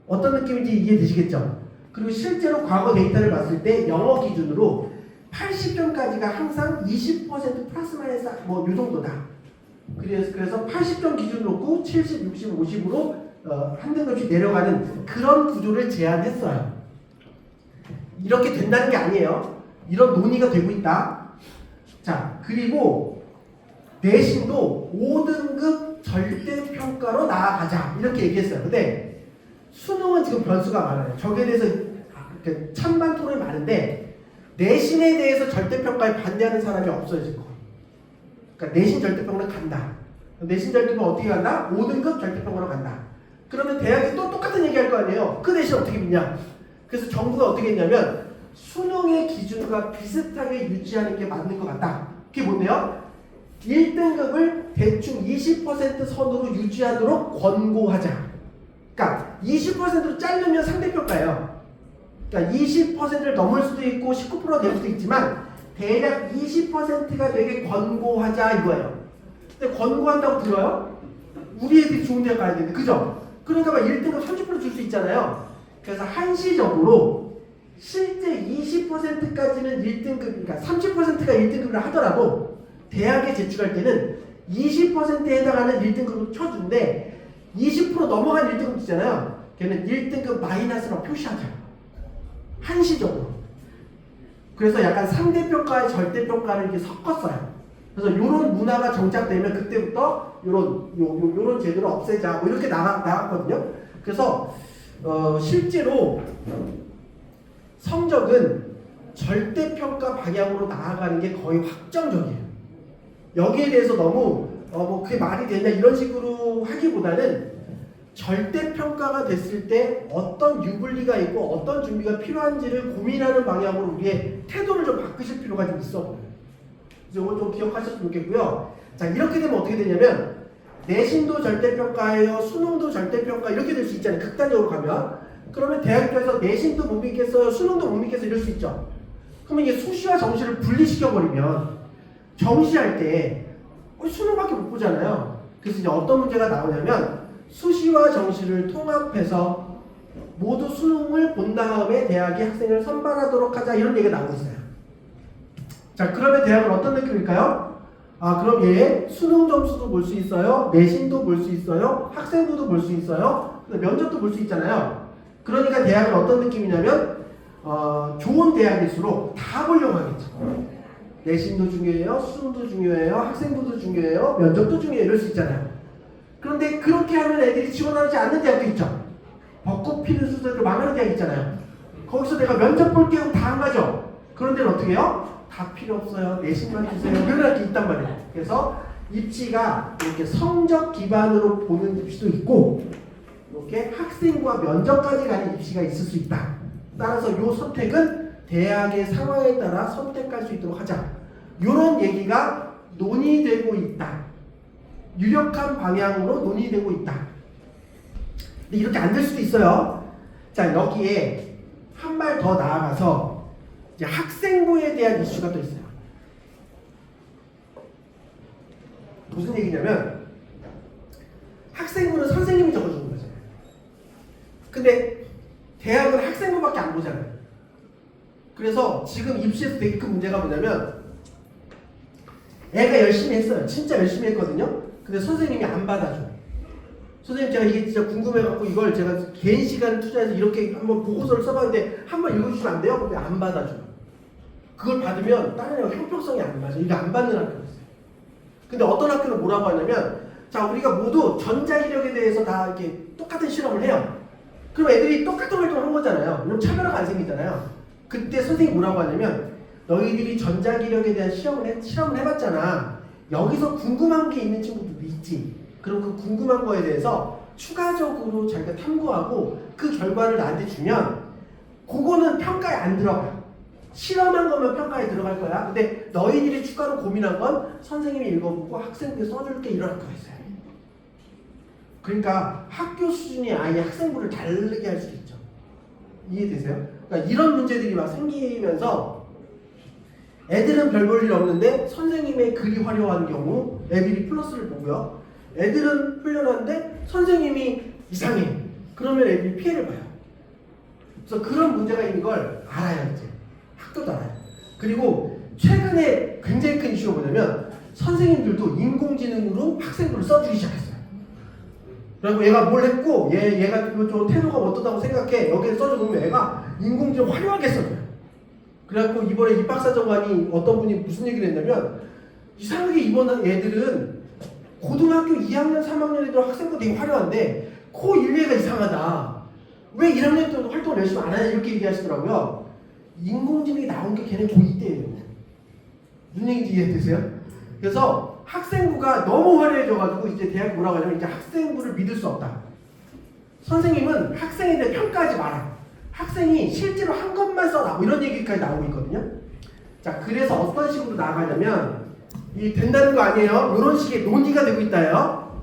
어떤 느낌인지 이해되시겠죠? 그리고 실제로 과거 데이터를 봤을 때 영어 기준으로 80점까지가 항상 20% 플러스 마이너스 뭐 요 정도다. 그래서 80점 기준 놓고 70, 60, 50으로 한 등급씩 내려가는 그런 구조를 제안했어요. 이렇게 된다는 게 아니에요. 이런 논의가 되고 있다. 자, 그리고 내신도 5등급 절대평가로 나아가자 이렇게 얘기했어요. 근데 수능은 지금 변수가 많아요. 저기에 대해서 찬반 토론이 많은데 내신에 대해서 절대평가에 반대하는 사람이 없어질 거예요. 그러니까 내신 절대평가는 간다. 내신 절대평가 어떻게 간다? 5등급 절대평가로 간다. 그러면 대학이 또 똑같은 얘기 할 거 아니에요. 그 내신 어떻게 믿냐? 그래서 정부가 어떻게 했냐면 수능의 기준과 비슷하게 유지하는 게 맞는 것 같다. 그게 뭔데요? 1등급을 대충 20% 선으로 유지하도록 권고하자. 그러니까 20%로 자르면 상대평가예요. 그러니까 20%를 넘을 수도 있고 19%가 될 수도 있지만 대략 20%가 되게 권고하자 이거예요. 근데 권고한다고 들어요? 우리 애들이 좋은 데 가야 되는데, 그죠? 그러니까 막 1등급 30% 줄 수 있잖아요. 그래서 한시적으로 실제 20%까지는 1등급, 그러니까 30%가 1등급을 하더라도 대학에 제출할 때는 20%에 해당하는 1등급을 쳐준대. 20% 넘어간 1등급 있잖아요. 걔는 1등급 마이너스로 표시하자. 한시적으로. 그래서 약간 상대평가와 절대평가를 이렇게 섞었어요. 그래서 이런 문화가 정착되면 그때부터 요런 제도를 없애자 뭐 이렇게 나갔거든요. 그래서 실제로 성적은 절대평가 방향으로 나아가는 게 거의 확정적이에요. 여기에 대해서 너무 뭐 그게 말이 되냐 이런 식으로 하기보다는 절대평가가 됐을 때 어떤 유불리가 있고 어떤 준비가 필요한지를 고민하는 방향으로 우리의 태도를 좀 바꾸실 필요가 좀 있어 보여요. 그래서 이걸 좀 기억하셨으면 좋겠고요. 자, 이렇게 되면 어떻게 되냐면 내신도 절대평가예요, 수능도 절대평가 이렇게 될 수 있잖아요. 극단적으로 가면. 그러면 대학교에서 내신도 못 믿겠어요, 수능도 못 믿겠어요 이럴 수 있죠. 그러면 이게 수시와 정시를 분리시켜버리면 정시할 때 수능밖에 못 보잖아요. 그래서 이제 어떤 문제가 나오냐면 수시와 정시를 통합해서 모두 수능을 본 다음에 대학이 학생을 선발하도록 하자 이런 얘기가 나오고 있어요. 자, 그러면 대학은 어떤 느낌일까요? 아, 그럼 얘 수능 점수도 볼 수 있어요, 내신도 볼 수 있어요, 학생부도 볼 수 있어요, 면접도 볼 수 있잖아요. 그러니까 대학은 어떤 느낌이냐면 좋은 대학일수록 다 보려고 하겠죠. 내신도 중요해요, 수능도 중요해요, 학생부도 중요해요, 면접도 중요해요 이럴 수 있잖아요. 그런데 그렇게 하면 애들이 지원하지 않는 대학도 있죠. 벚꽃 피는 수술을 망하는 대학 있잖아요. 거기서 내가 면접 볼게요 다 안 가죠. 그런 데는 어떻게 해요? 다 필요 없어요, 내신만 주세요 이런 게 있단 말이에요. 그래서 입시가 이렇게 성적 기반으로 보는 입시도 있고 이렇게 학생과 면접까지 가는 입시가 있을 수 있다. 따라서 이 선택은 대학의 상황에 따라 선택할 수 있도록 하자. 이런 얘기가 논의되고 있다. 유력한 방향으로 논의되고 있다. 근데 이렇게 안 될 수도 있어요. 자, 여기에 한 발 더 나아가서 이제 학생부에 대한 이슈가 또 있어요. 무슨 얘기냐면 학생부는 선생님이 적어주는 거잖아요. 근데 대학은 학생부밖에 안 보잖아요. 그래서 지금 입시에서 되게 큰 문제가 뭐냐면 애가 열심히 했어요. 진짜 열심히 했거든요. 근데 선생님이 안 받아줘. 선생님 제가 이게 진짜 궁금해갖고 이걸 제가 개인 시간 투자해서 이렇게 한번 보고서를 써봤는데 한번 읽어주시면 안 돼요? 근데 안 받아줘요. 그걸 받으면 다른 애가 형평성이 안 맞아요. 이거 안 받는 학교가 있어요. 근데 어떤 학교는 뭐라고 하냐면 자, 우리가 모두 전자기력에 대해서 다 이렇게 똑같은 실험을 해요. 그럼 애들이 똑같은 활동을 한 거잖아요. 그럼 차별화가 안 생기잖아요. 그때 선생님이 뭐라고 하냐면 너희들이 전자기력에 대한 실험을 해봤잖아. 여기서 궁금한 게 있는 친구들도 있지. 그럼 그 궁금한 거에 대해서 추가적으로 자기가 탐구하고 그 결과를 나한테 주면 그거는 평가에 안 들어가. 실험한 거면 평가에 들어갈 거야. 근데 너희들이 추가로 고민한 건 선생님이 읽어보고 학생부에 써줄게 이런 학교가 있어요. 그러니까 학교 수준이 아예 학생부를 다르게 할 수도 있죠. 이해되세요? 그러니까 이런 문제들이 막 생기면서 애들은 별 볼 일 없는데 선생님의 글이 화려한 경우 애들이 플러스를 보고요. 애들은 훈련하는데 선생님이 이상해. 그러면 애들이 피해를 봐요. 그래서 그런 문제가 있는 걸 알아요. 이제 학교도 알아요. 그리고 최근에 굉장히 큰 이슈가 뭐냐면 선생님들도 인공지능으로 학생부를 써주기 시작했어요. 그리고 얘가 뭘 했고 얘가 좀 태도가 어떠다고 생각해. 여기에 써주면 애가 인공지능 화려하게 써줘요. 그래갖고 이번에 입학사정관이 어떤 분이 무슨 얘기를 했냐면 이상하게 이번 애들은 고등학교 2학년, 3학년 애들 학생부 되게 화려한데 고1, 2가 이상하다. 왜 1학년 때도 활동을 열심히 안 하냐 이렇게 얘기하시더라고요. 인공지능이 나온 게 걔네 고2 때예요. 무슨 얘기인지 이해되세요? 그래서 학생부가 너무 화려해져가지고 이제 대학 뭐라고 하냐면 이제 학생부를 믿을 수 없다. 선생님은 학생에 대해 평가하지 마라. 학생이 실제로 한 것만 써라. 뭐 이런 얘기까지 나오고 있거든요. 자, 그래서 어떤 식으로 나가냐면 이 된다는 거 아니에요. 이런 식의 논의가 되고 있다요.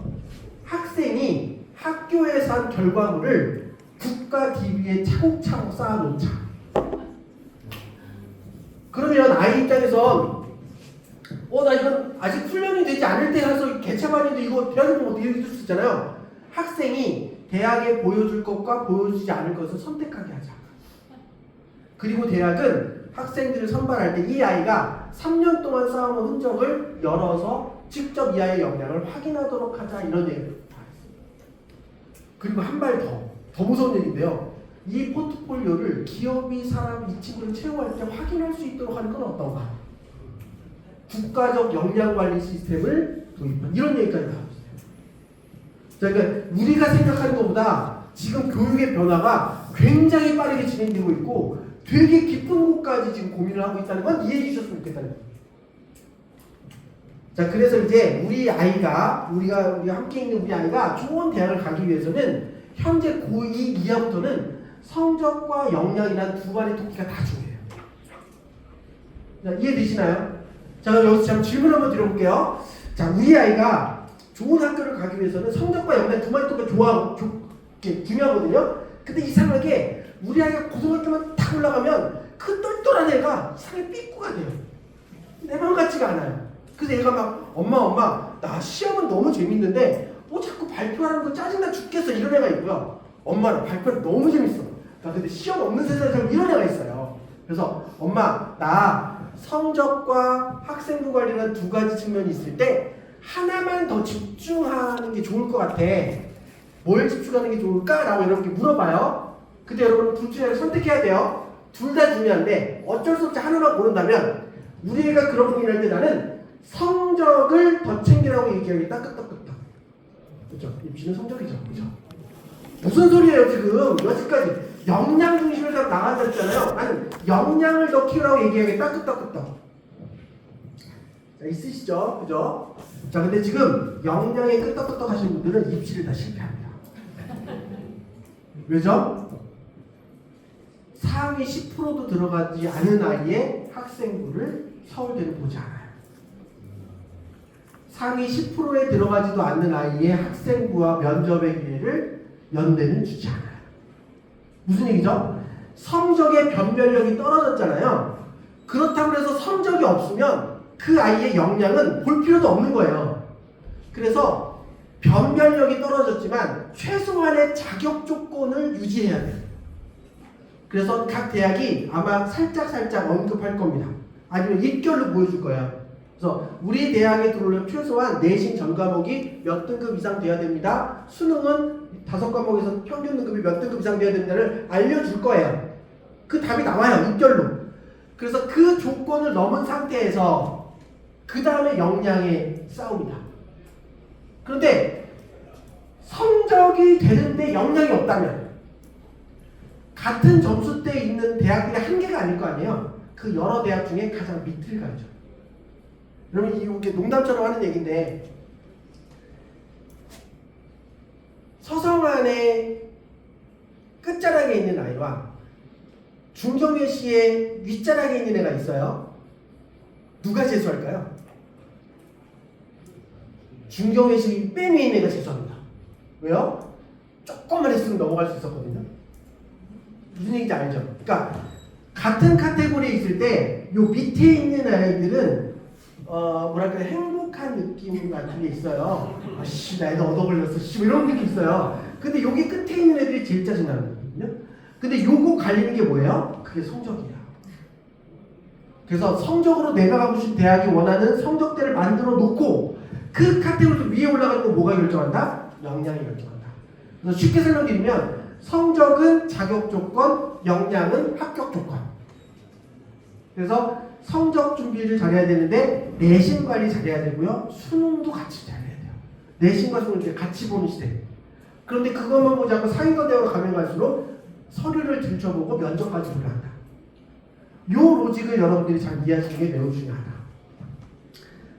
학생이 학교에서 한 결과물을 국가 DB에 차곡차곡 쌓아놓자. 그러면 아이 입장에선 나 이건 아직 훈련이 되지 않을 때 해서 개차반인데 이거 대학에 보면 어떻게 해줄 수 있잖아요. 학생이 대학에 보여줄 것과 보여주지 않을 것을 선택하게 하자. 그리고 대학은 학생들을 선발할 때 이 아이가 3년 동안 쌓아온 흔적을 열어서 직접 이 아이의 역량을 확인하도록 하자, 이런 얘기를 다 했어요. 그리고 한 발 더 무서운 얘기인데요. 이 포트폴리오를 기업이 이 친구를 채용할 때 확인할 수 있도록 하는 건 어떤가? 국가적 역량관리 시스템을 도입한, 이런 얘기까지 나오고 있어요. 자, 그러니까 우리가 생각하는 것보다 지금 교육의 변화가 굉장히 빠르게 진행되고 있고 되게 깊은 곳까지 지금 고민을 하고 있다는 건 이해해 주셨으면 좋겠다는 거예요. 자, 그래서 이제 우리가 함께 있는 우리 아이가 좋은 대학을 가기 위해서는 현재 고2 이하부터는 성적과 역량이라는 두 마리 토끼가 다 중요해요. 자, 이해되시나요? 자, 그럼 여기서 잠깐 질문 한번 드려볼게요. 자, 우리 아이가 좋은 학교를 가기 위해서는 성적과 역량 두 마리 토끼가 중요하거든요. 근데 이상하게 우리 아이가 고등학교만 딱 올라가면 그 똘똘한 애가 이상하게 삐꾸가 돼요. 내 맘 같지가 않아요. 그래서 얘가 막 엄마 나 시험은 너무 재밌는데 자꾸 발표하는 거 짜증나 죽겠어, 이런 애가 있고요. 엄마는 발표는 너무 재밌어, 나 근데 시험 없는 세상에 살고, 이런 애가 있어요. 그래서 엄마, 나 성적과 학생부 관리라는 두 가지 측면이 있을 때 하나만 더 집중하는 게 좋을 것 같아. 뭘 집중하는 게 좋을까? 라고 이렇게 물어봐요. 근데 여러분 둘 중에 선택해야 돼요. 둘 다 중요한데 어쩔 수 없이 하나만 고른다면 우리 애가 그런 고민할 때 나는 성적을 더 챙기라고 얘기하겠다. 끄떡끄떡. 그렇죠? 입시는 성적이죠. 그렇죠? 무슨 소리예요 지금? 여기까지 역량 중심에서 나간다 했잖아요. 나는 역량을 더 키우라고 얘기하겠다. 끄떡끄떡. 자, 있으시죠? 그죠? 자, 근데 지금 역량에 끄떡끄떡 하시는 분들은 입시를 다 실패합니다. 왜죠? 상위 10%도 들어가지 않은 아이의 학생부를 서울대는 보지 않아요. 상위 10%에 들어가지도 않는 아이의 학생부와 면접의 기회를 연대는 주지 않아요. 무슨 얘기죠? 성적의 변별력이 떨어졌잖아요. 그렇다고 해서 성적이 없으면 그 아이의 역량은 볼 필요도 없는 거예요. 그래서 변별력이 떨어졌지만 최소한의 자격 조건을 유지해야 돼요. 그래서 각 대학이 아마 살짝 언급할 겁니다. 아니면 입결로 보여줄 거예요. 그래서 우리 대학에 들어오려면 최소한 내신 전 과목이 몇 등급 이상 돼야 됩니다. 수능은 5과목에서 평균 등급이 몇 등급 이상 돼야 된다를 알려줄 거예요. 그 답이 나와요, 입결로. 그래서 그 조건을 넘은 상태에서 그 다음에 역량의 싸움이다. 그런데 성적이 되는데 역량이 없다면 같은 점수대에 있는 대학들이 한계가 아닐 거 아니에요. 그 여러 대학 중에 가장 밑을 가죠. 여러분 이게 농담처럼 하는 얘기인데 서성안의 끝자락에 있는 아이와 중경외시의 윗자락에 있는 애가 있어요. 누가 재수할까요? 중경외시 맨 위에 있는 애가 재수합니다. 왜요? 조금만 했으면 넘어갈 수 있었거든요. 무슨 얘기인지 알죠? 그러니까 같은 카테고리에 있을 때 요 밑에 있는 아이들은 뭐랄까 행복한 느낌 같은 게 있어요. 씨, 나 애도 얻어 걸렸어. 씨, 이런 느낌 있어요. 근데 여기 끝에 있는 애들이 제일 짜증나는 거거든요. 근데 요거 갈리는 게 뭐예요? 그게 성적이야. 그래서 성적으로 내가 가고 싶은 대학이 원하는 성적대를 만들어 놓고 그 카테고리 위에 올라가는 거 뭐가 결정한다? 역량이 결정한다. 그래서 쉽게 설명드리면 성적은 자격 조건, 역량은 합격 조건. 그래서 성적 준비를 잘해야 되는데 내신 관리 잘해야 되고요. 수능도 같이 잘해야 돼요. 내신과 수능을 같이 보는 시대. 그런데 그것만 보지 않고 상위권대학으로 가면 갈수록 서류를 들춰보고 면접까지 올라간다. 이 로직을 여러분들이 잘 이해하시는 게 매우 중요하다.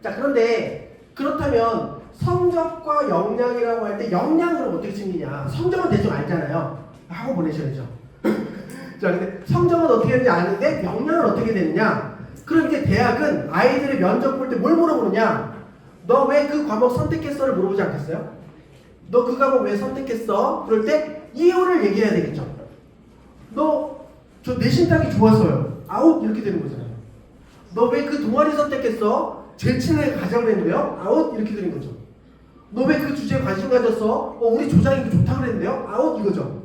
자, 그런데 그렇다면 성적과 역량이라고 할 때 역량을 어떻게 챙기냐? 성적은 대충 알잖아요. 하고 보내셔야죠. 자, 근데 성적은 어떻게 되는지 아는데 역량은 어떻게 되느냐? 그럼 이제 대학은 아이들의 면접 볼 때 뭘 물어보느냐? 너 왜 그 과목 선택했어를 물어보지 않겠어요? 너 그 과목 왜 선택했어? 그럴 때 이유를 얘기해야 되겠죠. 너 저 내신 따기 좋았어요. 아웃 이렇게 되는 거잖아요. 너 왜 그 동아리 선택했어? 제일 친한 애가 가자고 그랬는데요? 아웃 이렇게 드린 거죠. 너 왜 그 주제에 관심 가졌어? 우리 조장이 그 좋다고 그랬는데요? 아웃 이거죠.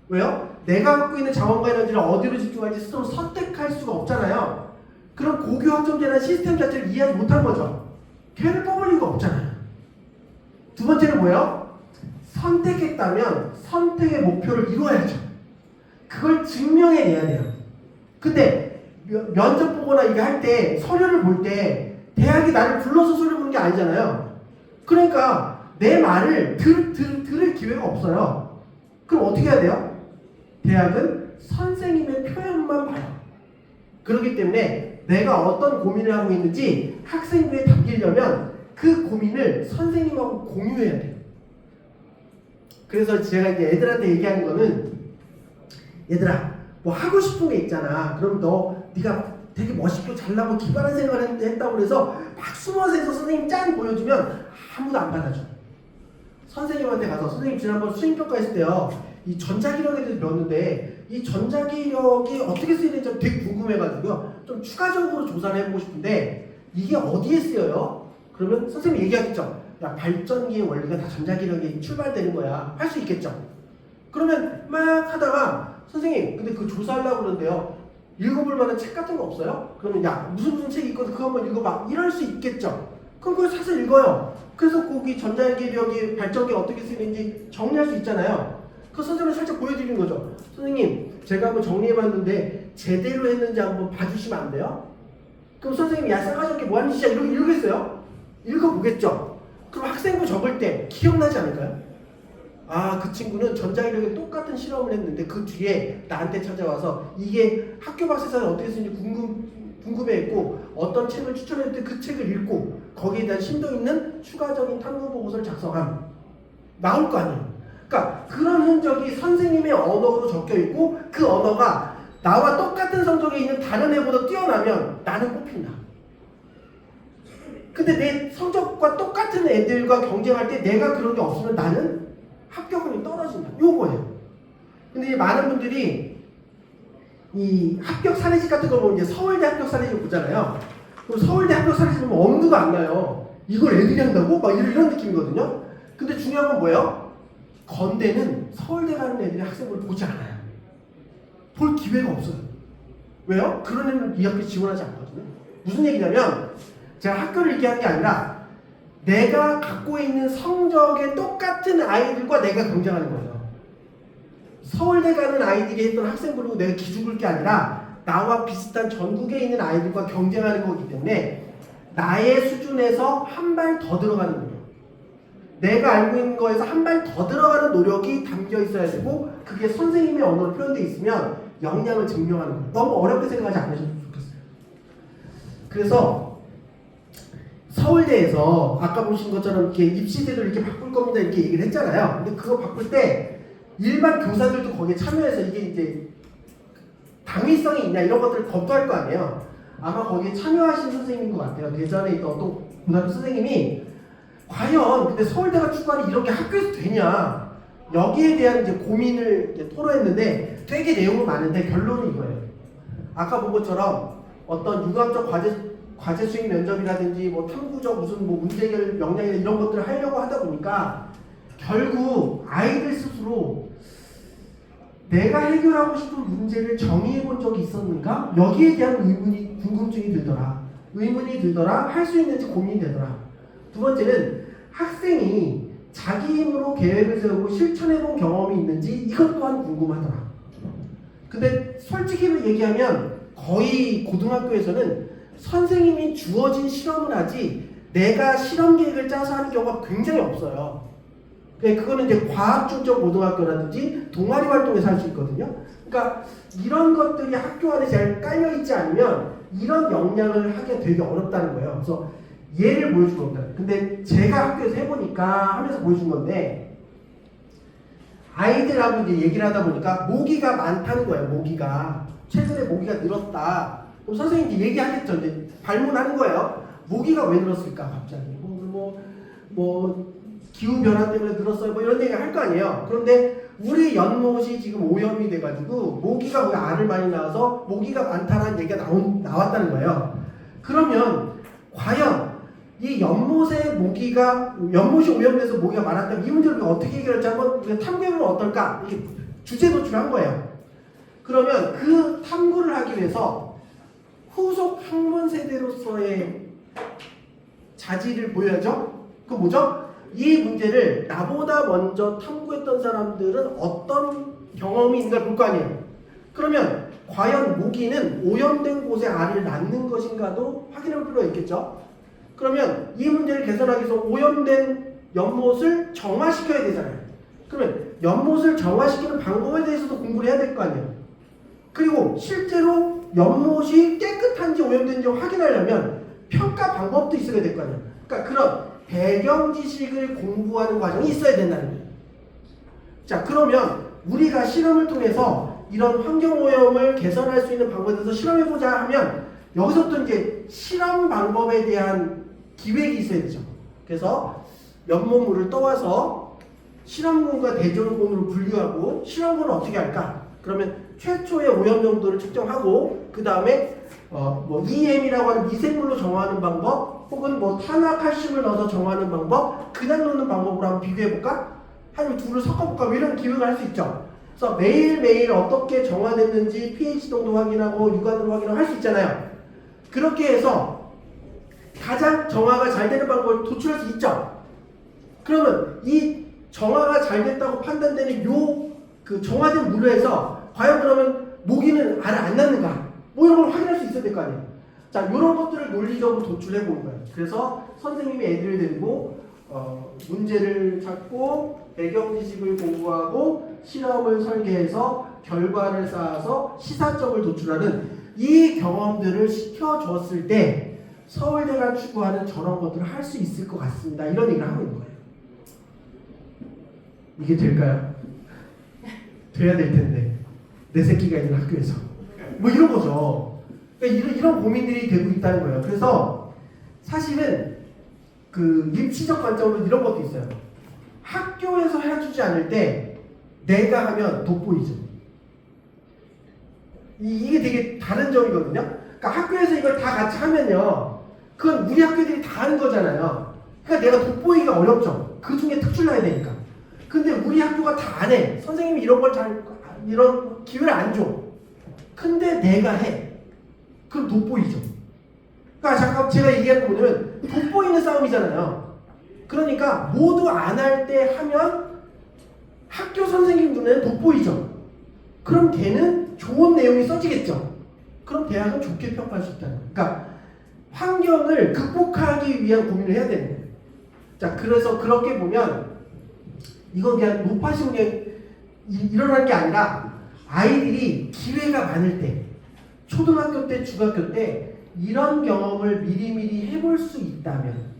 왜요? 내가 갖고 있는 자원과 에너지를 어디로 집중할지 스스로 선택할 수가 없잖아요. 그럼 고교 학점제라는 시스템 자체를 이해하지 못한 거죠. 걔를 뽑을 리가 없잖아요. 두 번째는 뭐예요? 선택했다면 선택의 목표를 이루어야죠. 그걸 증명해내야 돼요. 근데 면접 보거나 이거 할 때 서류를 볼 때 대학이 나를 불러서 서류 보는 게 아니잖아요. 그러니까 내 말을 들을 기회가 없어요. 그럼 어떻게 해야 돼요? 대학은 선생님의 표현만 봐요. 그렇기 때문에 내가 어떤 고민을 하고 있는지 학생부에 담기려면 그 고민을 선생님하고 공유해야 돼요. 그래서 제가 이제 애들한테 얘기하는 거는 얘들아 뭐 하고 싶은 게 있잖아. 그럼 네가 되게 멋있고 잘나고 기발한 생각을 했다고 그래서 막 숨어서 해서 선생님 짠 보여주면 아무도 안 받아줘. 선생님한테 가서 선생님 지난번 수행평가 했을 때요 이 전자기력에 대해서 배웠는데 이 전자기력이 어떻게 쓰이는지 되게 궁금해가지고요 좀 추가적으로 조사를 해보고 싶은데 이게 어디에 쓰여요? 그러면 선생님이 얘기하겠죠. 야 발전기의 원리가 다 전자기력에 출발되는 거야. 할 수 있겠죠. 그러면 막 하다가 선생님 근데 그 조사하려고 그러는데요 읽어볼 만한 책 같은 거 없어요? 그러면 야 무슨 책 있거든 그거 한번 읽어봐 이럴 수 있겠죠. 그럼 그걸 사서 읽어요. 그래서 거기 전자기력이 발전기가 어떻게 쓰이는지 정리할 수 있잖아요. 그 선생님을 살짝 보여드리는 거죠. 선생님 제가 한번 정리해봤는데 제대로 했는지 한번 봐주시면 안 돼요? 그럼 선생님이 야 싸가지 없게 뭐하는 짓이야 이러고 읽겠어요? 읽어보겠죠. 그럼 학생부 적을 때 기억나지 않을까요? 아, 그 친구는 전자기력에 똑같은 실험을 했는데 그 뒤에 나한테 찾아와서 이게 학교 박사사는 어떻게 쓰는지 궁금해했고 어떤 책을 추천했을 때 그 책을 읽고 거기에 대한 심도 있는 추가적인 탐구 보고서를 작성함. 나올 거 아니에요. 그러니까 그런 흔적이 선생님의 언어로 적혀 있고 그 언어가 나와 똑같은 성적에 있는 다른 애보다 뛰어나면 나는 뽑힌다. 근데 내 성적과 똑같은 애들과 경쟁할 때 내가 그런 게 없으면 나는 합격률이 떨어진다. 요거예요. 근데 이제 많은 분들이 이 합격 사례집 같은 거 보면 이제 서울대 합격 사례집 보잖아요. 그럼 서울대 합격 사례집 보면 엄두가 안 나요. 이걸 애들이 한다고? 막 이런 느낌이거든요. 근데 중요한 건 뭐예요? 건대는 서울대 가는 애들이 학생부를 보지 않아요. 볼 기회가 없어요. 왜요? 그런 애는 이 학교에 지원하지 않거든요. 무슨 얘기냐면 제가 학교를 얘기하는 게 아니라 내가 갖고 있는 성적에 똑같은 아이들과 내가 경쟁하는 거예요. 서울대 가는 아이들이 했던 학생부를 내가 기죽을 게 아니라 나와 비슷한 전국에 있는 아이들과 경쟁하는 거기 때문에 나의 수준에서 한 발 더 들어가는 거예요. 내가 알고 있는 거에서 한 발 더 들어가는 노력이 담겨 있어야 되고 그게 선생님의 언어로 표현되어 있으면 역량을 증명하는 거예요. 너무 어렵게 생각하지 않으셨으면 좋겠어요. 그래서 서울대에서 아까 보신 것처럼 이렇게 입시제도를 이렇게 바꿀 겁니다 이렇게 얘기를 했잖아요. 근데 그거 바꿀 때 일반 교사들도 거기에 참여해서 이게 이제 당위성이 있냐 이런 것들을 검토할 거 아니에요. 아마 거기에 참여하신 선생님인 것 같아요. 대전에 있던 어떤 고등학교 선생님이 과연 근데 서울대가 추구하는 이런 게 학교에서 되냐 여기에 대한 이제 고민을 이제 토로했는데 되게 내용은 많은데 결론은 이거예요. 아까 본 것처럼 어떤 융합적 과제 수행 면접이라든지 뭐 탐구적 무슨 뭐 문제 해결 역량이나 이런 것들을 하려고 하다 보니까 결국 아이들 스스로 내가 해결하고 싶은 문제를 정의해 본 적이 있었는가? 여기에 대한 궁금증이 들더라. 할 수 있는지 고민이 되더라. 두 번째는 학생이 자기 힘으로 계획을 세우고 실천해 본 경험이 있는지 이것 또한 궁금하더라. 근데 솔직히 얘기하면 거의 고등학교에서는 선생님이 주어진 실험을 하지 내가 실험 계획을 짜서 하는 경우가 굉장히 없어요. 그거는 이제 과학중점 고등학교라든지 동아리 활동에서 할 수 있거든요. 그러니까 이런 것들이 학교 안에 잘 깔려있지 않으면 이런 역량을 하기가 되게 어렵다는 거예요. 그래서 예를 보여준 겁니다. 근데 제가 학교에서 해보니까 하면서 보여준 건데 아이들하고 이제 얘기를 하다 보니까 모기가 많다는 거예요. 모기가 최근에 모기가 늘었다. 그럼 선생님이 얘기하겠죠. 이제 발문하는 거예요. 모기가 왜 늘었을까 갑자기 뭐 기후 변화 때문에 늘었어요. 뭐 이런 얘기 할 거 아니에요. 그런데 우리 연못이 지금 오염이 돼가지고 모기가 거기 알을 많이 낳아서 모기가 많다는 얘기가 나왔다는 거예요. 그러면 과연 이 연못이 오염돼서 모기가 많았다면 이 문제를 우리가 어떻게 해결할지 한번 우리가 탐구해보면 어떨까? 이렇게 주제 도출한 거예요. 그러면 그 탐구를 하기 위해서 후속 학문 세대로서의 자질을 보여야죠. 그 뭐죠? 이 문제를 나보다 먼저 탐구했던 사람들은 어떤 경험이 있는가 볼 거 아니에요. 그러면 과연 모기는 오염된 곳에 알을 낳는 것인가도 확인해 볼 필요가 있겠죠. 그러면 이 문제를 개선하기 위해서 오염된 연못을 정화시켜야 되잖아요. 그러면 연못을 정화시키는 방법에 대해서도 공부를 해야 될 거 아니에요. 그리고 실제로 연못이 깨끗한지 오염된지 확인하려면 평가 방법도 있어야 될 거 아니에요. 그러니까 그런 배경 지식을 공부하는 과정이 있어야 된다는 거예요. 자, 그러면 우리가 실험을 통해서 이런 환경 오염을 개선할 수 있는 방법에 대해서 실험해보자 하면 여기서부터 이제 실험 방법에 대한 기획이 있어야 되죠. 그래서 연못물을 떠와서 실험군과 대전군으로 분류하고 실험군을 어떻게 할까? 그러면 최초의 오염 정도를 측정하고 그 다음에 EM이라고 하는 미생물로 정화하는 방법 혹은 탄화칼슘을 넣어서 정화하는 방법 그냥 넣는 방법으로 한번 비교해볼까? 아니면 둘을 섞어볼까? 이런 기획을 할 수 있죠. 그래서 매일매일 어떻게 정화됐는지 pH 정도 확인하고 육안으로 확인하고 할 수 있잖아요. 그렇게 해서 가장 정화가 잘 되는 방법을 도출할 수 있죠. 그러면 이 정화가 잘 됐다고 판단되는 그 정화된 물에서 과연 그러면 모기는 알을 안 낳는가? 이런 걸 확인할 수 있어야 될 거 아니에요. 자, 이런 것들을 논리적으로 도출해 보는 거예요. 그래서 선생님이 애들을 데리고 문제를 찾고 배경 지식을 공부하고 실험을 설계해서 결과를 쌓아서 시사점을 도출하는 이 경험들을 시켜줬을 때 서울대가 추구하는 저런 것들을 할 수 있을 것 같습니다. 이런 얘기를 하고 있는 거예요. 이게 될까요? 돼야 될 텐데 내 새끼가 있는 학교에서 이런 거죠. 그러니까 이런 고민들이 되고 있다는 거예요. 그래서 사실은 그 입시적 관점으로 이런 것도 있어요. 학교에서 해주지 않을 때 내가 하면 돋보이죠. 이게 되게 다른 점이거든요. 그러니까 학교에서 이걸 다 같이 하면요, 그건 우리 학교들이 다 하는 거잖아요. 그러니까 내가 돋보이기가 어렵죠. 그 중에 특출을 해야 되니까. 근데 우리 학교가 다 안 해. 선생님이 이런 기회를 안 줘. 근데 내가 해. 그럼 돋보이죠. 그러니까 잠깐 제가 얘기하는 건 뭐냐면 돋보이는 싸움이잖아요. 그러니까 모두 안 할 때 하면 학교 선생님 눈에는 돋보이죠. 그럼 걔는 좋은 내용이 써지겠죠. 그럼 대학은 좋게 평가할 수 있다는 거예요. 그러니까 환경을 극복하기 위한 고민을 해야 되는 거예요. 자, 그래서 그렇게 보면 이건 그냥 노파심에 일어날 게 아니라 아이들이 기회가 많을 때, 초등학교 때, 중학교 때 이런 경험을 미리미리 해볼 수 있다면,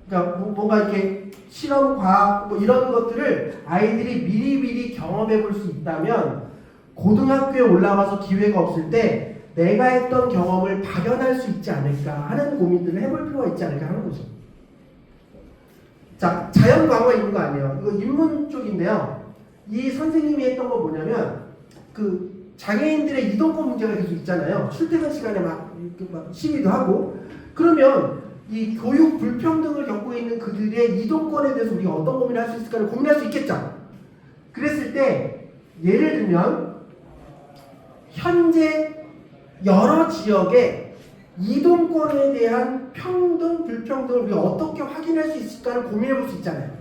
그러니까 뭔가 이렇게 실험, 과학 이런 것들을 아이들이 미리미리 경험해 볼 수 있다면 고등학교에 올라와서 기회가 없을 때 내가 했던 경험을 발견할 수 있지 않을까 하는 고민들을 해볼 필요가 있지 않을까 하는 거죠. 자, 자연광화 있는 거 아니에요. 이거 인문 쪽인데요. 이 선생님이 했던 거 뭐냐면 그 장애인들의 이동권 문제가 계속 있잖아요. 출퇴근 시간에 막 시위도 하고. 그러면 이 교육 불평등을 겪고 있는 그들의 이동권에 대해서 우리가 어떤 고민을 할 수 있을까를 고민할 수 있겠죠. 그랬을 때 예를 들면 현재 여러 지역의 이동권에 대한 평등, 불평등을 우리가 어떻게 확인할 수 있을까를 고민해 볼 수 있잖아요.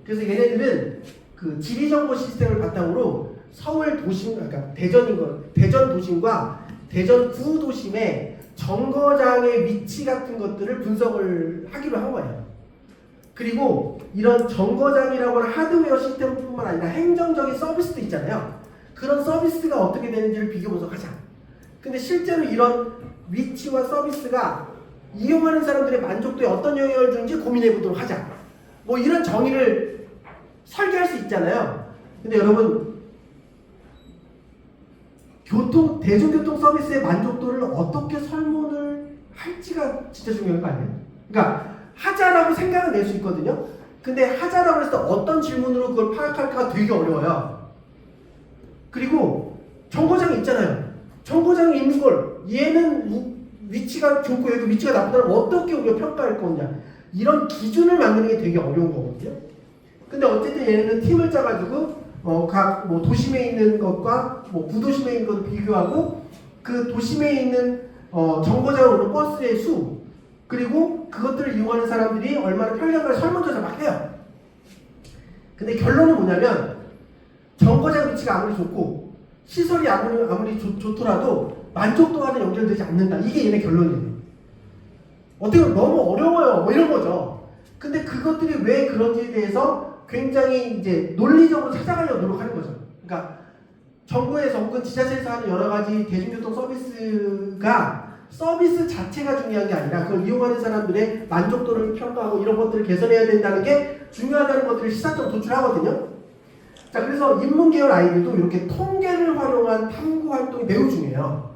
그래서 얘네들은 그 지리정보 시스템을 바탕으로 서울 도심, 그러니까 대전 도심과 대전 구도심의 정거장의 위치 같은 것들을 분석을 하기로 한 거예요. 그리고 이런 정거장이라고 하는 하드웨어 시스템뿐만 아니라 행정적인 서비스도 있잖아요. 그런 서비스가 어떻게 되는지를 비교 분석하자. 근데 실제로 이런 위치와 서비스가 이용하는 사람들의 만족도에 어떤 영향을 주는지 고민해 보도록 하자. 이런 정의를 설계할 수 있잖아요. 근데 여러분, 대중교통 서비스의 만족도를 어떻게 설문을 할지가 진짜 중요한 거 아니에요? 그러니까 하자라고 생각은 낼 수 있거든요. 근데 하자라고 해서 어떤 질문으로 그걸 파악할까 되게 어려워요. 그리고 정거장이 있잖아요. 정거장에 있는 걸 얘는 위치가 좋고 얘도 위치가 나쁘다면 어떻게 우리가 평가할 거냐, 이런 기준을 만드는 게 되게 어려운 거거든요. 근데 어쨌든 얘네는 팀을 짜가지고 각 뭐 도심에 있는 것과 뭐 구도심에 있는 것을 비교하고 그 도심에 있는 정거장으로 오는 버스의 수, 그리고 그것들을 이용하는 사람들이 얼마나 편리한가를 설문조사 막 해요. 근데 결론은 뭐냐면 정거장 위치가 아무리 좋고 시설이 아무리 좋더라도 만족도와는 연결되지 않는다. 이게 얘네 결론이에요. 어떻게 보면 너무 어려워요. 뭐 이런 거죠. 근데 그것들이 왜 그런지에 대해서 굉장히 이제 논리적으로 찾아가려고 노력하는 거죠. 그러니까 정부에서 혹은 지자체에서 하는 여러 가지 대중교통 서비스가 서비스 자체가 중요한 게 아니라 그걸 이용하는 사람들의 만족도를 평가하고 이런 것들을 개선해야 된다는 게 중요하다는 것들을 시사적으로 도출하거든요. 자, 그래서 인문계열 아이들도 이렇게 통계를 활용한 탐구 활동이 매우 중요해요.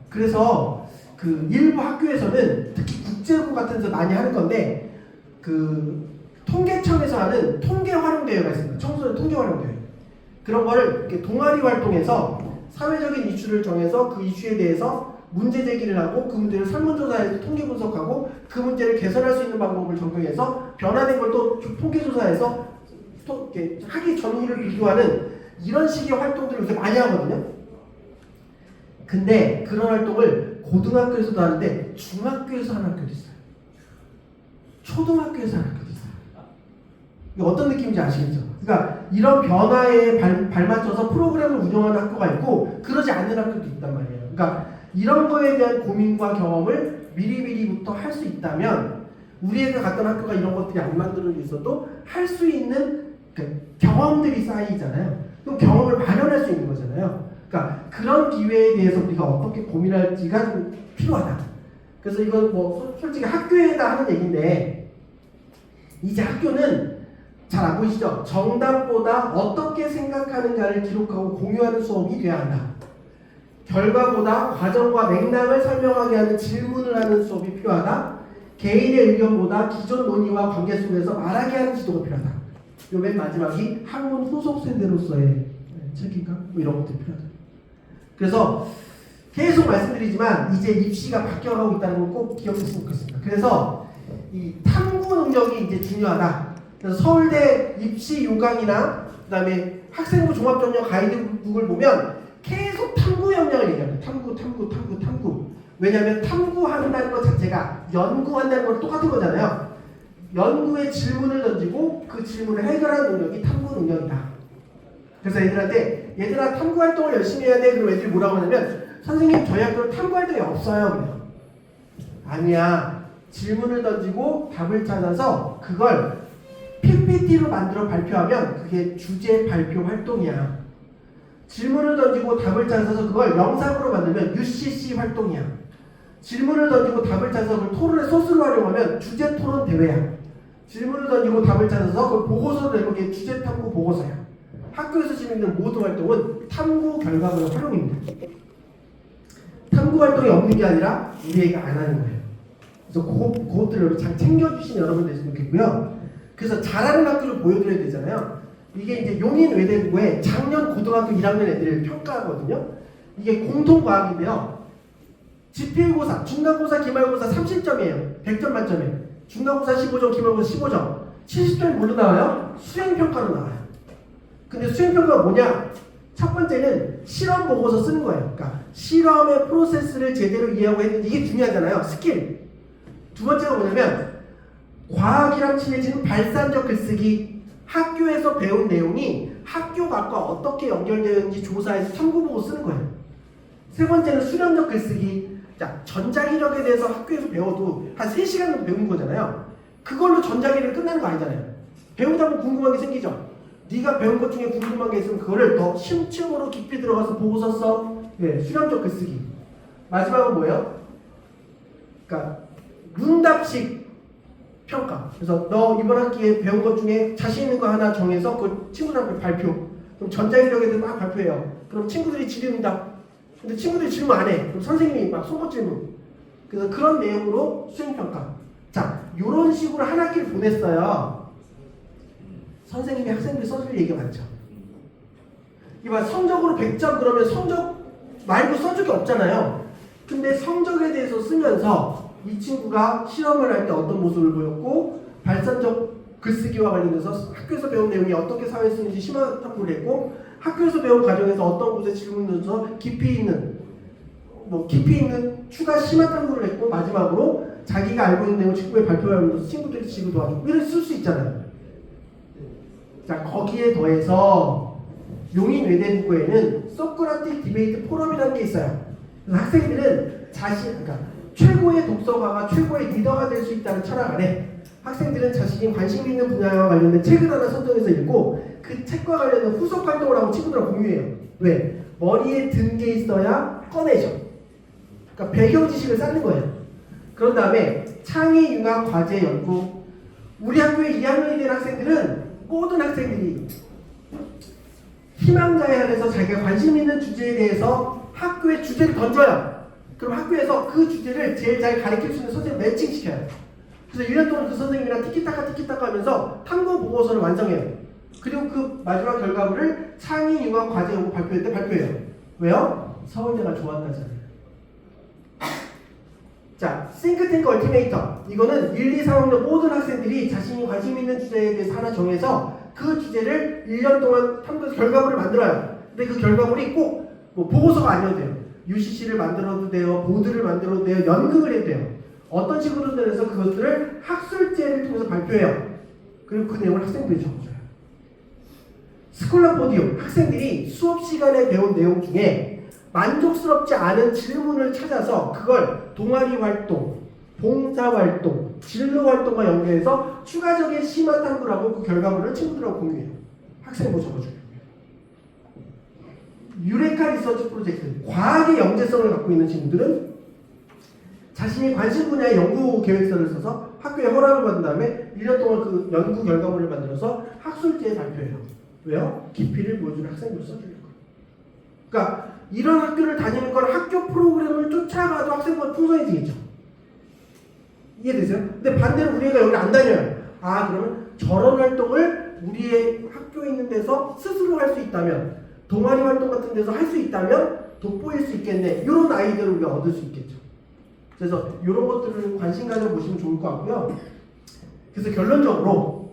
그래서 그 일부 학교에서는 특히 국제고 같은 데서 많이 하는 건데 그 통계청에서 하는 통계 활용 대회가 있습니다. 청소년 통계 활용 대회. 그런 거를 이렇게 동아리 활동해서 사회적인 이슈를 정해서 그 이슈에 대해서 문제 제기를 하고 그 문제를 설문조사해서 통계 분석하고 그 문제를 개선할 수 있는 방법을 적용해서 변화된 걸 또 통계조사해서 또 이렇게 학위 전후를 비교하는 이런 식의 활동들을 요새 많이 하거든요. 근데 그런 활동을 고등학교에서도 하는데 중학교에서 하는 학교도 있어요. 초등학교에서 하는 학교도 있어요. 이게 어떤 느낌인지 아시겠죠? 그러니까 이런 변화에 발맞춰서 프로그램을 운영하는 학교가 있고 그러지 않는 학교도 있단 말이에요. 그러니까 이런 거에 대한 고민과 경험을 미리미리부터 할 수 있다면 우리 애가 갔던 학교가 이런 것들이 안 만들어져 있어도 할 수 있는 경험들이 쌓이잖아요. 그럼 경험을 발현할 수 있는 거잖아요. 그러니까 그런 기회에 대해서 우리가 어떻게 고민할지가 좀 필요하다. 그래서 이건 뭐 솔직히 학교에다 하는 얘기인데 이제 학교는 잘 안 보이시죠? 정답보다 어떻게 생각하는가를 기록하고 공유하는 수업이 돼야 한다. 결과보다 과정과 맥락을 설명하게 하는 질문을 하는 수업이 필요하다. 개인의 의견보다 기존 논의와 관계 속에서 말하게 하는 지도가 필요하다. 요 맨 마지막이 학문 후속 세대로서의 책임감 뭐 이런 것들이 필요하다. 그래서 계속 말씀드리지만 이제 입시가 바뀌어가고 있다는 걸 꼭 기억했으면 좋겠습니다. 그래서 이 탐구 능력이 이제 중요하다. 그래서 서울대 입시 요강이나 그다음에 학생부 종합전형 가이드북을 보면 계속 탐구 역량을 얘기합니다. 탐구. 왜냐하면 탐구한다는 것 자체가 연구한다는 건 똑같은 거잖아요. 연구에 질문을 던지고 그 질문을 해결하는 능력이 탐구 능력이다. 그래서 애들한테 얘들아 탐구 활동을 열심히 해야 돼. 그럼 애들이 뭐라고 하냐면 선생님 저희 학교는 탐구 활동이 없어요. 그래요. 아니야. 질문을 던지고 답을 찾아서 그걸 PPT로 만들어 발표하면 그게 주제 발표 활동이야. 질문을 던지고 답을 찾아서 그걸 영상으로 만들면 UCC 활동이야. 질문을 던지고 답을 찾아서 그걸 토론의 소스로 활용하면 주제 토론 대회야. 질문을 던지고 답을 찾아서 그걸 보고서로 내는 게 주제 탐구 보고서야. 학교에서 진행되는 모든 활동은 탐구 결과물의 활용입니다. 탐구 활동이 없는 게 아니라 우리 애가 안 하는 거예요. 그래서 그것들을 잘 챙겨주신 여러분 됐으면 좋겠고요. 그래서 잘하는 학교를 보여드려야 되잖아요. 이게 이제 용인 외대부에 작년 고등학교 1학년 애들을 평가하거든요. 이게 공통과학인데요. 지필고사, 중간고사, 기말고사 30점이에요. 100점 만점에. 중간고사 15점, 기말고사 15점. 70점이 뭘로 나와요? 수행평가로 나와요. 근데 수행평가가 뭐냐? 첫 번째는 실험 보고서 쓰는 거예요. 그러니까 실험의 프로세스를 제대로 이해하고 했는지 이게 중요하잖아요. 스킬. 두 번째가 뭐냐면 과학이랑 친해지는 발산적 글쓰기. 학교에서 배운 내용이 학교각과 어떻게 연결되는지 조사해서 탐구보고 쓰는 거예요. 세 번째는 수렴적 글쓰기. 자, 전자기력에 대해서 학교에서 배워도 한 3시간 정도 배운 거잖아요. 그걸로 전자기력이 끝나는 거 아니잖아요. 배우다 보면 궁금한 게 생기죠. 네가 배운 것 중에 궁금한 게 있으면 그거를 더 심층으로 깊이 들어가서 보고서 써. 네, 수렴적 글쓰기. 마지막은 뭐예요? 그러니까 문답식 평가. 그래서 너 이번 학기에 배운 것 중에 자신 있는 거 하나 정해서 그 친구들한테 발표. 그럼 전자기력에 대해서 막 발표해요. 그럼 친구들이 질문이다. 근데 친구들이 질문 안 해. 그럼 선생님이 막 송곳 질문. 그래서 그런 내용으로 수행평가. 자, 요런 식으로 한 학기를 보냈어요. 선생님이 학생들이 써줄 얘기가 많죠. 이봐, 성적으로 100점 그러면 성적 말고 쓴 적이 없잖아요. 근데 성적에 대해서 쓰면서 이 친구가 실험을 할 때 어떤 모습을 보였고 발산적 글쓰기와 관련해서 학교에서 배운 내용이 어떻게 사회에 쓰는지 심화 탐구를 했고 학교에서 배운 과정에서 어떤 곳에 질문을 넣어서 깊이 있는 추가 심화 탐구를 했고 마지막으로 자기가 알고 있는 내용을 친구에 발표하면서 친구들이 지금 도와주고 이렇게 쓸 수 있잖아요. 자, 거기에 더해서 용인 외대국어에는 소크라틱 디베이트 포럼이라는 게 있어요. 그래서 학생들은 그러니까 최고의 독서가가 최고의 리더가 될 수 있다는 철학 아래 학생들은 자신이 관심 있는 분야와 관련된 책을 하나 선정해서 읽고 그 책과 관련된 후속 활동을 하고 친구들하고 공유해요. 왜? 머리에 든 게 있어야 꺼내죠. 그러니까 배경 지식을 쌓는 거예요. 그런 다음에 창의 융합 과제 연구. 우리 학교에 2학년이 된 학생들은 모든 학생들이 희망자에 한해서 자기가 관심 있는 주제에 대해서 학교에 주제를 던져요. 그럼 학교에서 그 주제를 제일 잘 가르칠 수 있는 선생님 매칭시켜요. 그래서 1년 동안 그 선생님이랑 티키타카 하면서 탐구 보고서를 완성해요. 그리고 그 마지막 결과물을 창의 융합 과제 연구 발표할 때 발표해요. 왜요? 서울대가 좋았다잖아요. 자, 싱크탱크 얼티메이터. 이거는 1, 2, 3학년 모든 학생들이 자신이 관심 있는 주제에 대해서 하나 정해서 그 주제를 1년 동안 탐구해서 결과물을 만들어요. 근데 그 결과물이 꼭 보고서가 아니어도 돼요. UCC를 만들어도 돼요. 보드를 만들어도 돼요. 연극을 해도 돼요. 어떤 식으로든 해서 그것들을 학술제를 통해서 발표해요. 그리고 그 내용을 학생들이 적어줘요. 스콜라 포디움. 학생들이 수업 시간에 배운 내용 중에 만족스럽지 않은 질문을 찾아서 그걸 동아리 활동, 봉사 활동, 진로 활동과 연계해서 추가적인 심화 탐구를 하고 그 결과물을 친구들하고 공유해요. 학생부 적어줘요. 유레카 리서치 프로젝트. 과학의 영재성을 갖고 있는 친구들은 자신이 관심 분야의 연구 계획서를 써서 학교에 허락을 받은 다음에 1년 동안 그 연구 결과물을 만들어서 학술지에 발표해요. 왜요? 깊이를 보여주는 학생부를 써주려고. 그러니까 이런 학교를 다니는 건 학교 프로그램을 쫓아가도 학생부가 풍성해지겠죠. 이해되세요? 근데 반대로 우리가 여기 안 다녀요. 그러면 저런 활동을 우리의 학교에 있는 데서 스스로 할 수 있다면, 동아리 활동 같은 데서 할 수 있다면 돋보일 수 있겠네. 이런 아이디어를 우리가 얻을 수 있겠죠. 그래서 이런 것들을 관심 가져보시면 좋을 것 같고요. 그래서 결론적으로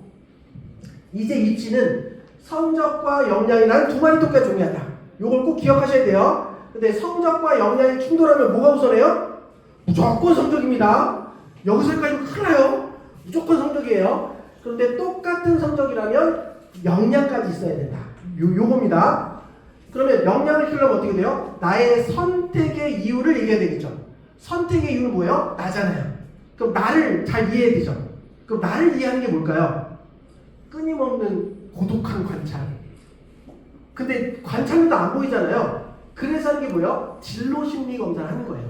이제 입시는 성적과 역량이라는 두 마리 토끼가 중요하다. 이걸 꼭 기억하셔야 돼요. 근데 성적과 역량이 충돌하면 뭐가 우선해요? 무조건 성적입니다. 여기서까지 큰일 나요. 무조건 성적이에요. 그런데 똑같은 성적이라면 역량까지 있어야 된다. 요겁니다. 그러면 역량을 키우려면 어떻게 돼요? 나의 선택의 이유를 얘기해야 되겠죠. 선택의 이유는 뭐예요? 나잖아요. 그럼 나를 잘 이해해야 되죠. 그럼 나를 이해하는 게 뭘까요? 끊임없는 고독한 관찰. 근데 관찰도 안 보이잖아요. 그래서 하는 게 뭐예요? 진로 심리 검사를 하는 거예요.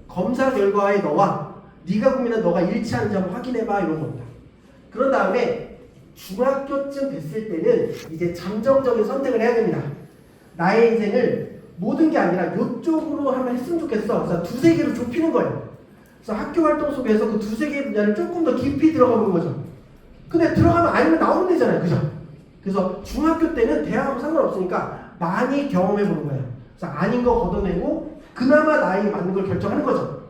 검사 결과에 너와 네가 고민한 너가 일치하는지 한번 확인해봐, 이런 겁니다. 그런 다음에 중학교쯤 됐을 때는 이제 잠정적인 선택을 해야 됩니다. 나의 인생을 모든 게 아니라 이쪽으로 하면 했으면 좋겠어. 그래서 두세 개로 좁히는 거예요. 그래서 학교 활동 속에서 그 두세 개의 분야를 조금 더 깊이 들어가 보는 거죠. 근데 들어가면 아니면 나오면 되잖아요. 그죠? 그래서 중학교 때는 대학하고 상관없으니까 많이 경험해 보는 거예요. 그래서 아닌 거 걷어내고 그나마 나에게 맞는 걸 결정하는 거죠.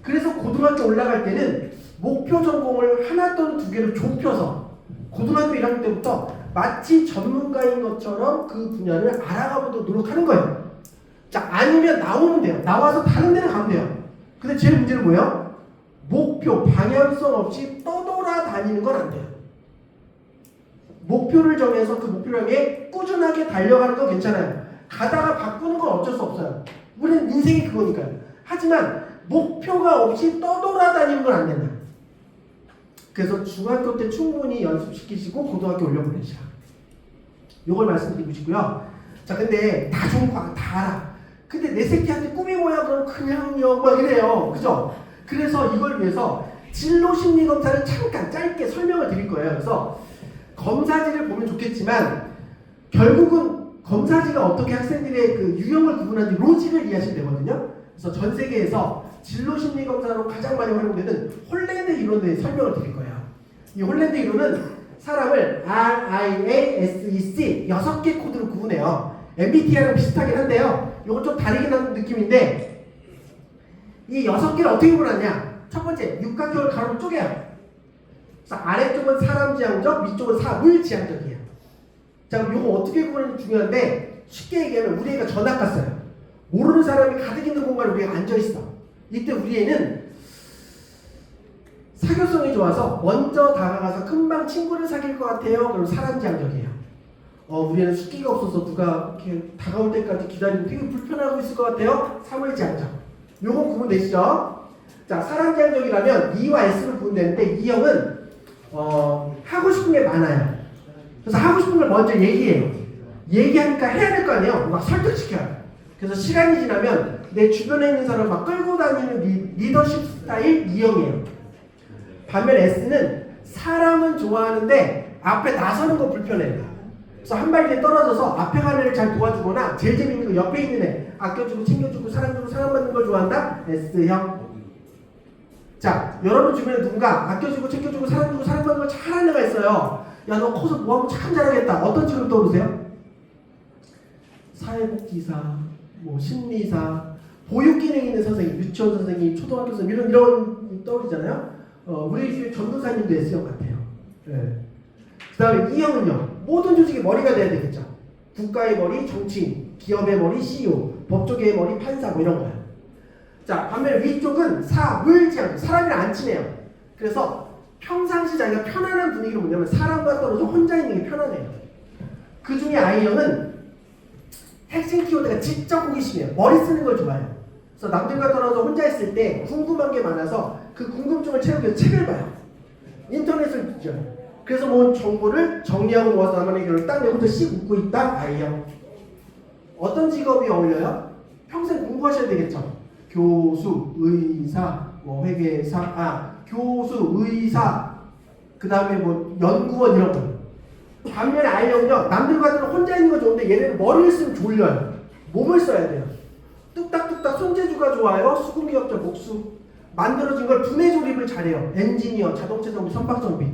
그래서 고등학교 올라갈 때는 목표 전공을 하나 또는 두 개로 좁혀서 고등학교 1학년 때부터 마치 전문가인 것처럼 그 분야를 알아가보도록 노력하는 거예요. 자, 아니면 나오면 돼요. 나와서 다른 데를 가면 돼요. 근데 제일 문제는 뭐예요? 목표, 방향성 없이 떠돌아다니는 건 안 돼요. 목표를 정해서 그 목표를 향해 꾸준하게 달려가는 건 괜찮아요. 가다가 바꾸는 건 어쩔 수 없어요. 우리는 인생이 그거니까요. 하지만 목표가 없이 떠돌아다니는 건 안 된다. 그래서 중학교 때 충분히 연습시키시고 고등학교 올려보내시라. 요걸 말씀드리고 싶고요. 자, 근데 다 좋은 거 다 알아. 근데 내 새끼한테 꿈이 뭐야? 그럼 그냥요. 막 이래요. 그죠? 그래서 이걸 위해서 진로 심리 검사를 잠깐 짧게 설명을 드릴 거예요. 그래서 검사지를 보면 좋겠지만 결국은 검사지가 어떻게 학생들의 그 유형을 구분하는지 로직을 이해하시면 되거든요. 그래서 전 세계에서 진로 심리 검사로 가장 많이 활용되는 홀랜드 이론에 설명을 드릴 거예요. 이 홀랜드 이론은 사람을 RIASEC 6개 코드로 구분해요. MBTI랑 비슷하긴 한데요. 이건 좀 다르긴 한 느낌인데 이 6개를 어떻게 구분하냐? 첫 번째, 육각형을 가로로 쪼개요. 그래서 아래쪽은 사람 지향적, 위쪽은 사물 지향적이에요. 자, 그럼 이거 어떻게 구분하는지 중요한데 쉽게 얘기하면 우리 애가 전학 갔어요. 모르는 사람이 가득 있는 공간에 우리가 앉아있어. 이때 우리 애는 사교성이 좋아서 먼저 다가가서 금방 친구를 사귈 것 같아요. 그럼 사람 지향적이에요. 우리 애는 숙기가 없어서 누가 이렇게 다가올 때까지 기다리고 되게 불편하고 있을 것 같아요. 사물 지향적. 요거 구분되시죠? 자, 사람 지향적이라면 E와 S로 구분되는데 이 형은 하고 싶은 게 많아요. 그래서 하고 싶은 걸 먼저 얘기해요. 얘기하니까 해야 될 거 아니에요. 막 설득시켜요. 그래서 시간이 지나면 내 주변에 있는 사람 막 끌고 다니는 리더십 스타일 E형이에요. 반면 S는 사람은 좋아하는데 앞에 나서는 거 불편해요. 그래서 한 발짝 떨어져서 앞에 가는 애를 잘 도와주거나 제일 재밌는 거 옆에 있는 애 아껴주고 챙겨주고 사랑주고 사랑받는 걸 좋아한다? S형. 자, 여러분 주변에 누군가 아껴주고 챙겨주고 사랑주고 사랑받는 걸 잘하는 애가 있어요. 야, 너 커서 뭐하면 참 잘하겠다. 어떤 직업 떠오르세요? 사회복지사, 뭐 심리사, 보육기능 있는 선생님, 유치원 선생님, 초등학교 선생님 이런 떠오르잖아요. 우리 집에 전도사님도 S형 같아요. 네. 그 다음에 E형은요. 모든 조직의 머리가 돼야 되겠죠. 국가의 머리, 정치인, 기업의 머리, CEO, 법조계의 머리, 판사 뭐 이런 거예요. 자, 반면 위쪽은 사물지향, 사람이랑 안 친해요. 그래서 평상시 자기가 편안한 분위기로 뭐냐면 사람과 떨어져 혼자 있는 게 편안해요. 그 중에 I형은 핵심 키워드가 지적 호기심이에요. 머리 쓰는 걸 좋아해요. 그래서 남들과 떨어져 혼자 있을 때 궁금한 게 많아서 그 궁금증을 채우기 위해서 책을 봐요. 인터넷을 보죠. 그래서 모은 정보를 정리하고 모아서 나만의 결론을 딱 내고 씩 웃고 있다. I형. 어떤 직업이 어울려요? 평생 공부하셔야 되겠죠. 교수, 의사, 뭐 회계사, 교수, 의사, 그 다음에 뭐 연구원 이런 거. 반면에 I형은요, 남들과는 혼자 있는 거 좋은데 얘네는 머리를 쓰면 졸려요. 몸을 써야 돼요. 뚝딱뚝딱 손재주가 좋아요. 수공기업자 목수. 만들어진 걸 분해 조립을 잘해요. 엔지니어, 자동차 정비, 선박 정비.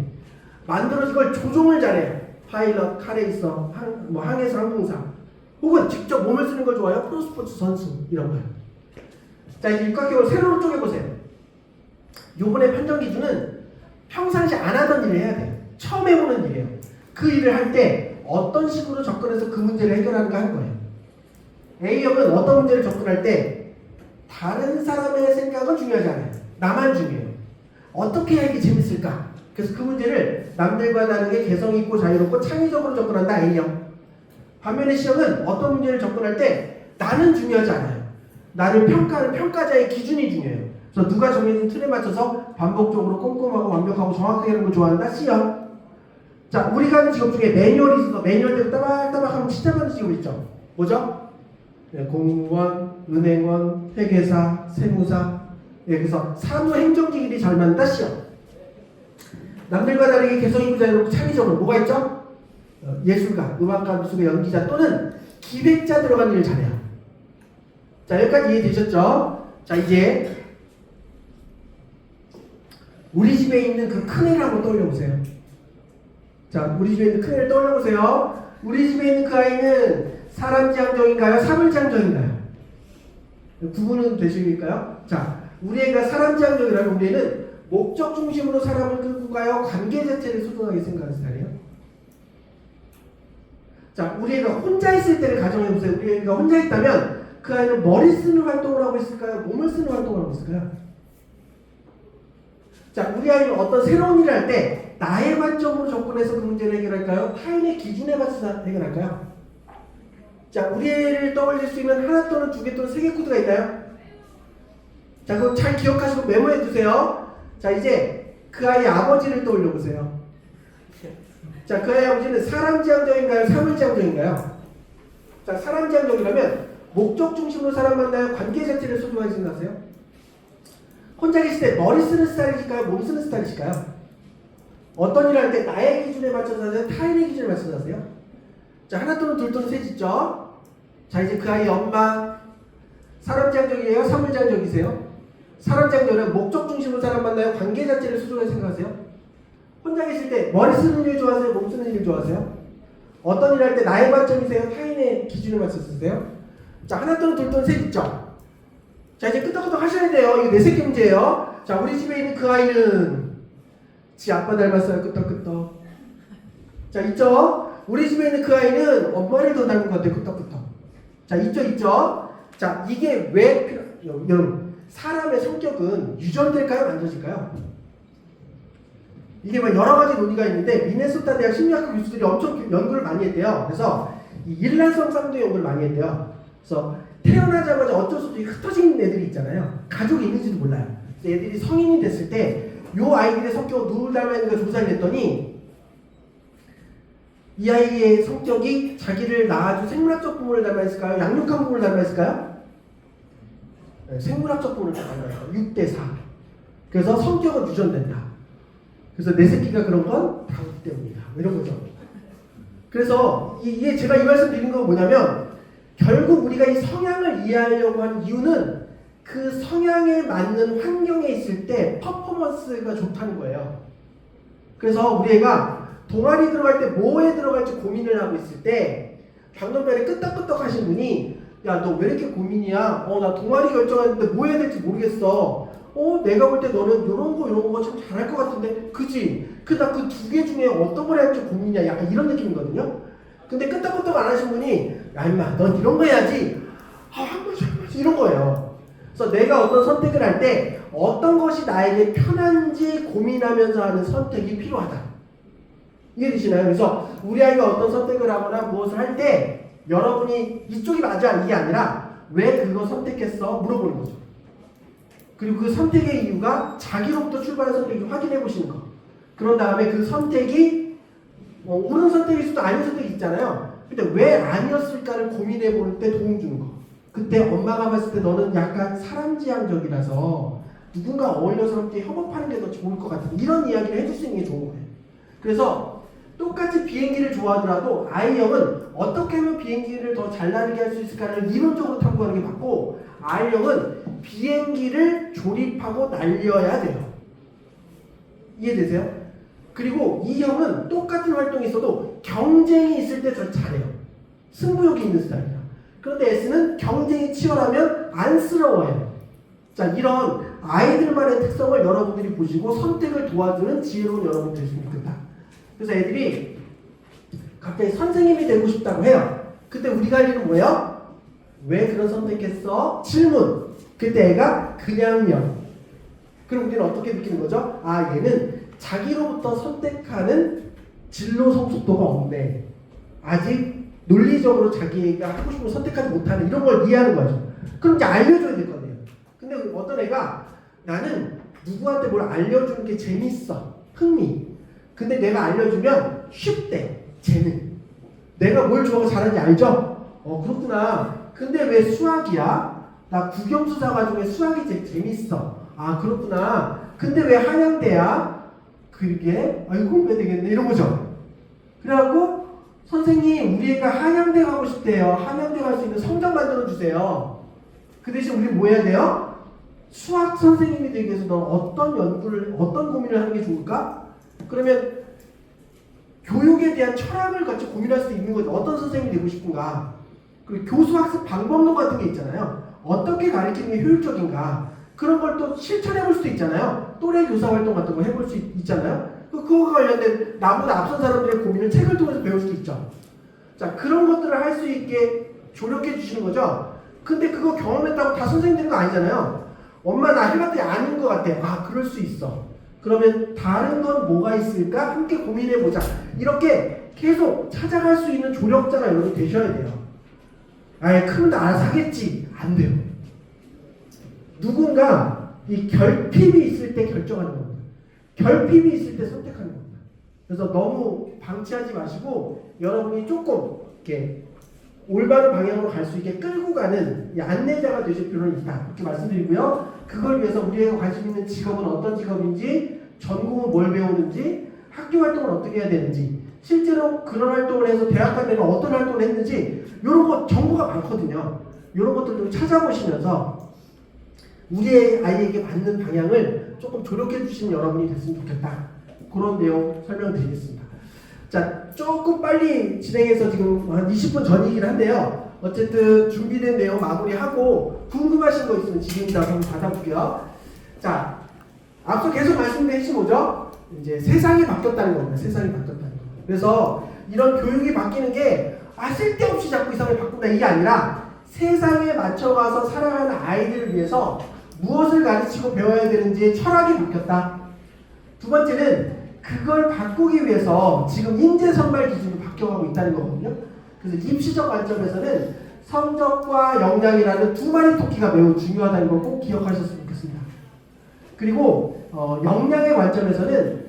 만들어진 걸 조종을 잘해요. 파일럿, 카레이서, 항해사, 항공사. 혹은 직접 몸을 쓰는 걸 좋아해요. 프로스포츠 선수 이런 거요. 자, 이제 육각형을 세로로 쪼개보세요. 요번에 판정 기준은 평상시 안 하던 일을 해야 돼요. 처음 해보는 일이에요. 그 일을 할 때 어떤 식으로 접근해서 그 문제를 해결하는가 할 거예요. A형은 어떤 문제를 접근할 때 다른 사람의 생각은 중요하지 않아요. 나만 중요해요. 어떻게 해야 이게 재밌을까? 그래서 그 문제를 남들과 다르게 개성있고 자유롭고 창의적으로 접근한다. A형. 반면에 C형은 어떤 문제를 접근할 때 나는 중요하지 않아요. 나를 평가하는 평가자의 기준이 중요해요. 그래서 누가 정해진 틀에 맞춰서 반복적으로 꼼꼼하고 완벽하고 정확하게 하는 걸 좋아한다. C형. 자, 우리가 하는 직업 중에 매뉴얼이 있어서 매뉴얼대로 따박따박 하면 진짜 많은 직업 있죠. 뭐죠? 네, 공무원, 은행원, 회계사, 세무사. 네, 그래서 사무행정직 일이 잘 맞는다. C형. 남들과 다르게 개성있고 자유롭고 창의적으로 뭐가 있죠? 예술가, 음악가, 미술가, 연기자 또는 기획자 들어간 일을 잘해요. 자, 여기까지 이해되셨죠? 자, 이제 우리 집에 있는 그 큰애를 한번 떠올려보세요. 자, 우리 집에 있는 큰애를 떠올려보세요. 우리 집에 있는 그 아이는 사람지향적인가요? 사물지향적인가요? 구분은 되실까요? 자, 우리 애가 사람지향적이라면 우리 애는 목적 중심으로 사람을 끌고 가요? 관계 자체를 소중하게 생각하는 스타일이에요? 자, 우리 애가 혼자 있을 때를 가정해보세요. 우리 애가 혼자 있다면 그 아이는 머리 쓰는 활동을 하고 있을까요? 몸을 쓰는 활동을 하고 있을까요? 자, 우리 아이는 어떤 새로운 일을 할 때 나의 관점으로 접근해서 그 문제를 해결할까요? 타인의 기준에 맞춰서 해결할까요? 자, 우리 애를 떠올릴 수 있는 하나 또는 두 개 또는 세 개 코드가 있나요? 자, 그거 잘 기억하시고 메모해 두세요. 자, 이제 그 아이의 아버지를 떠올려 보세요. 자, 그 아이의 아버지는 사람지향적인가요? 사물지향적인가요? 자, 사람지향적이라면 목적 중심으로 사람 만나요? 관계 자체를 소중하게 생각하세요? 혼자 계실 때 머리 쓰는 스타일이실까요? 몸 쓰는 스타일이실까요? 어떤 일을 할 때 나의 기준에 맞춰서 하세요? 타인의 기준에 맞춰서 하세요? 자, 하나 또는 둘 또는 셋 있죠? 자, 이제 그 아이의 엄마 사람지향적이에요? 사물지향적이세요? 사람지향적이라면 목적 중심으로 사람 만나요? 관계 자체를 소중하게 생각하세요? 혼자 계실 때 머리 쓰는 일 좋아하세요? 몸 쓰는 일 좋아하세요? 어떤 일을 할 때 나의 관점이세요? 타인의 기준에만 쓰세요? 자, 하나 또는 둘 또는 셋 있죠? 자, 이제 끄떡끄떡 하셔야 돼요. 이거 내색 경제예요. 자, 우리 집에 있는 그 아이는 지 아빠 닮았어요. 끄떡끄떡. 자, 있죠? 우리 집에 있는 그 아이는 엄마를 더 닮은 것 같아요. 끄떡끄떡. 자, 있죠? 자, 이게 왜 여러분, 사람의 성격은 유전될까요? 만들어질까요? 이게 막 여러 가지 논의가 있는데 미네소타 대학 심리학과 교수들이 엄청 연구를 많이 했대요. 그래서 이 일란성 쌍둥이 연구를 많이 했대요. 그래서 태어나자마자 어쩔 수 없이 흩어진 애들이 있잖아요. 가족이 있는지도 몰라요. 그래서 애들이 성인이 됐을 때 요 아이들의 성격을 누굴 닮았는가 조사를 했더니 이 아이의 성격이 자기를 낳아준 생물학적 부모를 닮았을까요? 양육한 부모를 닮았을까요? 네, 생물학적 부모를 닮았어요. 6대4. 그래서 성격은 유전된다. 그래서 내 새끼가 그런 건 다르기 때문이다. 이런 거죠. 그래서 이게 제가 이 말씀 드린 건 뭐냐면 결국 우리가 이 성향을 이해하려고 하는 이유는 그 성향에 맞는 환경에 있을 때 퍼포먼스가 좋다는 거예요. 그래서 우리 애가 동아리 들어갈 때 뭐에 들어갈지 고민을 하고 있을 때 방금 전에 끄떡끄떡 하신 분이 야, 너 왜 이렇게 고민이야? 나 동아리 결정했는데 뭐 해야 될지 모르겠어. 내가 볼 때 너는 이런 거 참 잘할 것 같은데, 그지? 나 그 두 개 중에 어떤 걸 할지 고민이야. 약간 이런 느낌이거든요. 근데 끄떡끄떡 안 하신 분이, 야, 임마, 넌 이런 거 해야지. 한 번씩 이런 거예요. 그래서 내가 어떤 선택을 할 때 어떤 것이 나에게 편한지 고민하면서 하는 선택이 필요하다. 이해되시나요? 그래서 우리 아이가 어떤 선택을 하거나 무엇을 할 때 여러분이 이쪽이 맞아 이게 아니라 왜 그거 선택했어? 물어보는 거죠. 그리고 그 선택의 이유가 자기로부터 출발한 선택인지 확인해 보시는 거. 그런 다음에 그 선택이 옳은 선택일 수도 아닌 선택이 있잖아요. 근데 왜 아니었을까를 고민해 볼 때 도움 주는 거. 그때 엄마가 봤을 때 너는 약간 사람지향적이라서 누군가 어울려서 함께 협업하는 게 더 좋을 것 같은 이런 이야기를 해줄 수 있는 게 좋은 거예요. 그래서 똑같이 비행기를 좋아하더라도 I형은 어떻게 하면 비행기를 더 잘 날게 할 수 있을까를 이론적으로 탐구하는 게 맞고 R형은 비행기를 조립하고 날려야 돼요. 이해되세요? 그리고 E형은 똑같은 활동이 있어도 경쟁이 있을 때 더 잘해요. 승부욕이 있는 스타일이야. 그런데 S는 경쟁이 치열하면 안쓰러워요. 자, 이런 아이들만의 특성을 여러분들이 보시고 선택을 도와주는 지혜로운 여러분이 되시면 좋겠다. 그래서 애들이 갑자기 선생님이 되고 싶다고 해요. 그때 우리가 할 일은 뭐예요? 왜 그런 선택했어? 질문. 그때 애가 그냥요. 그럼 우리는 어떻게 느끼는 거죠? 아, 얘는 자기로부터 선택하는 진로 성숙도가 없네. 아직 논리적으로 자기가 하고 싶은 걸 선택하지 못하는 이런 걸 이해하는 거죠. 그럼 이제 알려줘야 될 거예요. 근데 어떤 애가 나는 누구한테 뭘 알려주는 게 재밌어. 흥미. 근데 내가 알려주면 쉽대. 재능. 내가 뭘 좋아하고 잘하는지 알죠? 그렇구나. 근데 왜 수학이야? 나 국영수사과 중에 수학이 제일 재밌어. 아, 그렇구나. 근데 왜 한양대야? 그게 이건 왜 되겠네. 이런 거죠. 그래갖고 선생님 우리 애가 한양대 가고 싶대요. 한양대 갈 수 있는 성적 만들어주세요. 그 대신 우리 뭐 해야 돼요? 수학 선생님이 되기 위해서 너 어떤 고민을 하는 게 좋을까? 그러면 교육에 대한 철학을 같이 고민할 수도 있는 거죠. 어떤 선생님이 되고 싶은가? 그리고 교수 학습 방법론 같은 게 있잖아요. 어떻게 가르치는 게 효율적인가? 그런 걸 또 실천해 볼 수도 있잖아요. 또래 교사 활동 같은 거 해볼 수 있잖아요. 그거와 관련된 나보다 앞선 사람들의 고민을 책을 통해서 배울 수도 있죠. 자, 그런 것들을 할 수 있게 조력해 주시는 거죠. 근데 그거 경험했다고 다 선생님 되는 거 아니잖아요. 엄마 나 해봤더니 아닌 것 같아. 아, 그럴 수 있어. 그러면 다른 건 뭐가 있을까? 함께 고민해보자. 이렇게 계속 찾아갈 수 있는 조력자가 여러분 되셔야 돼요. 크면 다 알아서 하겠지. 안 돼요. 누군가 이 결핍이 있을 때 결정하는 겁니다. 결핍이 있을 때 선택하는 겁니다. 그래서 너무 방치하지 마시고 여러분이 조금 이렇게 올바른 방향으로 갈 수 있게 끌고 가는 이 안내자가 되실 필요는 있다. 이렇게 말씀드리고요. 그걸 위해서 우리가 관심 있는 직업은 어떤 직업인지, 전공은 뭘 배우는지, 학교 활동을 어떻게 해야 되는지, 실제로 그런 활동을 해서 대학 가면 어떤 활동을 했는지 이런 거 정보가 많거든요. 이런 것들 좀 찾아보시면서 우리의 아이에게 맞는 방향을 조금 조력해 주시는 여러분이 됐으면 좋겠다. 그런 내용 설명드리겠습니다. 자. 자, 조금 빨리 진행해서 지금 한 20분 전이긴 한데요. 어쨌든 준비된 내용 마무리하고 궁금하신 거 있으면 지금부터 한번 받아볼게요. 자, 앞서 계속 말씀드린 핵심 뭐죠? 이제 세상이 바뀌었다는 겁니다. 세상이 바뀌었다는 거. 그래서 이런 교육이 바뀌는 게 쓸데없이 자꾸 이상을 바꾼다 이게 아니라 세상에 맞춰가서 살아가는 아이들을 위해서 무엇을 가르치고 배워야 되는지 철학이 바뀌었다. 두 번째는 그걸 바꾸기 위해서 지금 인재 선발 기준이 바뀌어가고 있다는 거거든요. 그래서 입시적 관점에서는 성적과 역량이라는 두 마리 토끼가 매우 중요하다는 걸 꼭 기억하셨으면 좋겠습니다. 그리고 역량의 관점에서는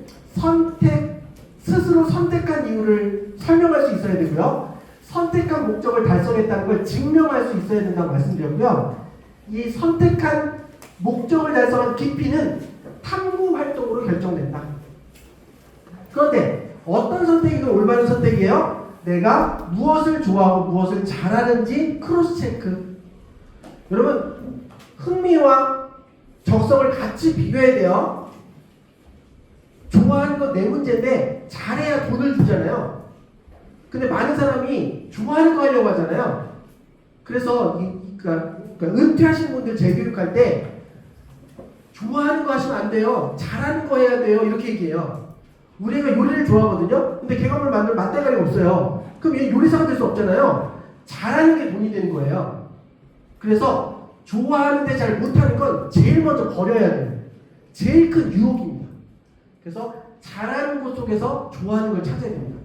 스스로 선택한 이유를 설명할 수 있어야 되고요. 선택한 목적을 달성했다는 걸 증명할 수 있어야 된다고 말씀드렸고요. 이 선택한 목적을 달성한 깊이는 탐구 활동으로 결정된다. 그런데 어떤 선택이 올바른 선택이에요? 내가 무엇을 좋아하고 무엇을 잘하는지 크로스 체크. 여러분, 흥미와 적성을 같이 비교해야 돼요. 좋아하는 건 내 문제인데 잘해야 돈을 주잖아요. 근데 많은 사람이 좋아하는 거 하려고 하잖아요. 그래서 그러니까 은퇴하신 분들 재교육할 때 좋아하는 거 하시면 안 돼요. 잘하는 거 해야 돼요. 이렇게 얘기해요. 우리가 요리를 좋아하거든요. 근데 개가물 만들 맛대가리가 없어요. 그럼 얘 요리사가 될 수 없잖아요. 잘하는 게 돈이 되는 거예요. 그래서 좋아하는데 잘 못하는 건 제일 먼저 버려야 돼요. 제일 큰 유혹입니다. 그래서 잘하는 것 속에서 좋아하는 걸 찾아야 됩니다.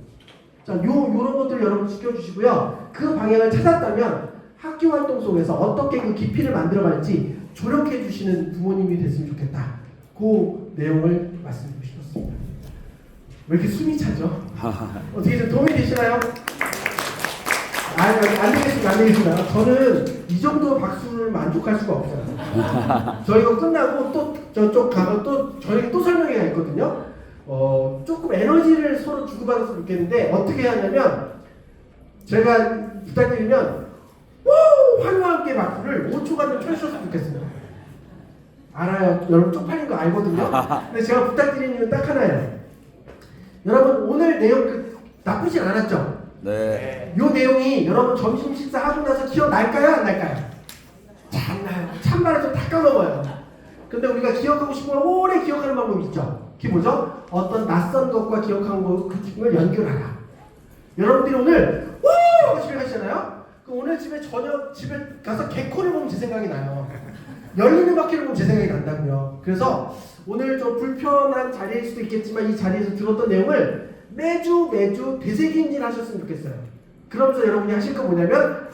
자, 요런 것들 여러분 지켜주시고요. 그 방향을 찾았다면 학교 활동 속에서 어떻게 그 깊이를 만들어갈지 조력해 주시는 부모님이 됐으면 좋겠다. 그 내용을 말씀드리고 싶었습니다. 왜 이렇게 숨이 차죠? 어떻게 좀 도움이 되시나요? 안 되겠습니다. 저는 이 정도 박수를 만족할 수가 없어요. 저희가 끝나고 또 저쪽 가면 또 저희가 또 설명회가 있거든요. 조금 에너지를 서로 주고받았으면 좋겠는데 어떻게 하냐면 제가 부탁드리면 환호와 함께 박수를 5초간 좀 쳐주셨으면 좋겠습니다. 알아요. 여러분 쪽팔린 거 알거든요. 근데 제가 부탁드리는 이유는 딱 하나예요. 여러분 오늘 내용 나쁘진 않았죠? 네. 요 내용이 여러분 점심 식사하고 나서 기억날까요? 안 날까요? 잘 나요. 찬바람 좀 다 까먹어요. 근데 우리가 기억하고 싶은 걸 오래 기억하는 방법이 있죠. 그게 뭐죠? 어떤 낯선 것과 기억한 것 그 기능을 연결하라. 여러분들이 오늘 하고 집에 가시잖아요? 그럼 오늘 집에 가서 개코를 보면 제 생각이 나요. 열리는 바퀴를 보면 제 생각이 난다고요. 그래서 오늘 좀 불편한 자리일 수도 있겠지만 이 자리에서 들었던 내용을 매주 되새김질 하셨으면 좋겠어요. 그러면서 여러분이 하실 거 뭐냐면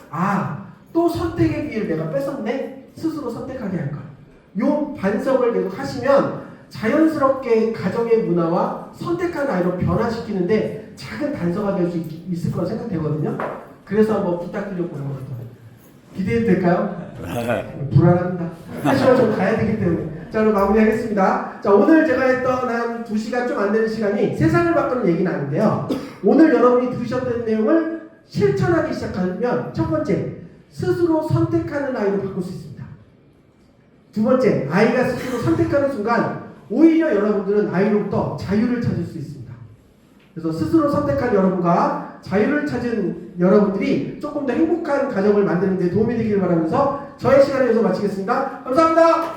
또 선택의 기회를 내가 뺏었네? 스스로 선택하게 할 거야. 요 반성을 계속 하시면 자연스럽게 가정의 문화와 선택한 아이로 변화시키는데 작은 단서가 될 수 있을 거라 생각되거든요. 그래서 한번 부탁드리려고 하는 겁니다. 기대해도 될까요? 불안합니다. 하지만 좀 가야 되기 때문에. 자, 그럼 마무리하겠습니다. 자, 오늘 제가 했던 한 2시간 좀 안 되는 시간이 세상을 바꾸는 얘기는 아닌데요. 오늘 여러분이 들으셨던 내용을 실천하기 시작하면 첫 번째, 스스로 선택하는 아이로 바꿀 수 있습니다. 두 번째, 아이가 스스로 선택하는 순간 오히려 여러분들은 아이로부터 자유를 찾을 수 있습니다. 그래서 스스로 선택한 여러분과 자유를 찾은 여러분들이 조금 더 행복한 가정을 만드는 데 도움이 되기를 바라면서 저의 시간을 여기서 마치겠습니다. 감사합니다.